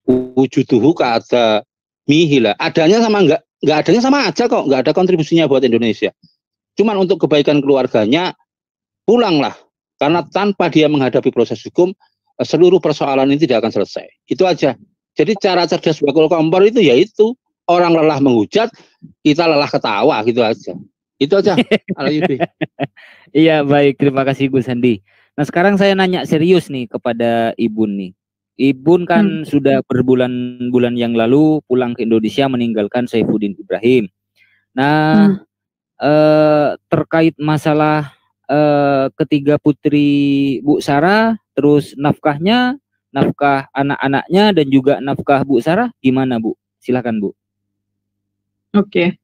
wujuduhu ka'ada mihi lah. Adanya sama nggak adanya sama aja kok, nggak ada kontribusinya buat Indonesia. Cuman untuk kebaikan keluarganya, pulanglah. Karena tanpa dia menghadapi proses hukum, seluruh persoalan ini tidak akan selesai. Itu aja. Jadi cara cerdas bakul kompor itu yaitu orang lelah menghujat, kita lelah ketawa gitu aja. Itu aja. Iya, baik, terima kasih Gus Andi. Nah, sekarang saya nanya serius nih kepada Ibun nih. Ibun kan sudah berbulan-bulan yang lalu pulang ke Indonesia meninggalkan Saifuddin Ibrahim. Nah, terkait masalah ketiga putri Bu Sarah, terus nafkahnya, nafkah anak-anaknya dan juga nafkah Bu Sarah gimana Bu? Silakan Bu. Oke.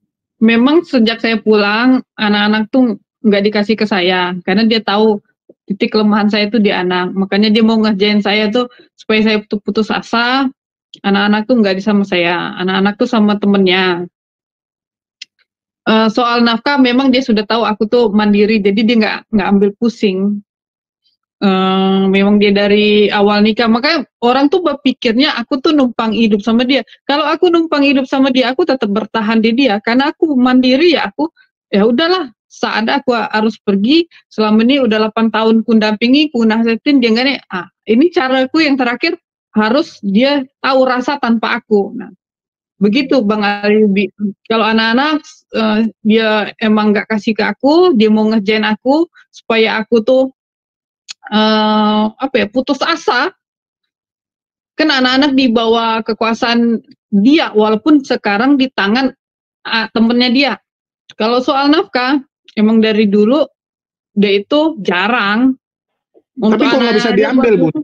Memang sejak saya pulang, anak-anak tuh nggak dikasih ke saya, karena dia tahu titik kelemahan saya itu di anak. Makanya dia mau ngerjain saya tuh supaya saya putus asa. Anak-anak tuh nggak sama saya, anak-anak tuh sama temennya. Soal nafkah, memang dia sudah tahu aku tuh mandiri, jadi dia nggak ambil pusing. Memang dia dari awal nikah, makanya orang tuh berpikirnya aku tuh numpang hidup sama dia. Kalau aku numpang hidup sama dia, aku tetap bertahan di dia, karena aku mandiri ya. Aku ya udahlah, saat aku harus pergi, selama ini udah 8 tahun ku dampingi, ku nasihatin dia nggak nih. Ini caraku yang terakhir, harus dia tahu rasa tanpa aku. Nah, Begitu Bang Ayubi. Kalau anak-anak dia emang nggak kasih ke aku, dia mau ngerjain aku supaya aku tuh putus asa. Kan anak-anak di bawah kekuasaan dia, walaupun sekarang di tangan temennya dia. Kalau soal nafkah, emang dari dulu dia itu jarang. Tapi kok nggak bisa diambil, Bun?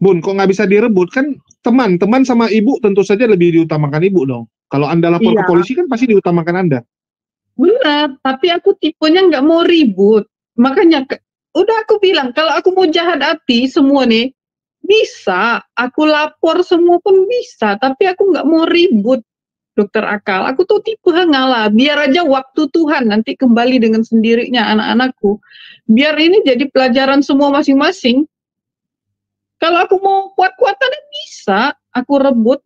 Bun, kok nggak bisa direbut? Kan teman sama ibu tentu saja lebih diutamakan ibu dong. Kalau Anda lapor ke polisi kan pasti diutamakan Anda. Benar, tapi aku tipenya nggak mau ribut. Makanya udah aku bilang, kalau aku mau jahat hati semua nih, bisa. Aku lapor semua pun bisa, tapi aku nggak mau ribut, Dokter Akal. Aku tuh tipe ngalah, biar aja waktu Tuhan nanti kembali dengan sendirinya anak-anakku. Biar ini jadi pelajaran semua masing-masing. Kalau aku mau kuat-kuatan bisa, aku rebut.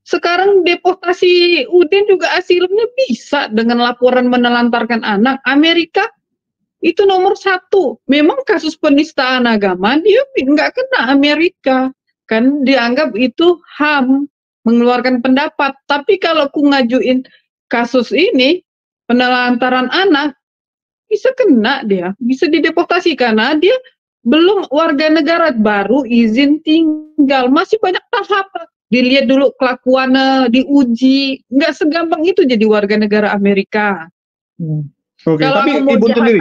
Sekarang deportasi Udin juga asilnya bisa dengan laporan menelantarkan anak. Amerika itu nomor 1. Memang kasus penistaan agama dia nggak kena Amerika. Kan dianggap itu HAM, mengeluarkan pendapat. Tapi kalau aku ngajuin kasus ini, penelantaran anak, bisa kena dia. Bisa dideportasi karena dia belum warga negara, baru izin tinggal, masih banyak tahapan. Dilihat dulu kelakuannya, diuji, nggak segampang itu jadi warga negara Amerika. Oke, tapi Ibu sendiri,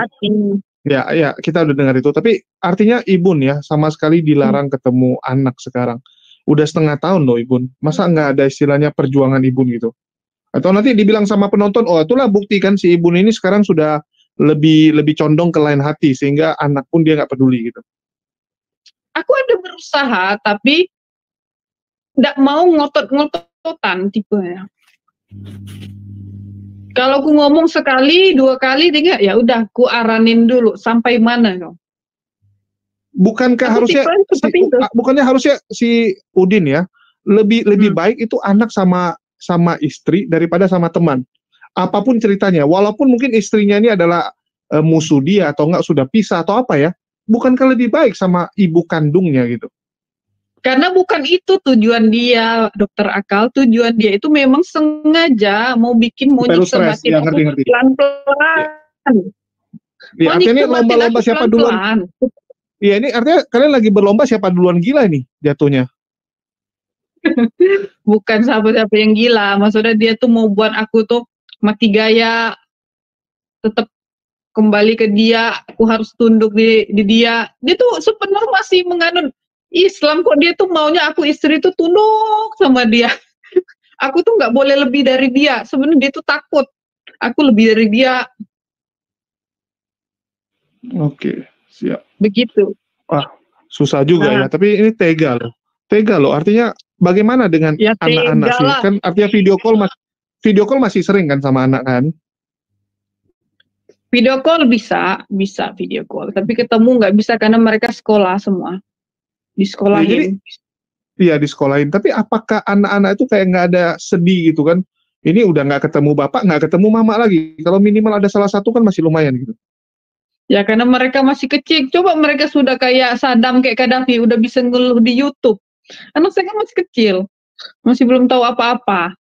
ya kita udah dengar itu. Tapi artinya Ibu ya sama sekali dilarang ketemu anak sekarang. Udah setengah tahun loh Ibu. Masa nggak ada istilahnya perjuangan Ibu gitu? Atau nanti dibilang sama penonton, oh itulah bukti kan si Ibu ini sekarang sudah lebih condong ke lain hati sehingga anak pun dia nggak peduli gitu. Aku ada berusaha tapi nggak mau ngotot-ngototan tipenya. Kalau aku ngomong sekali 2 kali dia ya udah aku aranin dulu sampai mana kau. Bukankah harusnya bukannya harusnya si Udin ya lebih baik itu anak sama istri daripada sama teman. Apapun ceritanya, walaupun mungkin istrinya ini adalah musuh dia atau enggak sudah pisah atau apa ya, bukankah lebih baik sama ibu kandungnya gitu? Karena bukan itu tujuan dia, Dokter Akal. Tujuan dia itu memang sengaja mau bikin nyiksa batin aku pelan-pelan. Ya, artinya ini lomba-lomba siapa duluan? Iya, ini artinya kalian lagi berlomba siapa duluan gila nih jatuhnya. Bukan siapa-siapa yang gila, maksudnya dia tuh mau buat aku tuh mati gaya, tetap kembali ke dia, aku harus tunduk di dia. Dia tuh sebenarnya masih menganut Islam kok, dia tuh maunya aku istri tuh tunduk sama dia. Aku tuh nggak boleh lebih dari dia. Sebenarnya dia tuh takut aku lebih dari dia. Oke, siap. Begitu. Wah, susah juga ya. Tapi ini tega loh. Tega loh. Artinya bagaimana dengan anak-anak sih? Kan artinya video call masih sering kan sama anak kan? Video call bisa video call. Tapi ketemu nggak bisa karena mereka sekolah semua. Disekolahin. Iya disekolahin. Tapi apakah anak-anak itu kayak nggak ada sedih gitu kan? Ini udah nggak ketemu bapak, nggak ketemu mama lagi. Kalau minimal ada salah satu kan masih lumayan gitu. Ya karena mereka masih kecil. Coba mereka sudah kayak Saddam, kayak Gaddafi, udah bisa ngeluh di YouTube. Anak saya kan masih kecil, masih belum tahu apa-apa.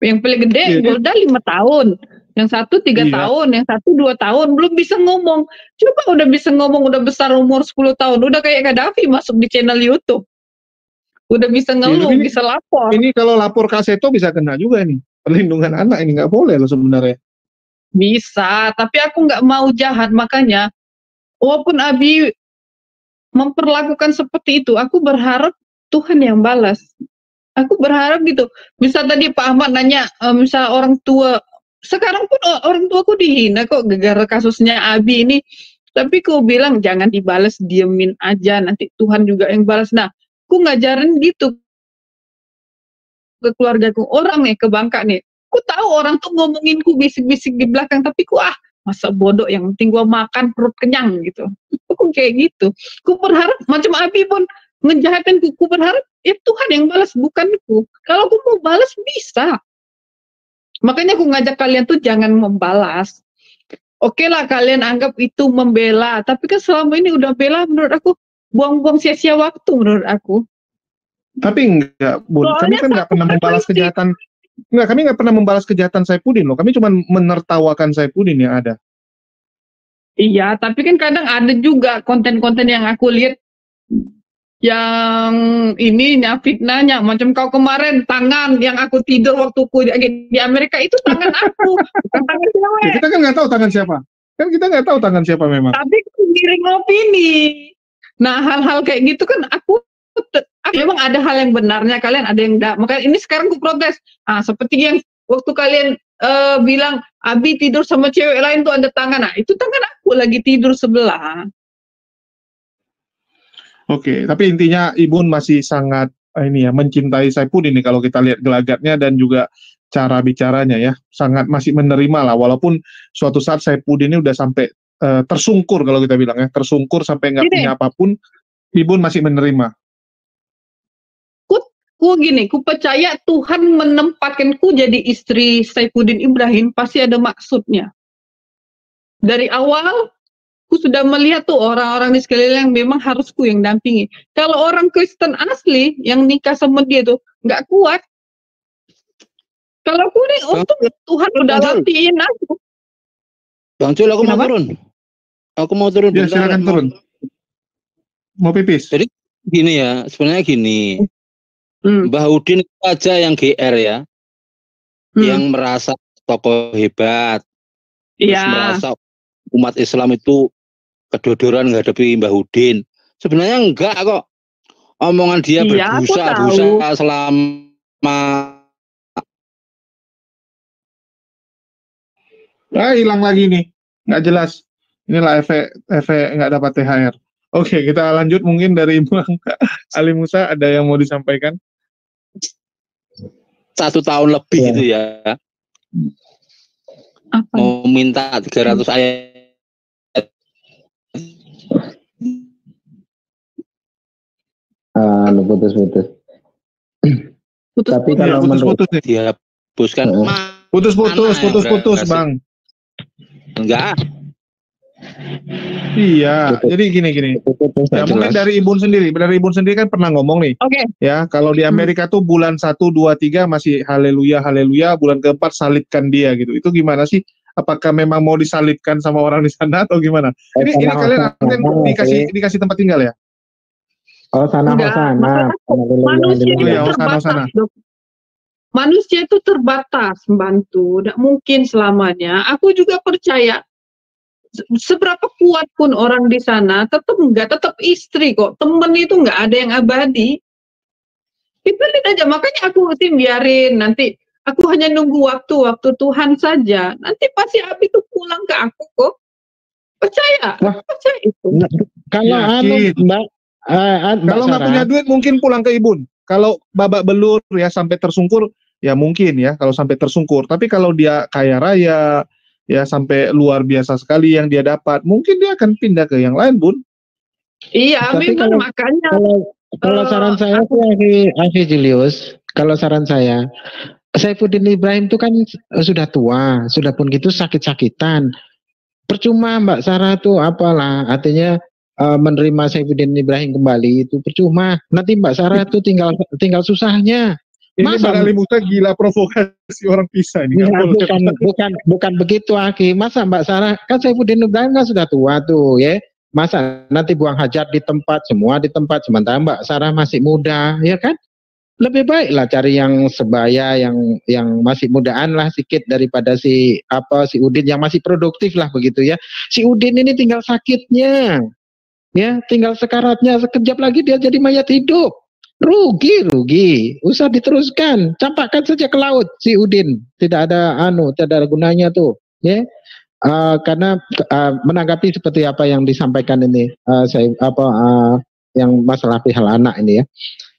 Yang paling gede udah 5 tahun, yang satu 3 tahun, yang satu 2 tahun, belum bisa ngomong. Coba udah bisa ngomong, udah besar umur 10 tahun, udah kayak Gaddafi masuk di channel YouTube. Udah bisa ngeluh, bisa lapor. Ini kalau lapor Kaseto bisa kena juga nih. Perlindungan anak ini nggak boleh loh sebenarnya. Bisa, tapi aku nggak mau jahat, makanya walaupun Abi memperlakukan seperti itu, aku berharap Tuhan yang balas. Aku berharap gitu. Misal tadi Pak Ahmad nanya, misal orang tua, sekarang pun orang tuaku dihina kok gara-gara kasusnya Abi ini. Tapi aku bilang jangan dibalas, diemin aja, nanti Tuhan juga yang balas. Nah, aku ngajarin gitu ke keluargaku. Orang nih ke Bangka nih, aku tahu orang tuh ngomonginku bisik-bisik di belakang, tapi masa bodoh, yang penting gua makan perut kenyang gitu. Aku kayak gitu. Aku berharap macam Abi pun ngejahatin aku berharap ya Tuhan yang balas, bukan aku. Kalau aku mau balas bisa. Makanya aku ngajak kalian tuh jangan membalas. Oke lah kalian anggap itu membela, tapi kan selama ini udah bela, menurut aku buang-buang sia-sia waktu menurut aku. Tapi enggak, Bun. Kami kan nggak pernah membalas kejahatan. Enggak, kami nggak pernah membalas kejahatan Saifuddin loh. Kami cuma menertawakan Saifuddin yang ada. Iya, tapi kan kadang ada juga konten-konten yang aku lihat yang ininya fitnahnya, macam kau kemarin tangan yang aku tidur waktu ku di Amerika itu tangan aku, bukan tangan cewek. Ya, kita kan nggak tahu tangan siapa. Kan kita nggak tahu tangan siapa memang. Tapi giring opini. Nah, hal-hal kayak gitu kan memang ada hal yang benarnya, kalian ada yang enggak. Makanya ini sekarang ku protes. Seperti yang waktu kalian bilang Abi tidur sama cewek lain tuh ada tangan. Nah, itu tangan aku lagi tidur sebelah. Oke, tapi intinya Ibun masih sangat ini ya mencintai Saifuddin nih kalau kita lihat gelagatnya dan juga cara bicaranya ya, sangat masih menerima lah walaupun suatu saat Saifuddin ini udah sampai tersungkur kalau kita bilang ya, tersungkur sampai nggak punya apapun, Ibun masih menerima. Ku percaya Tuhan menempatkanku jadi istri Saifuddin Ibrahim pasti ada maksudnya. Dari awal ku sudah melihat tuh orang-orang di sekeliling memang harus ku yang dampingi. Kalau orang Kristen asli yang nikah sama dia tuh nggak kuat. Kalau aku nih untung Tuhan udah latih aku. Bang Cul, aku mau turun. Aku mau turun. Ya, silakan turun. Mau pipis. Jadi gini ya, sebenarnya gini. Mbah Udin itu aja yang GR ya. Yang merasa tokoh hebat. Terus merasa umat Islam itu kedodoran menghadapi Mbah Udin. Sebenarnya enggak kok. Omongan dia berbusa-busa selama hilang lagi nih. Nggak jelas. Inilah efek nggak dapat THR. Oke, kita lanjut mungkin dari Bang Ali Musa, ada yang mau disampaikan? 1 tahun lebih gitu ya. Apa? Mau minta 300 ayat. Putus-putus. Tapi kalau putus-putus dihapuskan. Putus-putus, Bang. Enggak. Iya, jadi gini. Ya, mungkin dari Ibun sendiri kan pernah ngomong nih. Oke. Ya, kalau di Amerika tuh bulan 1, 2, 3 masih haleluya, bulan keempat salibkan dia gitu. Itu gimana sih? Apakah memang mau disalibkan sama orang di sana atau gimana? Ini kalian dikasih tempat tinggal ya? Oh, sana. Manusia itu terbatas, membantu. Tidak mungkin selamanya. Aku juga percaya seberapa kuat pun orang di sana tetap istri kok. Temen itu nggak ada yang abadi. Kita lihat aja, makanya aku biarin nanti. Aku hanya nunggu waktu Tuhan saja. Nanti pasti Abi itu pulang ke aku kok. Percaya itu. Kalau Mbak, kalau nggak punya duit mungkin pulang ke Ibun. Kalau babak belur ya sampai tersungkur ya mungkin ya kalau sampai tersungkur. Tapi kalau dia kaya raya ya sampai luar biasa sekali yang dia dapat, mungkin dia akan pindah ke yang lain, Bun. Iya, memang makanya. Kalau saran saya tuh Akhi Julius, kalau saran saya, Saifuddin Ibrahim itu kan sudah tua, sudah pun gitu sakit-sakitan. Percuma Mbak Sarah tuh apalah, artinya menerima Saifuddin Ibrahim kembali itu percuma. Nanti Mbak Sarah tuh tinggal susahnya. Ini Bang Ali Musa gila provokasi orang pisah ini. Bukan begitu Aki. Masa Mbak Sarah kan Saifuddin Ibrahim kan sudah tua tuh ya. Masa nanti buang hajat di tempat, semua di tempat, sementara Mbak Sarah masih muda, ya kan? Lebih baiklah cari yang sebaya, yang masih mudaan lah sedikit daripada si Udin yang masih produktif lah begitu ya. Si Udin ini tinggal sakitnya, ya, tinggal sekaratnya, sekejap lagi dia jadi mayat hidup. Rugi, usah diteruskan, campakkan saja ke laut si Udin, tidak ada gunanya tuh, ya. Karena menanggapi seperti apa yang disampaikan ini, yang masalah perihal anak ini ya.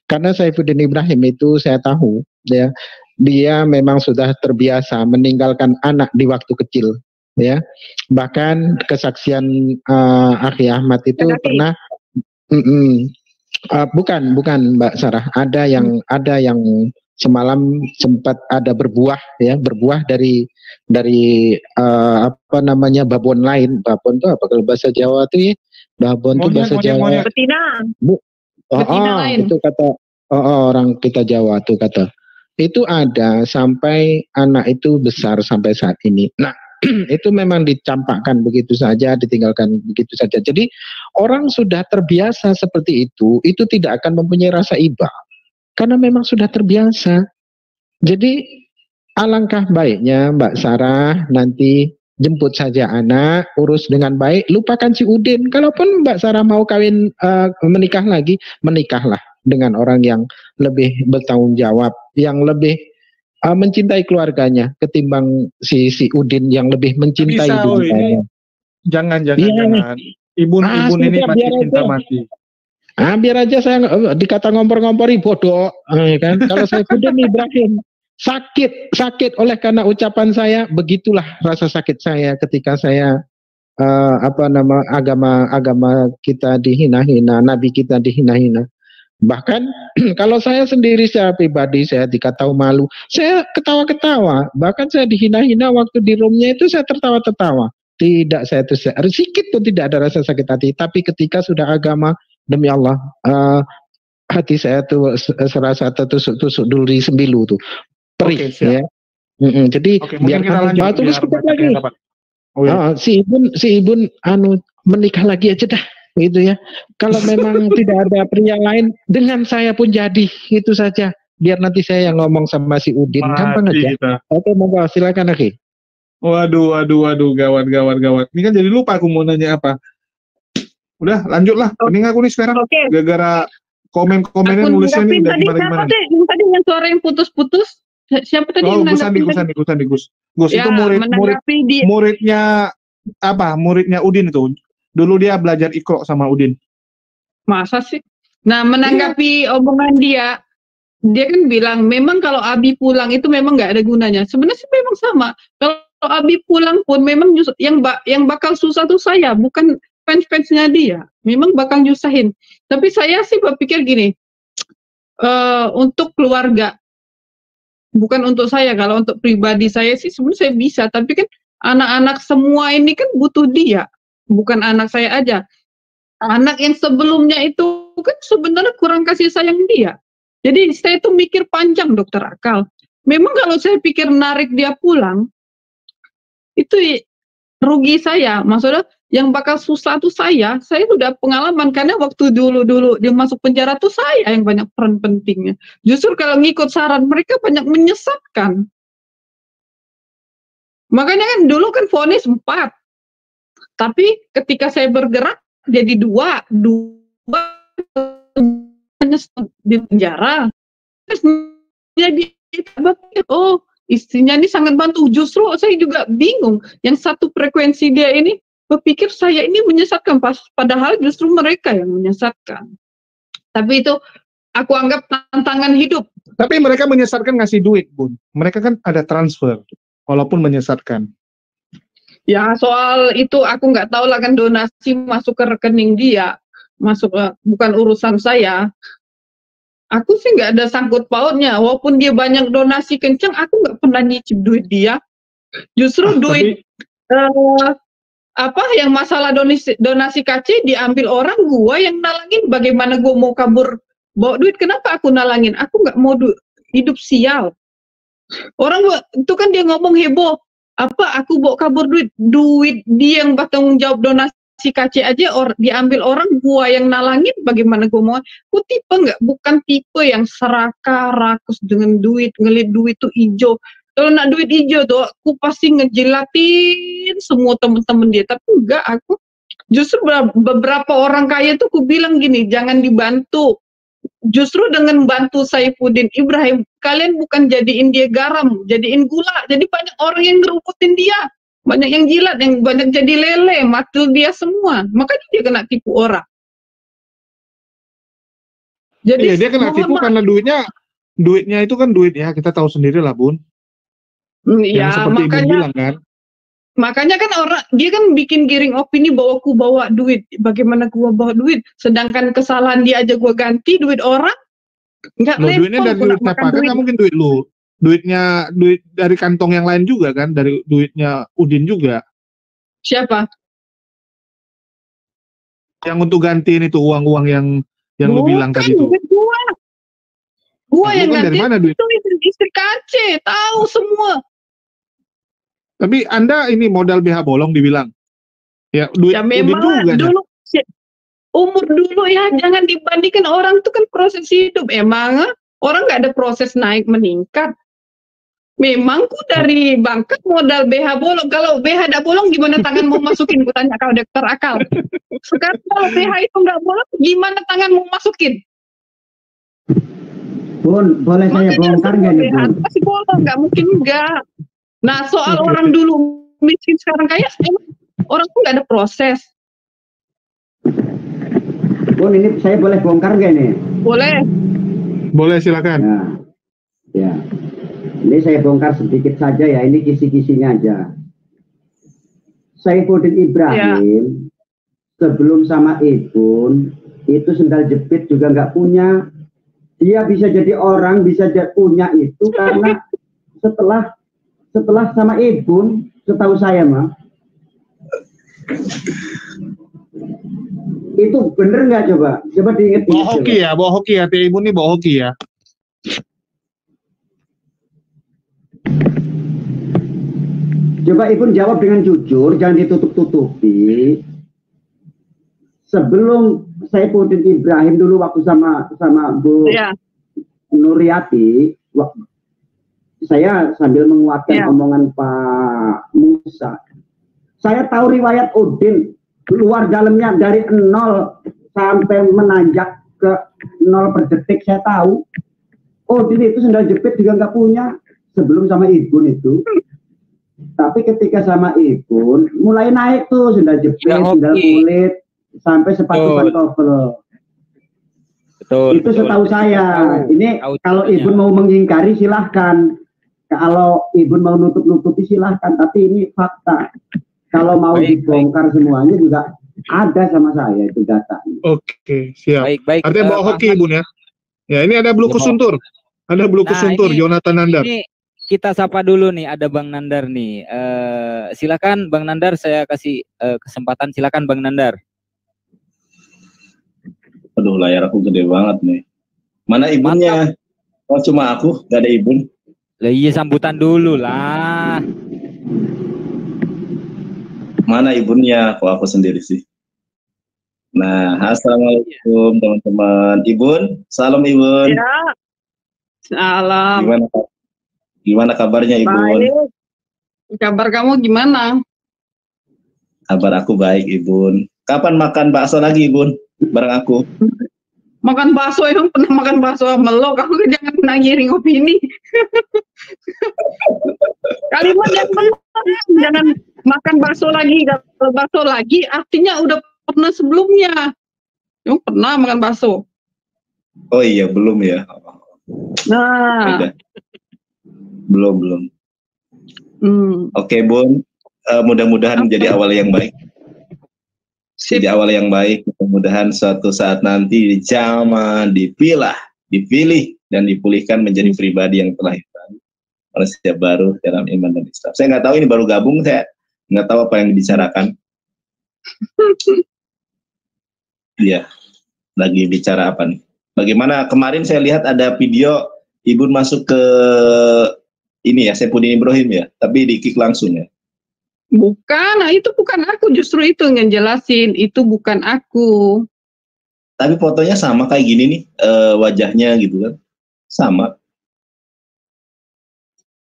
Karena Saifuddin Ibrahim itu saya tahu, ya, dia memang sudah terbiasa meninggalkan anak di waktu kecil, ya. Bahkan kesaksian Akhi Ahmad itu pernah. Bukan Mbak Sarah, ada yang semalam sempat ada berbuah dari babon lain. Babon itu apa kalau bahasa Jawa tuh ya? Babon itu bahasa Jawa. Betina. Itu kata orang kita Jawa tuh kata. itu ada sampai anak itu besar sampai saat ini. Nah, itu memang dicampakkan begitu saja, ditinggalkan begitu saja. Jadi orang sudah terbiasa seperti itu tidak akan mempunyai rasa iba karena memang sudah terbiasa. Jadi alangkah baiknya Mbak Sarah nanti jemput saja anak, urus dengan baik, lupakan si Udin. Kalaupun Mbak Sarah mau kawin menikah lagi, menikahlah dengan orang yang lebih bertanggung jawab, yang lebih mencintai keluarganya ketimbang si Udin yang lebih mencintai dirinya. Jangan. Ibun ini masih cinta mati. Biar aja saya dikata ngompor-ngompori bodoh, kan? Kalau saya Udin Ibrahim sakit oleh karena ucapan saya, begitulah rasa sakit saya ketika saya agama kita dihina-hina, nabi kita dihina-hina. Bahkan kalau saya sendiri secara pribadi saya dikatakan malu, saya ketawa-ketawa. Bahkan saya dihina-hina waktu di roomnya itu saya tertawa-tertawa. Tidak, saya sedikit pun tidak ada rasa sakit hati. Tapi ketika sudah agama, demi Allah, hati saya tuh serasa tertusuk-tusuk duri sembilu tuh, perih. Ya. Jadi biar kita lanjut, terus kita lagi. Si Ibun menikah lagi aja dah. Gitu ya. Kalau memang tidak ada pria lain, dengan saya pun jadi, itu saja. Biar nanti saya yang ngomong sama si Udin, gampang aja. Kita. Oke, monggo silakan lagi. Waduh, gawat. Ini kan jadi lupa aku mau nanya apa. Udah, lanjutlah. Mending aku nih sekarang. Gara-gara komen-komennya nulisnya nih udah gimana. Tadi yang suara yang putus-putus. Siapa tadi yang menanggapi? Gus, ya, itu muridnya apa? Muridnya Udin itu. Dulu dia belajar Iqra sama Udin. Masa sih? Nah, menanggapi omongan dia kan bilang memang kalau Abi pulang itu memang nggak ada gunanya. Sebenarnya sih memang sama. Kalau Abi pulang pun memang yang bakal susah tuh saya, bukan fans-fansnya dia. Memang bakal nyusahin. Tapi saya sih berpikir gini, untuk keluarga, bukan untuk saya. Kalau untuk pribadi saya sih sebenarnya saya bisa. Tapi kan anak-anak semua ini kan butuh dia. Bukan anak saya aja, anak yang sebelumnya itu kan sebenarnya kurang kasih sayang dia. Jadi saya tuh mikir panjang, Dokter Akal. Memang kalau saya pikir narik dia pulang, itu rugi saya. Maksudnya yang bakal susah tuh saya udah pengalaman karena waktu dulu dia masuk penjara tuh saya yang banyak peran pentingnya. Justru kalau ngikut saran mereka banyak menyesatkan. Makanya kan dulu kan vonis 4. Tapi ketika saya bergerak jadi 2 di penjara. Jadi istrinya ini sangat bantu. Justru saya juga bingung. Yang satu frekuensi dia ini berpikir saya ini menyesatkan, padahal justru mereka yang menyesatkan. Tapi itu aku anggap tantangan hidup. Tapi mereka menyesatkan ngasih duit, Bun. Mereka kan ada transfer, walaupun menyesatkan. Ya soal itu aku nggak tahu lah, kan donasi masuk ke rekening dia, bukan urusan saya. Aku sih nggak ada sangkut pautnya, walaupun dia banyak donasi kencang, aku nggak pernah nyicip duit dia. Justru duit yang masalah donasi KC diambil orang, gua yang nalangin. Bagaimana gua mau kabur bawa duit? Kenapa aku nalangin? Aku nggak mau hidup sial. Orang itu kan dia ngomong heboh. Aku bawa kabur duit dia yang bertanggung jawab donasi KC aja diambil orang, gua yang nalangin. Bagaimana gua mau? Aku bukan tipe yang serakah rakus dengan duit, ngeliat duit tuh hijau. Kalau nak duit hijau tuh aku pasti ngejilatin semua temen-temen dia. Tapi enggak, aku justru beberapa orang kaya tuh aku bilang gini, jangan dibantu. Justru dengan bantu Saifuddin Ibrahim, kalian bukan jadiin dia garam, jadiin gula. Jadi banyak orang yang ngeruputin dia, banyak yang jilat, yang banyak jadi lele, matul dia semua. Makanya dia kena tipu orang. Jadi dia kena tipu karena duitnya itu kan duit ya, kita tahu sendiri lah, Bun. Ya, seperti Ibu bilang kan. Makanya kan dia kan bikin giring opini bahwa aku bawa duit. Bagaimana gua bawa duit? Sedangkan kesalahan dia aja gua ganti duit orang. Enggak level. Duitnya dari duit siapa? Kan nggak mungkin duit lu. Duit dari kantong yang lain juga kan, dari duitnya Udin juga. Siapa? Yang untuk gantiin itu uang-uang yang lu bilang tadi itu. Gua Nah, yang lu kan dari ganti mana duit? itu istri KC, tahu semua. Tapi Anda ini modal BH bolong dibilang. Ya, duit Ya Udin memang juga dah. dulu umur dulu ya, jangan dibandingkan orang itu kan proses hidup. Emang orang nggak ada proses naik meningkat. Memang ku dari bangkat modal BH bolong. Kalau BH tidak bolong gimana tangan mau masukin? Ku tanya kalau dokter akal. Sekarang kalau BH itu nggak bolong, gimana tangan mau masukin? Bun, boleh saya bongkar nggak nih, BH Bun? pasti bolong, nggak mungkin enggak. Nah soal orang dulu miskin sekarang kaya, emang orang tuh nggak ada proses. Bun, ini saya boleh bongkar nggak nih? Boleh. Boleh, silakan. Ya. Ini saya bongkar sedikit saja ya, ini kisi-kisinya aja. Saifuddin Ibrahim sebelum sama Ibun itu sendal jepit juga nggak punya. Dia bisa jadi orang, bisa punya itu karena setelah sama Ibun, setahu saya mah. Itu bener nggak coba? Coba diinget. Bawa hoki ya, Teh Ibu nih bawa hoki ya. Coba Ibun jawab dengan jujur, jangan ditutup-tutupi. Sebelum Saifuddin Ibrahim dulu waktu sama Bu Nuriati, saya sambil menguatkan omongan Pak Musa. Saya tahu riwayat Udin luar dalamnya dari 0 sampai menanjak ke 0 per detik, saya tahu. Udin itu sendal jepit juga nggak punya sebelum sama Ibun itu. Tapi ketika sama Ibun mulai naik tuh sendal jepit, sendal kulit, sampai sepatu pantofel. Betul. Itu setahu saya. Ini kalau Ibun mau mengingkari silahkan. Kalau Ibun mau nutup-nutupi silahkan. Tapi ini fakta. Kalau mau dibongkar semuanya juga ada sama saya itu data. Oke, siap. Baik. Artinya bawa hoki Ibun ya. Ya, ini ada Blukus Suntur. Ada Blukus Suntur, Jonathan Nandar. Ini kita sapa dulu nih, ada Bang Nandar nih. Silakan Bang Nandar, saya kasih kesempatan. Silakan Bang Nandar. Aduh, layar aku gede banget nih. Mana Ibunnya? Oh, cuma aku, gak ada Ibun. Lah iya, sambutan dulu lah. Mana Ibunnya? Kok aku sendiri sih? Nah, assalamualaikum teman-teman. Ibun, salam Ibun. Ya. Salam. Gimana kabarnya Ibun? Baik. Kabar kamu gimana? Kabar aku baik Ibun. Kapan makan bakso lagi Ibun? Bareng aku. Makan bakso, emang pernah makan bakso sama lo? Kamu jangan pernah ngiring opini. Kalimat yang benar, jangan makan bakso lagi. Kalau bakso lagi artinya udah pernah sebelumnya. Emang pernah makan bakso? Oh iya, belum ya. Nah. Belum. Oke Bun, mudah-mudahan menjadi awal yang baik. Jadi awal yang baik, mudah-mudahan suatu saat nanti zaman dipilih dan dipulihkan menjadi pribadi yang telah manusia baru dalam iman dan Islam. Saya nggak tahu, ini baru gabung, saya nggak tahu apa yang dibicarakan. Iya, lagi bicara apa nih? Bagaimana kemarin saya lihat ada video Ibu masuk ke ini ya, Saifuddin Ibrahim ya, tapi di-kick langsung ya. Bukan, nah itu bukan aku, justru itu yang jelasin, itu bukan aku. Tapi fotonya sama kayak gini nih, wajahnya gitu kan, sama.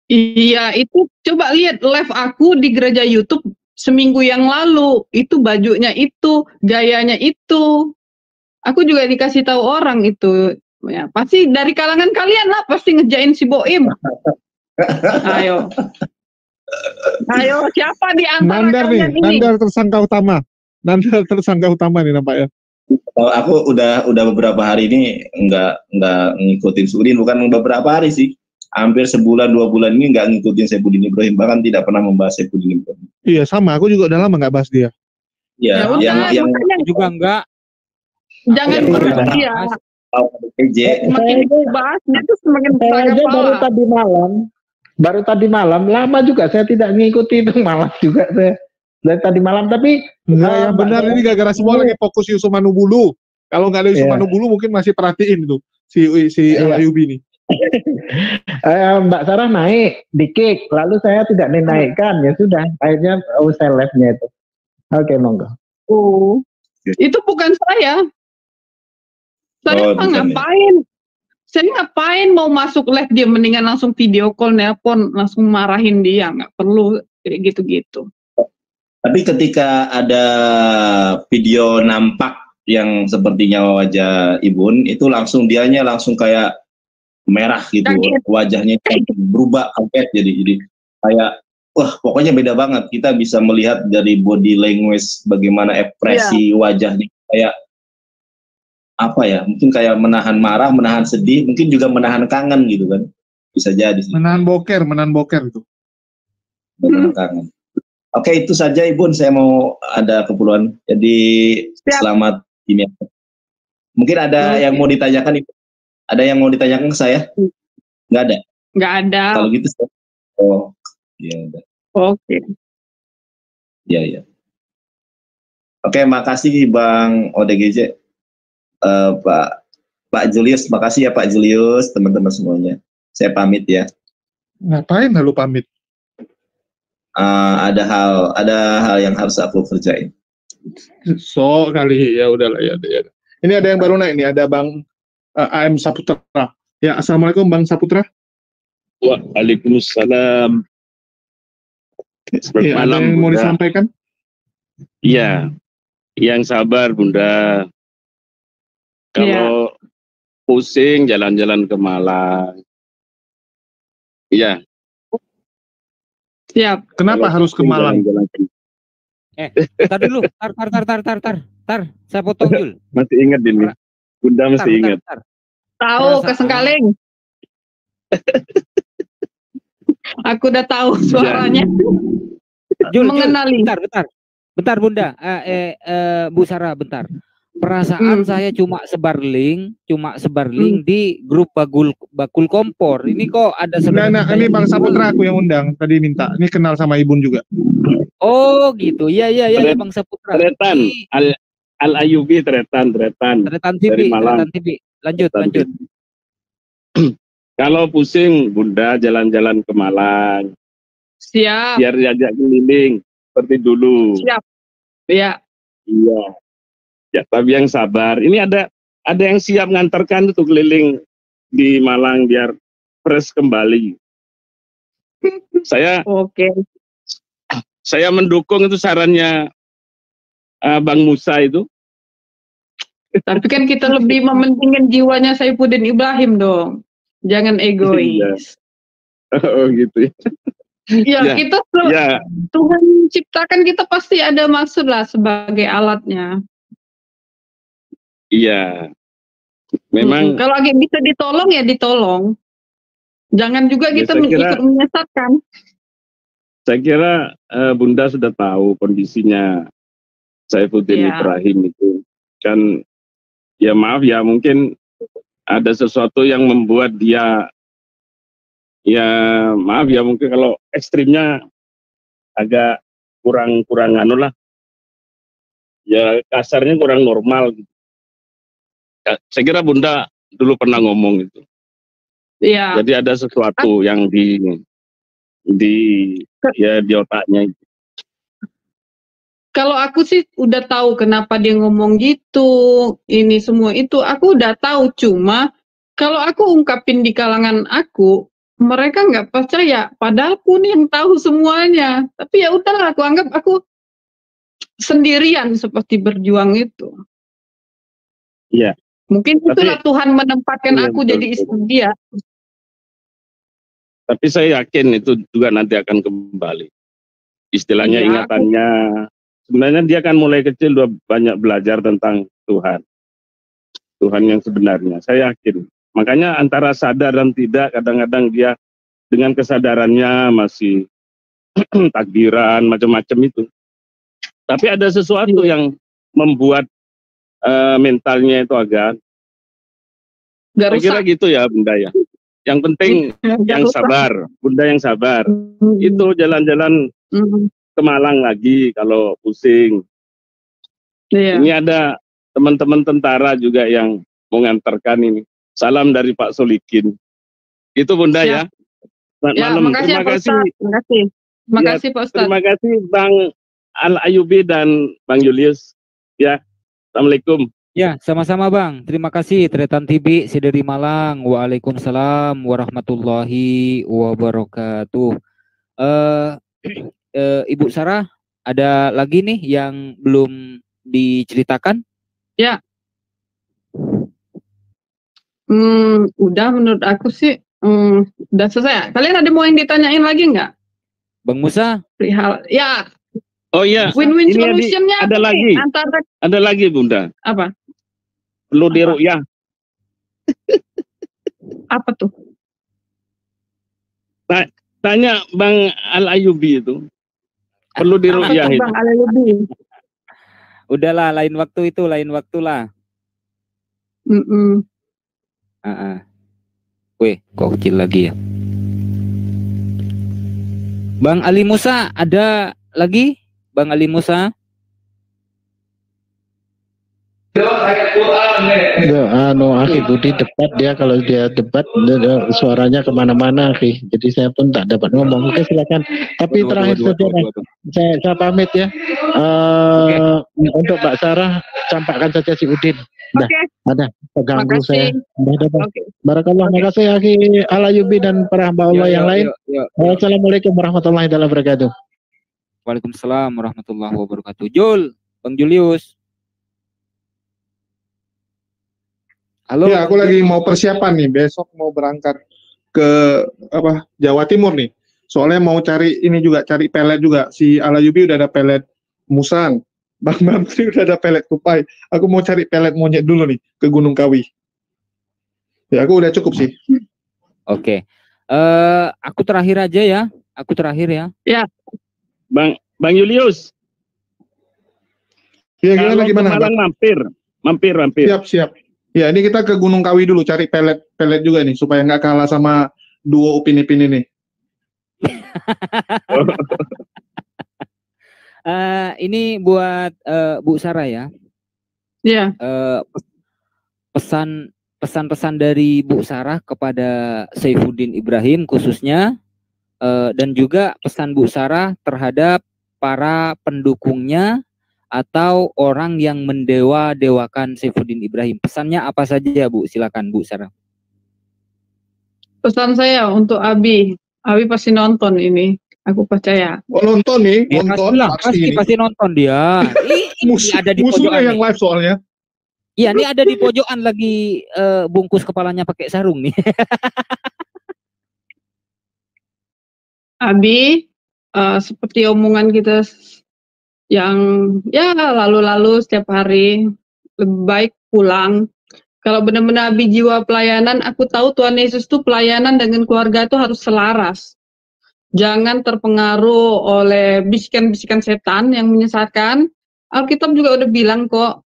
Iya, itu coba lihat live aku di gereja YouTube seminggu yang lalu, itu bajunya itu, gayanya itu. Aku juga dikasih tahu orang itu, ya pasti dari kalangan kalian lah, pasti ngejain si Boim. Ayo, siapa di antara Nandar kalian nih, ini? Nandar tersangka utama nih nampaknya. Aku udah beberapa hari ini nggak ngikutin Sudin, bukan beberapa hari sih, hampir sebulan 2 bulan ini nggak ngikutin Saifuddin Ibrahim, bahkan tidak pernah membahas Saifuddin Ibrahim. Iya sama, aku juga udah lama nggak bahas dia. Ya, yang juga enggak. Jangan bahas dia. Semakin bahasnya itu semakin besar kepala. Baru tadi malam, lama juga saya tidak mengikuti itu, malam juga saya dari tadi malam. Tapi yang benar ini gara-gara semua lagi fokus Yusuf Manubulu. Kalau nggak ada Yusuf Manubulu mungkin masih perhatiin tuh si Ayubi ini. Mbak Sarah naik di kick, lalu saya tidak dinaikkan, ya sudah, akhirnya saya live-nya itu. Oke, monggo. Oh, itu bukan saya. Saya bukan ya. ngapain? Saya ngapain mau masuk live dia, mendingan langsung video call, nelpon, langsung marahin dia, nggak perlu kayak gitu-gitu. Tapi ketika ada video nampak yang sepertinya wajah Ibun, itu langsung dianya langsung kayak merah gitu, Kaget. wajahnya berubah kaget, jadi kayak wah pokoknya beda banget. Kita bisa melihat dari body language bagaimana ekspresi wajahnya, kayak apa ya, mungkin kayak menahan marah, menahan sedih, mungkin juga menahan kangen gitu kan, bisa jadi sih. Menahan boker itu. Menahan kangen. Oke, itu saja Ibun, saya mau ada keperluan, jadi selamat ini. Mungkin ada yang mau ditanyakan, Ibu? Ada yang mau ditanyakan ke saya? Nggak ada? Nggak ada. Kalau gitu, oh, ya udah. Oke. Ya. Oke, makasih Bang ODGJ. Pak Julius, makasih ya Pak Julius, teman-teman semuanya. Saya pamit ya. Ngapain lalu pamit? Ada hal yang harus aku kerjain. So kali ya udahlah ya. Ini ada yang baru naik nih, ada Bang AM Saputra. Ya, assalamualaikum Bang Saputra. Waalaikumsalam. Ya, ada yang mau disampaikan? Iya, yang sabar Bunda. Kalau pusing jalan-jalan ke Malang. Iya. Siap. Kenapa harus ke Malang? Tar dulu, tar, saya potong Jul. Masih ingat ini, Bunda masih ingat. Tahu Kesengkaling. Aku udah tahu suaranya. Jul, mengenali. Bentar Bunda, Bu Sarah, bentar. Perasaan saya cuma sebar link di grup bakul kompor. Ini kok ada Nah, ini Bang Saputra aku yang undang tadi minta. Ini kenal sama Ibun juga. Oh gitu, iya Bang Saputra. Tretan, Al Ayubi Tretan TV, dari Malang. Tretan TV. Lanjut. Kalau pusing Bunda jalan-jalan ke Malang. Siap. Biar diajak keliling seperti dulu. Siap. Iya. Iya. Ya, tapi yang sabar. Ini ada yang siap ngantarkan itu keliling di Malang biar fresh kembali. Saya mendukung itu sarannya Bang Musa itu. Tapi kan kita lebih mementingkan jiwanya Saifuddin Ibrahim dong. Jangan egois. Oh gitu ya. Ya, kita Tuhan ciptakan kita pasti ada maksud lah sebagai alatnya. Iya. Memang kalau lagi bisa ditolong ya ditolong. Jangan juga kita ikut menyesatkan. Saya kira Bunda sudah tahu kondisinya Saifuddin Ibrahim itu. Kan ya maaf ya, mungkin ada sesuatu yang membuat dia maaf ya, mungkin kalau ekstrimnya agak kurang anu lah. Ya kasarnya kurang normal gitu. Ya, saya kira Bunda dulu pernah ngomong itu. Iya. Jadi ada sesuatu yang di otaknya itu. Kalau aku sih udah tahu kenapa dia ngomong gitu, ini semua itu aku udah tahu. Cuma kalau aku ungkapin di kalangan aku, mereka nggak percaya. Padahal pun yang tahu semuanya. Tapi ya udahlah, aku anggap aku sendirian seperti berjuang itu. Iya. Mungkin itulah Tuhan menempatkan aku jadi istri dia. Tapi saya yakin itu juga nanti akan kembali. Istilahnya ingatannya. Sebenarnya dia kan mulai kecil udah banyak belajar tentang Tuhan. Tuhan yang sebenarnya. Saya yakin. Makanya antara sadar dan tidak, kadang-kadang dia dengan kesadarannya masih takbiran, macam-macam itu. Tapi ada sesuatu yang membuat mentalnya itu agak saya kira gitu ya Bunda ya. Yang penting yang sabar, Bunda yang sabar. Itu jalan-jalan ke Malang lagi kalau pusing. Ini ada teman-teman tentara juga yang mengantarkan ini. Salam dari Pak Solikin. Itu Bunda ya. Selamat Ya, malam. makasih Terima ya Pak kasih. Ustadz. Makasih Pak Ustadz. Terima kasih Bang Al Ayubi dan Bang Julius. Ya, Assalamualaikum. Ya, sama-sama Bang. Terima kasih Tretan TV dari Malang. Waalaikumsalam warahmatullahi wabarakatuh. Ibu Sarah, ada lagi nih yang belum diceritakan? Ya. Udah menurut aku sih udah selesai. Kalian ada mau yang ditanyain lagi nggak? Bang Musa? Perihal ya. Oh iya. Win-win Ini solutionnya ada lagi. Ada lagi Bunda. Apa? Perlu diru'yah. Apa tuh? Tanya Bang Al Ayubi itu. Perlu diru'yah itu. Bang Al Ayubi. Udahlah, lain waktu itu, lain waktulah. Wih, kok kecil lagi ya. Bang Ali Musa, ada lagi? Bang Ali Musa? Akhi Budi debat dia, kalau dia debat suaranya kemana-mana Akhi, jadi saya pun tak dapat ngomong. Oke, silakan. Tapi terakhir saja saya pamit ya. Untuk Mbak Sarah campakkan saja si Udin. Ada terganggu saya. Barakallah, makasih Akhi Al Ayubi dan para hamba Allah yang lain. Assalamualaikum warahmatullahi wabarakatuh. Waalaikumsalam warahmatullahi wabarakatuh. Jul, Bang Julius. Halo. Ya, aku lagi mau persiapan nih, besok mau berangkat ke Jawa Timur nih. Soalnya mau cari ini juga, cari pelet juga. Si Al Ayubi udah ada pelet musang, Bang Mamsi udah ada pelet tupai. Aku mau cari pelet monyet dulu nih ke Gunung Kawi. Ya, aku udah cukup sih. Oke. Aku terakhir aja ya. Aku terakhir ya. Ya. Bang Julius. Ya, gimana? Malang mampir. Siap. Ya, ini kita ke Gunung Kawi dulu, cari pelet juga nih, supaya nggak kalah sama duo Upin Ipin ini. Ini buat Bu Sarah ya. Iya. Pesan-pesan dari Bu Sarah kepada Saifuddin Ibrahim khususnya, dan juga pesan Bu Sarah terhadap para pendukungnya atau orang yang mendewa-dewakan Saifuddin Ibrahim. Pesannya apa saja Bu? Silakan Bu Sarah. Pesan saya untuk Abi. Abi pasti nonton ini. Aku percaya. Oh, nonton nih, nonton. Pasti nonton dia. Ini ada di pojokan yang live soalnya. Iya, ini ada di pojokan lagi bungkus kepalanya pakai sarung nih. Abi, seperti omongan kita yang ya lalu-lalu setiap hari, lebih baik pulang. Kalau benar-benar Abi jiwa pelayanan, aku tahu Tuhan Yesus itu pelayanan dengan keluarga itu harus selaras. Jangan terpengaruh oleh bisikan-bisikan setan yang menyesatkan. Alkitab juga udah bilang kok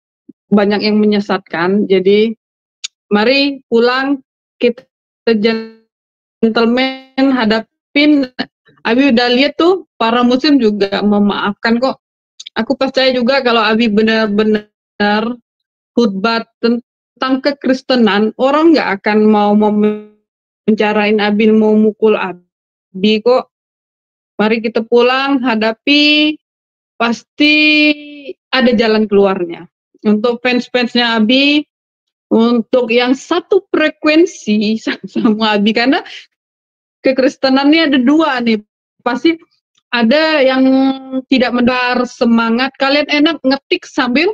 banyak yang menyesatkan. Jadi mari pulang, kita gentleman hadapin. Abi udah lihat tuh para muslim juga memaafkan kok. Aku percaya juga kalau Abi benar-benar khutbah tentang kekristenan, orang nggak akan mau mencarain Abi, mau mukul Abi kok. Mari kita pulang, hadapi, pasti ada jalan keluarnya. Untuk fans-fansnya Abi, untuk yang satu frekuensi sama Abi, karena kekristenannya ada dua nih, pasti ada yang tidak mendengar semangat. Kalian enak ngetik sambil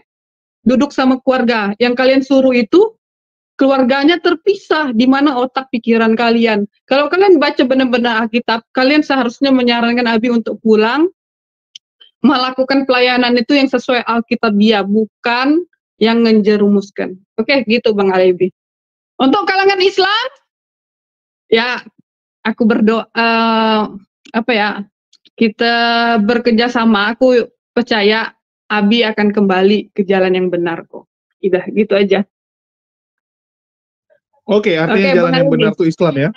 duduk sama keluarga. Yang kalian suruh itu keluarganya terpisah, di mana otak pikiran kalian. Kalau kalian baca benar-benar Alkitab, kalian seharusnya menyarankan Abi untuk pulang, melakukan pelayanan itu yang sesuai Alkitab dia, bukan yang ngejerumuskan. Oke, gitu Bang Alebi. Untuk kalangan Islam, ya aku berdoa, kita bekerja sama. Aku percaya Abi akan kembali ke jalan yang benar kok. Udah, gitu aja. Oke, artinya jalan yang benar itu Islam ya?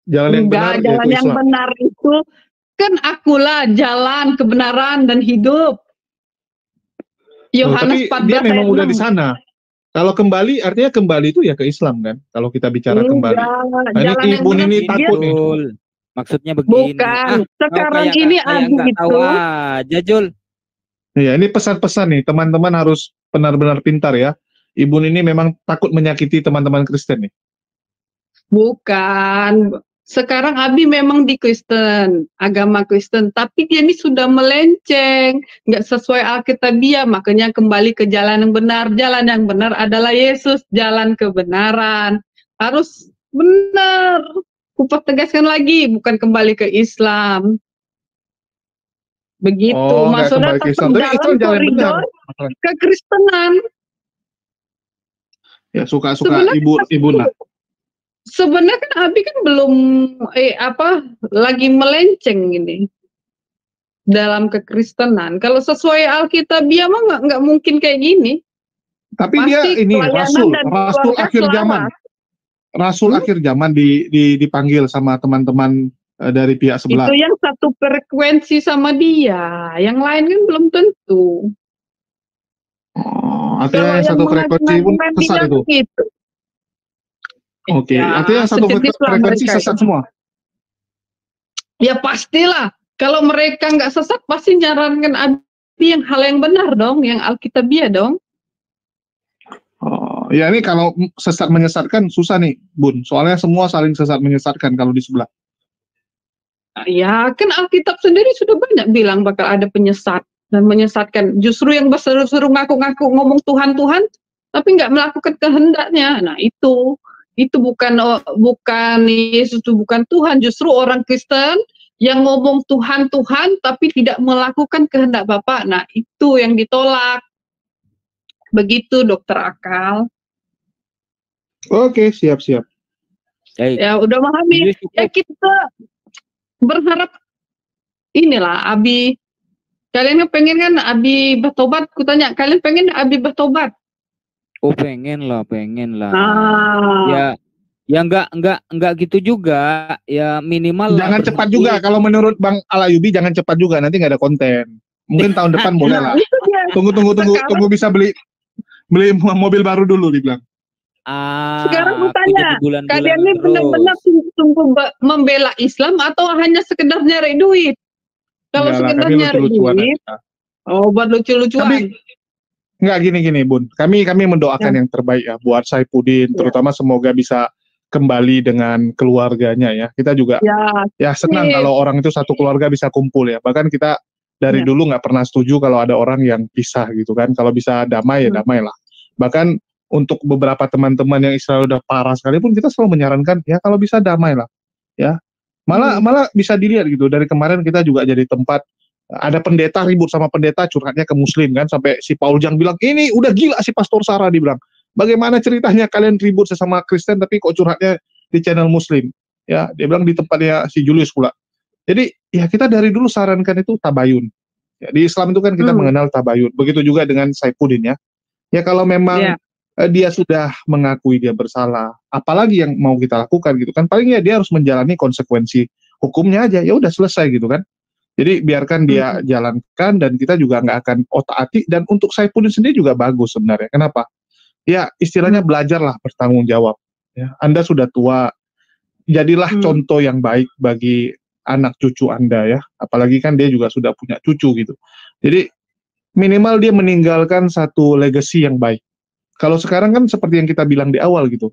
Jalan yang benar yaitu Islam. Jalan yang benar itu kan akulah jalan kebenaran dan hidup. Yohanes 14 dia memang udah di sana. Kalau kembali artinya kembali itu ya ke Islam kan? Kalau kita bicara kembali. Nah, ini Ibun ini takut nih. Maksudnya begini. Bukan. Sekarang kayak ini nggak tahu aja, Jul. Iya, ini pesan-pesan nih, teman-teman harus benar-benar pintar ya. Ibun ini memang takut menyakiti teman-teman Kristen nih. Bukan. Sekarang Abi memang di Kristen, agama Kristen, tapi dia ini sudah melenceng, nggak sesuai Alkitabiah, makanya kembali ke jalan yang benar. Jalan yang benar adalah Yesus, jalan kebenaran. Harus benar. Kupat tegaskan lagi, bukan kembali ke Islam. Begitu, maksudnya tetap jalan koridor kekristenan. Ya suka-suka ibu lah. Sebenarnya kan Abi kan belum lagi melenceng ini dalam kekristenan. Kalau sesuai Alkitabiah mah nggak mungkin kayak gini. Tapi pasti dia ini rasul akhir zaman. Rasul akhir zaman dipanggil sama teman-teman dari pihak sebelah. Itu yang satu frekuensi sama dia, yang lain kan belum tentu. Oh, artinya yang satu frekuensi pun sesat itu. Gitu. Oke, artinya satu frekuensi sesat semua. Ya pastilah. Kalau mereka nggak sesat, pasti nyarankan Abi yang hal yang benar dong, yang Alkitabiah dong. Oh, ya ini kalau sesat menyesatkan susah nih, Bun. Soalnya semua saling sesat menyesatkan kalau di sebelah. Ya, kan Alkitab sendiri sudah banyak bilang bakal ada penyesat dan menyesatkan. Justru yang berseru-seru ngaku-ngaku ngomong Tuhan-Tuhan, tapi nggak melakukan kehendaknya. Nah itu bukan Yesus, itu bukan Tuhan. Justru orang Kristen yang ngomong Tuhan, tapi tidak melakukan kehendak Bapa. Nah itu yang ditolak. Begitu, Dokter Akal. Oke, siap-siap. Ya udah memahami. Ya kita berharap inilah Abi. Kalian pengen kan Abi bertobat? Kutanya, kalian pengen Abi bertobat? Oh pengen lah. Ya enggak gitu juga. Ya minimal. Jangan cepat juga. Kalau menurut Bang Alayubi jangan cepat juga. Nanti nggak ada konten. Mungkin tahun depan boleh lah. Tunggu bisa beli mobil baru dulu dibilang. Sekarang aku tanya, kalian ini benar-benar sungguh membela Islam atau hanya sekedar nyari duit? Kalau sekedar nyari duit, buat lucu-lucuan. Enggak gini Bun. Kami mendoakan yang terbaik ya buat Saifuddin, terutama semoga bisa kembali dengan keluarganya ya. Kita juga ya senang kalau orang itu satu keluarga bisa kumpul ya. Bahkan kita dari dulu nggak pernah setuju kalau ada orang yang pisah gitu kan. Kalau bisa damai ya damai lah. Bahkan untuk beberapa teman-teman yang Israel udah parah sekalipun kita selalu menyarankan ya kalau bisa damai lah ya. Malah bisa dilihat gitu dari kemarin kita juga jadi tempat ada pendeta ribut sama pendeta curhatnya ke muslim kan sampai si Paul Jang bilang ini udah gila si Pastor Sarah dibilang. Bagaimana ceritanya kalian ribut sesama Kristen tapi kok curhatnya di channel muslim? Ya, dia bilang di tempatnya si Julius pula. Jadi ya kita dari dulu sarankan itu tabayun. Ya, di Islam itu kan kita mengenal tabayun. Begitu juga dengan Saifuddin ya. Ya kalau memang dia sudah mengakui dia bersalah, apalagi yang mau kita lakukan gitu kan? Palingnya dia harus menjalani konsekuensi hukumnya aja. Ya udah selesai gitu kan? Jadi biarkan dia jalankan dan kita juga nggak akan otak-atik. Dan untuk Saifuddin sendiri juga bagus sebenarnya. Kenapa? Ya istilahnya belajarlah bertanggung jawab. Ya, Anda sudah tua, jadilah contoh yang baik bagi anak cucu Anda ya. Apalagi kan dia juga sudah punya cucu gitu. Jadi minimal dia meninggalkan satu legacy yang baik. Kalau sekarang kan seperti yang kita bilang di awal gitu.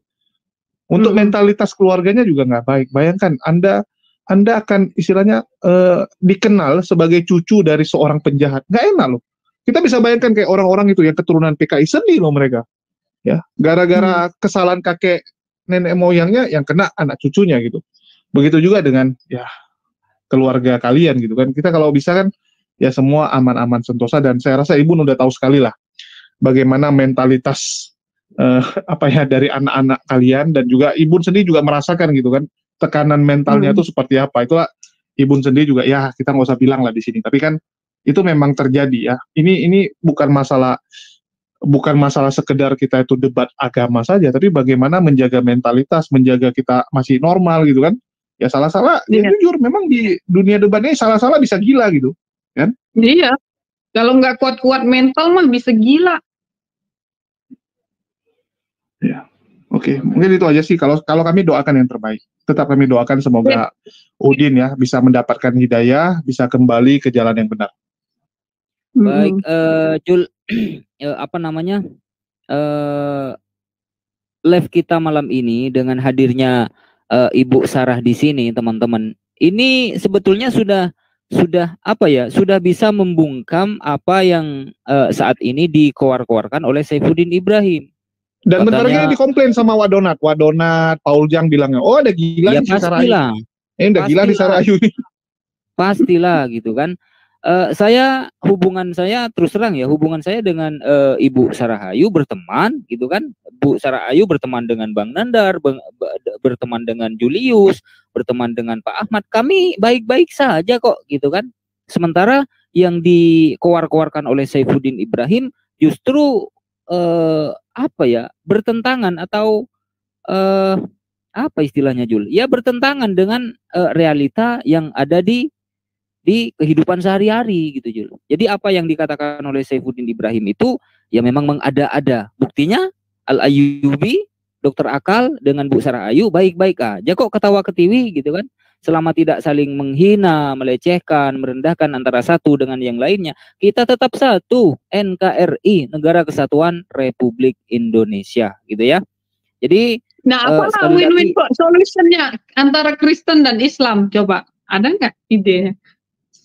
Untuk mentalitas keluarganya juga nggak baik. Bayangkan Anda akan istilahnya dikenal sebagai cucu dari seorang penjahat. Nggak enak loh. Kita bisa bayangkan kayak orang-orang itu yang keturunan PKI sedih loh mereka. Ya, gara-gara kesalahan kakek nenek moyangnya yang kena anak cucunya gitu. Begitu juga dengan ya keluarga kalian gitu kan. Kita kalau bisa kan ya semua aman-aman sentosa dan saya rasa Ibu udah tahu sekali lah bagaimana mentalitas dari anak-anak kalian dan juga Ibu sendiri juga merasakan gitu kan tekanan mentalnya itu seperti apa. Itulah Ibu sendiri juga ya kita nggak usah bilang lah di sini. Tapi kan itu memang terjadi ya. Ini bukan masalah sekedar kita itu debat agama saja, tapi bagaimana menjaga mentalitas, menjaga kita masih normal gitu kan. Ya salah-salah, ya jujur memang di dunia debat ini salah-salah bisa gila gitu kan. Iya, kalau nggak kuat-kuat mental mah bisa gila. Ya. Oke, mungkin itu aja sih. Kalau kami doakan yang terbaik. Tetap kami doakan semoga Udin ya bisa mendapatkan hidayah, bisa kembali ke jalan yang benar. Baik, Jul, apa namanya? Live kita malam ini dengan hadirnya Ibu Sarah di sini, teman-teman. Ini sebetulnya sudah apa ya? Sudah bisa membungkam apa yang saat ini dikeluarkan oleh Saifuddin Ibrahim. Dan bentar lagi dikomplain sama Wadonat, Paul Jang bilangnya, oh ada gila ya di Sarah Ayu. Pastilah. Udah gila di Sarah Ayu. Pastilah gitu kan. Hubungan saya terus terang ya, hubungan saya dengan Ibu Sarah Ayu berteman gitu kan. Bu Sarah Ayu berteman dengan Bang Nandar, berteman dengan Julius, berteman dengan Pak Ahmad. Kami baik-baik saja kok gitu kan. Sementara yang dikeluarkan oleh Saifuddin Ibrahim justru apa ya, bertentangan atau apa istilahnya Jul? Ya bertentangan dengan realita yang ada di kehidupan sehari-hari gitu Jul. Jadi apa yang dikatakan oleh Saifuddin Ibrahim itu ya memang mengada-ada. Buktinya Al-Ayyubi, Dokter Akal dengan Bu Sarah Ayu baik-baik aja kok ketawa ketiwi gitu kan. Selama tidak saling menghina, melecehkan, merendahkan antara satu dengan yang lainnya, kita tetap satu, NKRI, Negara Kesatuan Republik Indonesia gitu ya. Jadi apa win-win solutionnya antara Kristen dan Islam? Coba ada nggak idenya?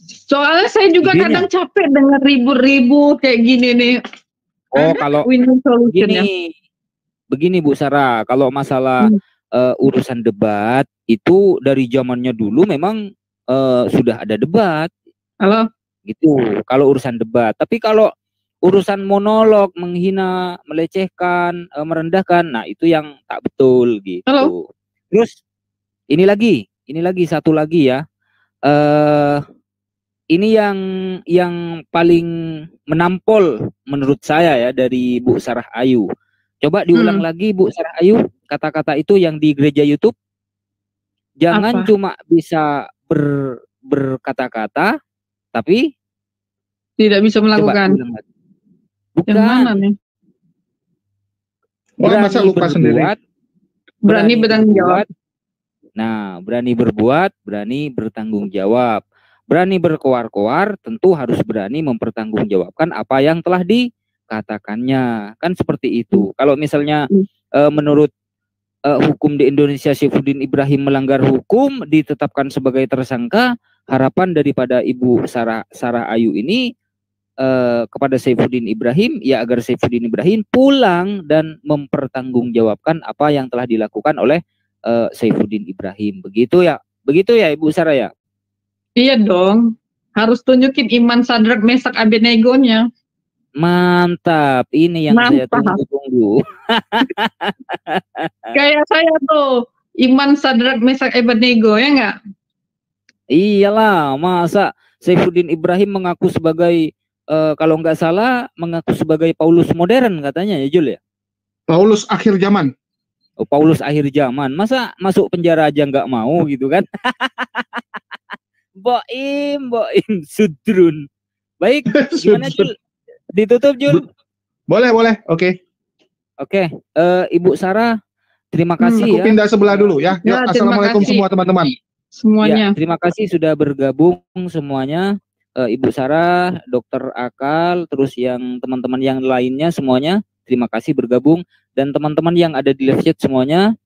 Soalnya saya juga kadang capek dengan ribut-ribut kayak gini nih. Kalau win-win solutionnya. Begini Bu Sarah, kalau masalah urusan debat itu dari zamannya dulu memang sudah ada debat. Halo. Gitu. Kalau urusan debat, tapi kalau urusan monolog, menghina, melecehkan, merendahkan, nah itu yang tak betul gitu. Halo. Terus ini lagi satu lagi ya. Ini yang paling menampol menurut saya ya dari Bu Sarah Ayu. Coba diulang lagi Bu Sarah Ayu kata-kata itu yang di gereja YouTube. Jangan cuma bisa berkata-kata tapi tidak bisa melakukan. Bukan. Yang mana nih? Masa lupa sendiri. Berani bertanggung jawab. Nah, berani berbuat, berani bertanggung jawab. Berani berkoar-koar, tentu harus berani mempertanggungjawabkan apa yang telah dikatakannya. Kan seperti itu. Kalau misalnya menurut hukum di Indonesia Saifuddin Ibrahim melanggar hukum, ditetapkan sebagai tersangka, harapan daripada Ibu Sarah Ayu ini kepada Saifuddin Ibrahim ya agar Saifuddin Ibrahim pulang dan mempertanggungjawabkan apa yang telah dilakukan oleh Saifuddin Ibrahim. Begitu ya Ibu Sarah ya? Iya dong, harus tunjukin iman Sadrak Mesak Abednego-nya. Mantap, ini yang saya tunggu. Kayak saya tuh, iman Sadrak Mesak Abednego, ya enggak? Iyalah, masa Saifuddin Ibrahim mengaku sebagai kalau nggak salah mengaku sebagai Paulus modern katanya ya Jul ya? Paulus akhir zaman. Oh, Paulus akhir zaman. Masa masuk penjara aja nggak mau gitu kan? Boim sudrun. Baik, gimana Jul? Ditutup Jul? Boleh, oke. Oke, Ibu Sarah, terima kasih aku pindah sebelah dulu ya. Yuk, assalamualaikum semua teman-teman. Semuanya. Ya, terima kasih sudah bergabung semuanya. Ibu Sarah, Dokter Akal, terus yang teman-teman yang lainnya semuanya, terima kasih bergabung. Dan teman-teman yang ada di live chat semuanya,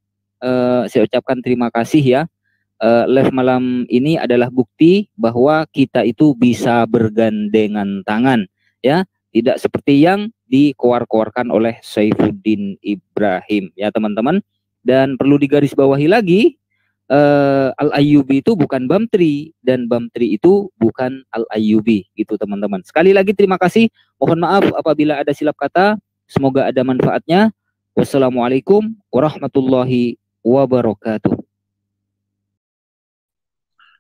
saya ucapkan terima kasih ya. Live malam ini adalah bukti bahwa kita itu bisa bergandengan tangan, ya, tidak seperti yang dikeluarkan oleh Saifuddin Ibrahim, ya teman-teman. Dan perlu digarisbawahi lagi, Al-Ayyubi itu bukan Bamtri dan Bamtri itu bukan Al-Ayyubi gitu teman-teman. Sekali lagi terima kasih. Mohon maaf apabila ada silap kata. Semoga ada manfaatnya. Wassalamualaikum warahmatullahi wabarakatuh.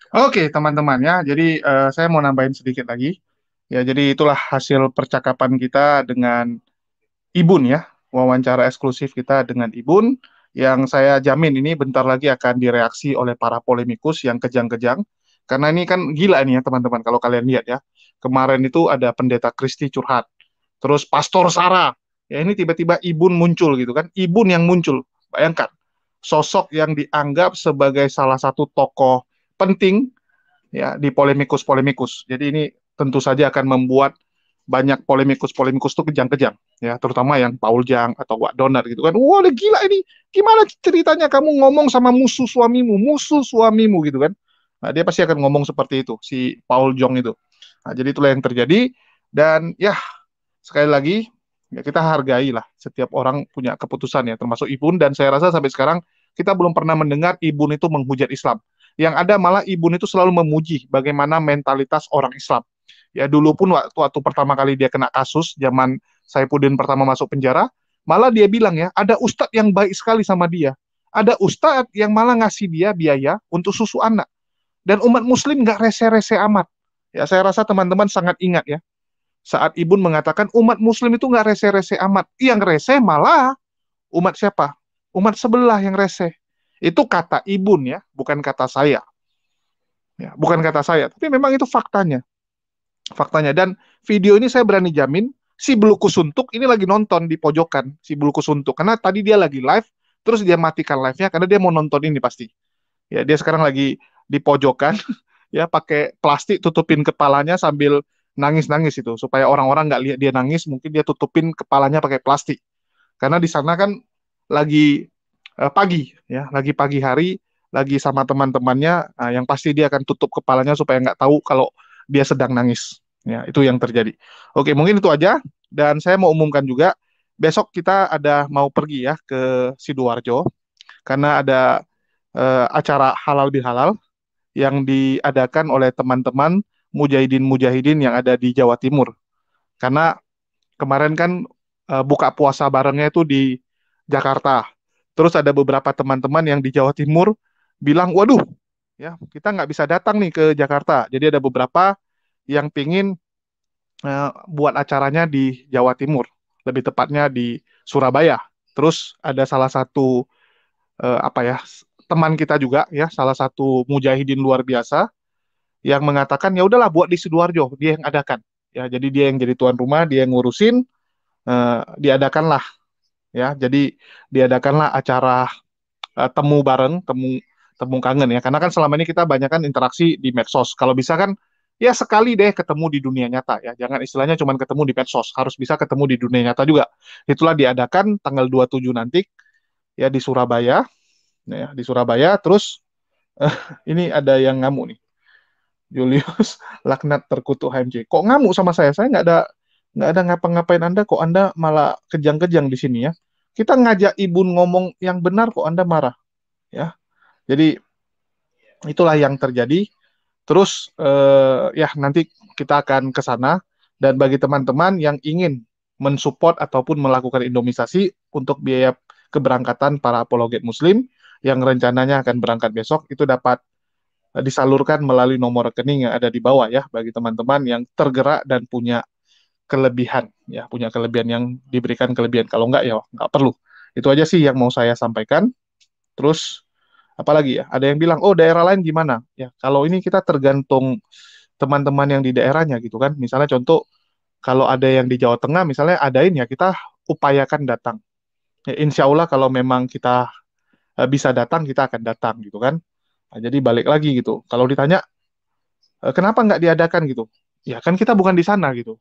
Oke teman-teman ya. Jadi saya mau nambahin sedikit lagi. Ya jadi itulah hasil percakapan kita dengan Ibun ya. Wawancara eksklusif kita dengan Ibun. Yang saya jamin ini bentar lagi akan direaksi oleh para polemikus yang kejang-kejang. Karena ini kan gila nih ya teman-teman, kalau kalian lihat ya. Kemarin itu ada pendeta Kristi curhat. Terus Pastor Sarah Ya ini tiba-tiba Ibun muncul gitu kan, Ibun yang muncul. Bayangkan, sosok yang dianggap sebagai salah satu tokoh penting ya di polemikus-polemikus. Jadi ini tentu saja akan membuat banyak polemikus-polemikus itu kejang-kejang ya, terutama yang Paul Jang atau Wak Donar gitu kan. Wah, udah gila ini. Gimana ceritanya kamu ngomong sama musuh suamimu gitu kan. Nah, dia pasti akan ngomong seperti itu si Paul Jong itu. Nah, jadi itulah yang terjadi dan ya sekali lagi ya kita hargai lah setiap orang punya keputusan ya termasuk Ibun dan saya rasa sampai sekarang kita belum pernah mendengar Ibun itu menghujat Islam. Yang ada malah Ibun itu selalu memuji bagaimana mentalitas orang Islam. Ya dulu pun waktu pertama kali dia kena kasus zaman Saifuddin pertama masuk penjara, malah dia bilang ya, ada ustadz yang baik sekali sama dia. Ada ustadz yang malah ngasih dia biaya untuk susu anak. Dan umat muslim nggak rese-rese amat. Ya saya rasa teman-teman sangat ingat ya. Saat Ibun mengatakan umat muslim itu nggak rese-rese amat. Yang rese malah umat siapa? Umat sebelah yang rese. Itu kata Ibun ya, bukan kata saya. Ya, bukan kata saya, tapi memang itu faktanya. Faktanya. Dan video ini saya berani jamin si Bulukus Suntuk ini lagi nonton di pojokan si Bulukus Suntuk karena tadi dia lagi live terus dia matikan live-nya karena dia mau nonton ini pasti. Ya dia sekarang lagi di pojokan ya pakai plastik tutupin kepalanya sambil nangis-nangis itu supaya orang-orang nggak lihat dia nangis, mungkin dia tutupin kepalanya pakai plastik. Karena di sana kan lagi pagi ya, lagi pagi hari, lagi sama teman-temannya yang pasti dia akan tutup kepalanya supaya nggak tahu kalau dia sedang nangis. Ya, itu yang terjadi. Oke, mungkin itu aja. Dan saya mau umumkan juga, besok kita ada mau pergi ya ke Sidoarjo, karena ada acara halal bihalal yang diadakan oleh teman-teman mujahidin-mujahidin yang ada di Jawa Timur. Karena kemarin kan buka puasa barengnya itu di Jakarta. Terus ada beberapa teman-teman yang di Jawa Timur bilang, waduh, ya kita nggak bisa datang nih ke Jakarta. Jadi ada beberapa yang pingin buat acaranya di Jawa Timur, lebih tepatnya di Surabaya. Terus ada salah satu apa ya teman kita juga ya, salah satu mujahidin luar biasa yang mengatakan ya udahlah buat di Sidoarjo, dia yang adakan. Ya, jadi dia yang jadi tuan rumah, dia yang ngurusin, diadakanlah ya. Jadi diadakanlah acara temu bareng, temu kangen ya. Karena kan selama ini kita banyak kan interaksi di medsos. Kalau bisa kan ya sekali deh ketemu di dunia nyata ya. Jangan istilahnya cuma ketemu di medsos, harus bisa ketemu di dunia nyata juga. Itulah diadakan tanggal 27 nanti ya di Surabaya. Ya, di Surabaya terus ini ada yang ngamuk nih. Julius laknat terkutuk HMJ. Kok ngamuk sama saya? Saya nggak ada ngapa-ngapain Anda, kok Anda malah kejang-kejang di sini ya. Kita ngajak Ibun ngomong yang benar kok Anda marah ya. Jadi itulah yang terjadi. Terus ya nanti kita akan ke sana dan bagi teman-teman yang ingin mensupport ataupun melakukan indomisasi untuk biaya keberangkatan para apologet muslim yang rencananya akan berangkat besok itu dapat disalurkan melalui nomor rekening yang ada di bawah ya bagi teman-teman yang tergerak dan punya kelebihan ya, punya kelebihan yang diberikan kelebihan. Kalau enggak ya enggak perlu. Itu aja sih yang mau saya sampaikan. Terus apalagi ya, ada yang bilang, oh daerah lain gimana? Ya, kalau ini kita tergantung teman-teman yang di daerahnya gitu kan. Misalnya contoh, kalau ada yang di Jawa Tengah misalnya adain ya, kita upayakan datang. Ya, insya Allah kalau memang kita bisa datang, kita akan datang gitu kan. Nah, jadi balik lagi gitu. Kalau ditanya, kenapa nggak diadakan gitu? Ya kan kita bukan di sana gitu.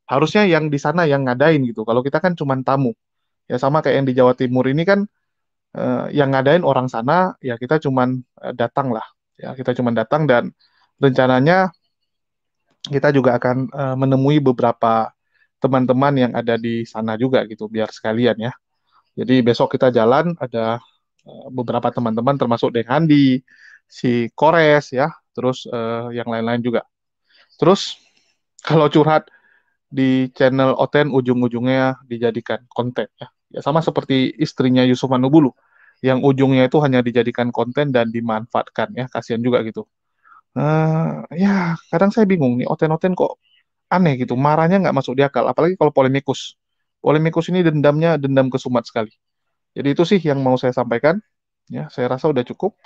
Harusnya yang di sana yang ngadain gitu. Kalau kita kan cuma tamu. Ya sama kayak yang di Jawa Timur ini kan yang ngadain orang sana, ya kita cuman datang lah. Ya kita cuman datang dan rencananya kita juga akan menemui beberapa teman-teman yang ada di sana juga gitu, biar sekalian ya. Jadi besok kita jalan, ada beberapa teman-teman termasuk Deng Handi, si Kores ya, terus yang lain-lain juga. Terus kalau curhat di channel Oten ujung-ujungnya dijadikan konten ya. Ya sama seperti istrinya Yusuf Manubulu yang ujungnya itu hanya dijadikan konten dan dimanfaatkan ya, kasihan juga gitu. Ya kadang saya bingung nih Oten-Oten kok aneh gitu, marahnya nggak masuk di akal, apalagi kalau polemikus. Polemikus ini dendamnya dendam kesumat sekali. Jadi itu sih yang mau saya sampaikan. Ya, saya rasa udah cukup.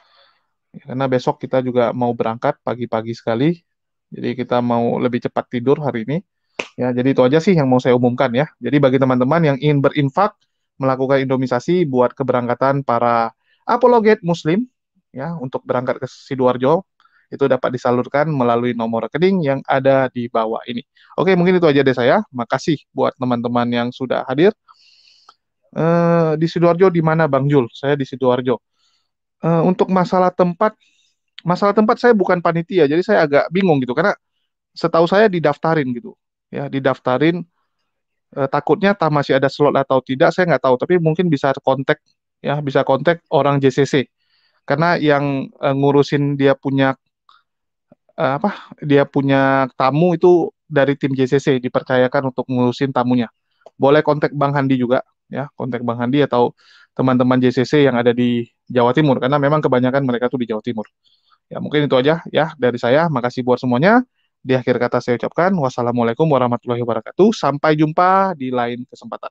Karena besok kita juga mau berangkat pagi-pagi sekali. Jadi kita mau lebih cepat tidur hari ini. Ya, jadi itu aja sih yang mau saya umumkan ya. Jadi bagi teman-teman yang ingin berinfak melakukan indomisasi buat keberangkatan para apologet muslim ya untuk berangkat ke Sidoarjo itu dapat disalurkan melalui nomor rekening yang ada di bawah ini. Oke, mungkin itu aja dari saya. Makasih buat teman-teman yang sudah hadir. Di Sidoarjo di mana Bang Jul? Saya di Sidoarjo. Untuk masalah tempat saya bukan panitia, jadi saya agak bingung gitu karena setahu saya didaftarin gitu. Ya, didaftarin takutnya masih ada slot atau tidak saya nggak tahu, tapi mungkin bisa kontak ya, bisa kontak orang JCC. Karena yang ngurusin dia punya tamu itu dari tim JCC dipercayakan untuk ngurusin tamunya. Boleh kontak Bang Handi juga ya, kontak Bang Handi atau teman-teman JCC yang ada di Jawa Timur karena memang kebanyakan mereka tuh di Jawa Timur. Ya, mungkin itu aja ya dari saya. Makasih buat semuanya. Di akhir kata saya ucapkan wassalamualaikum warahmatullahi wabarakatuh. Sampai jumpa di lain kesempatan.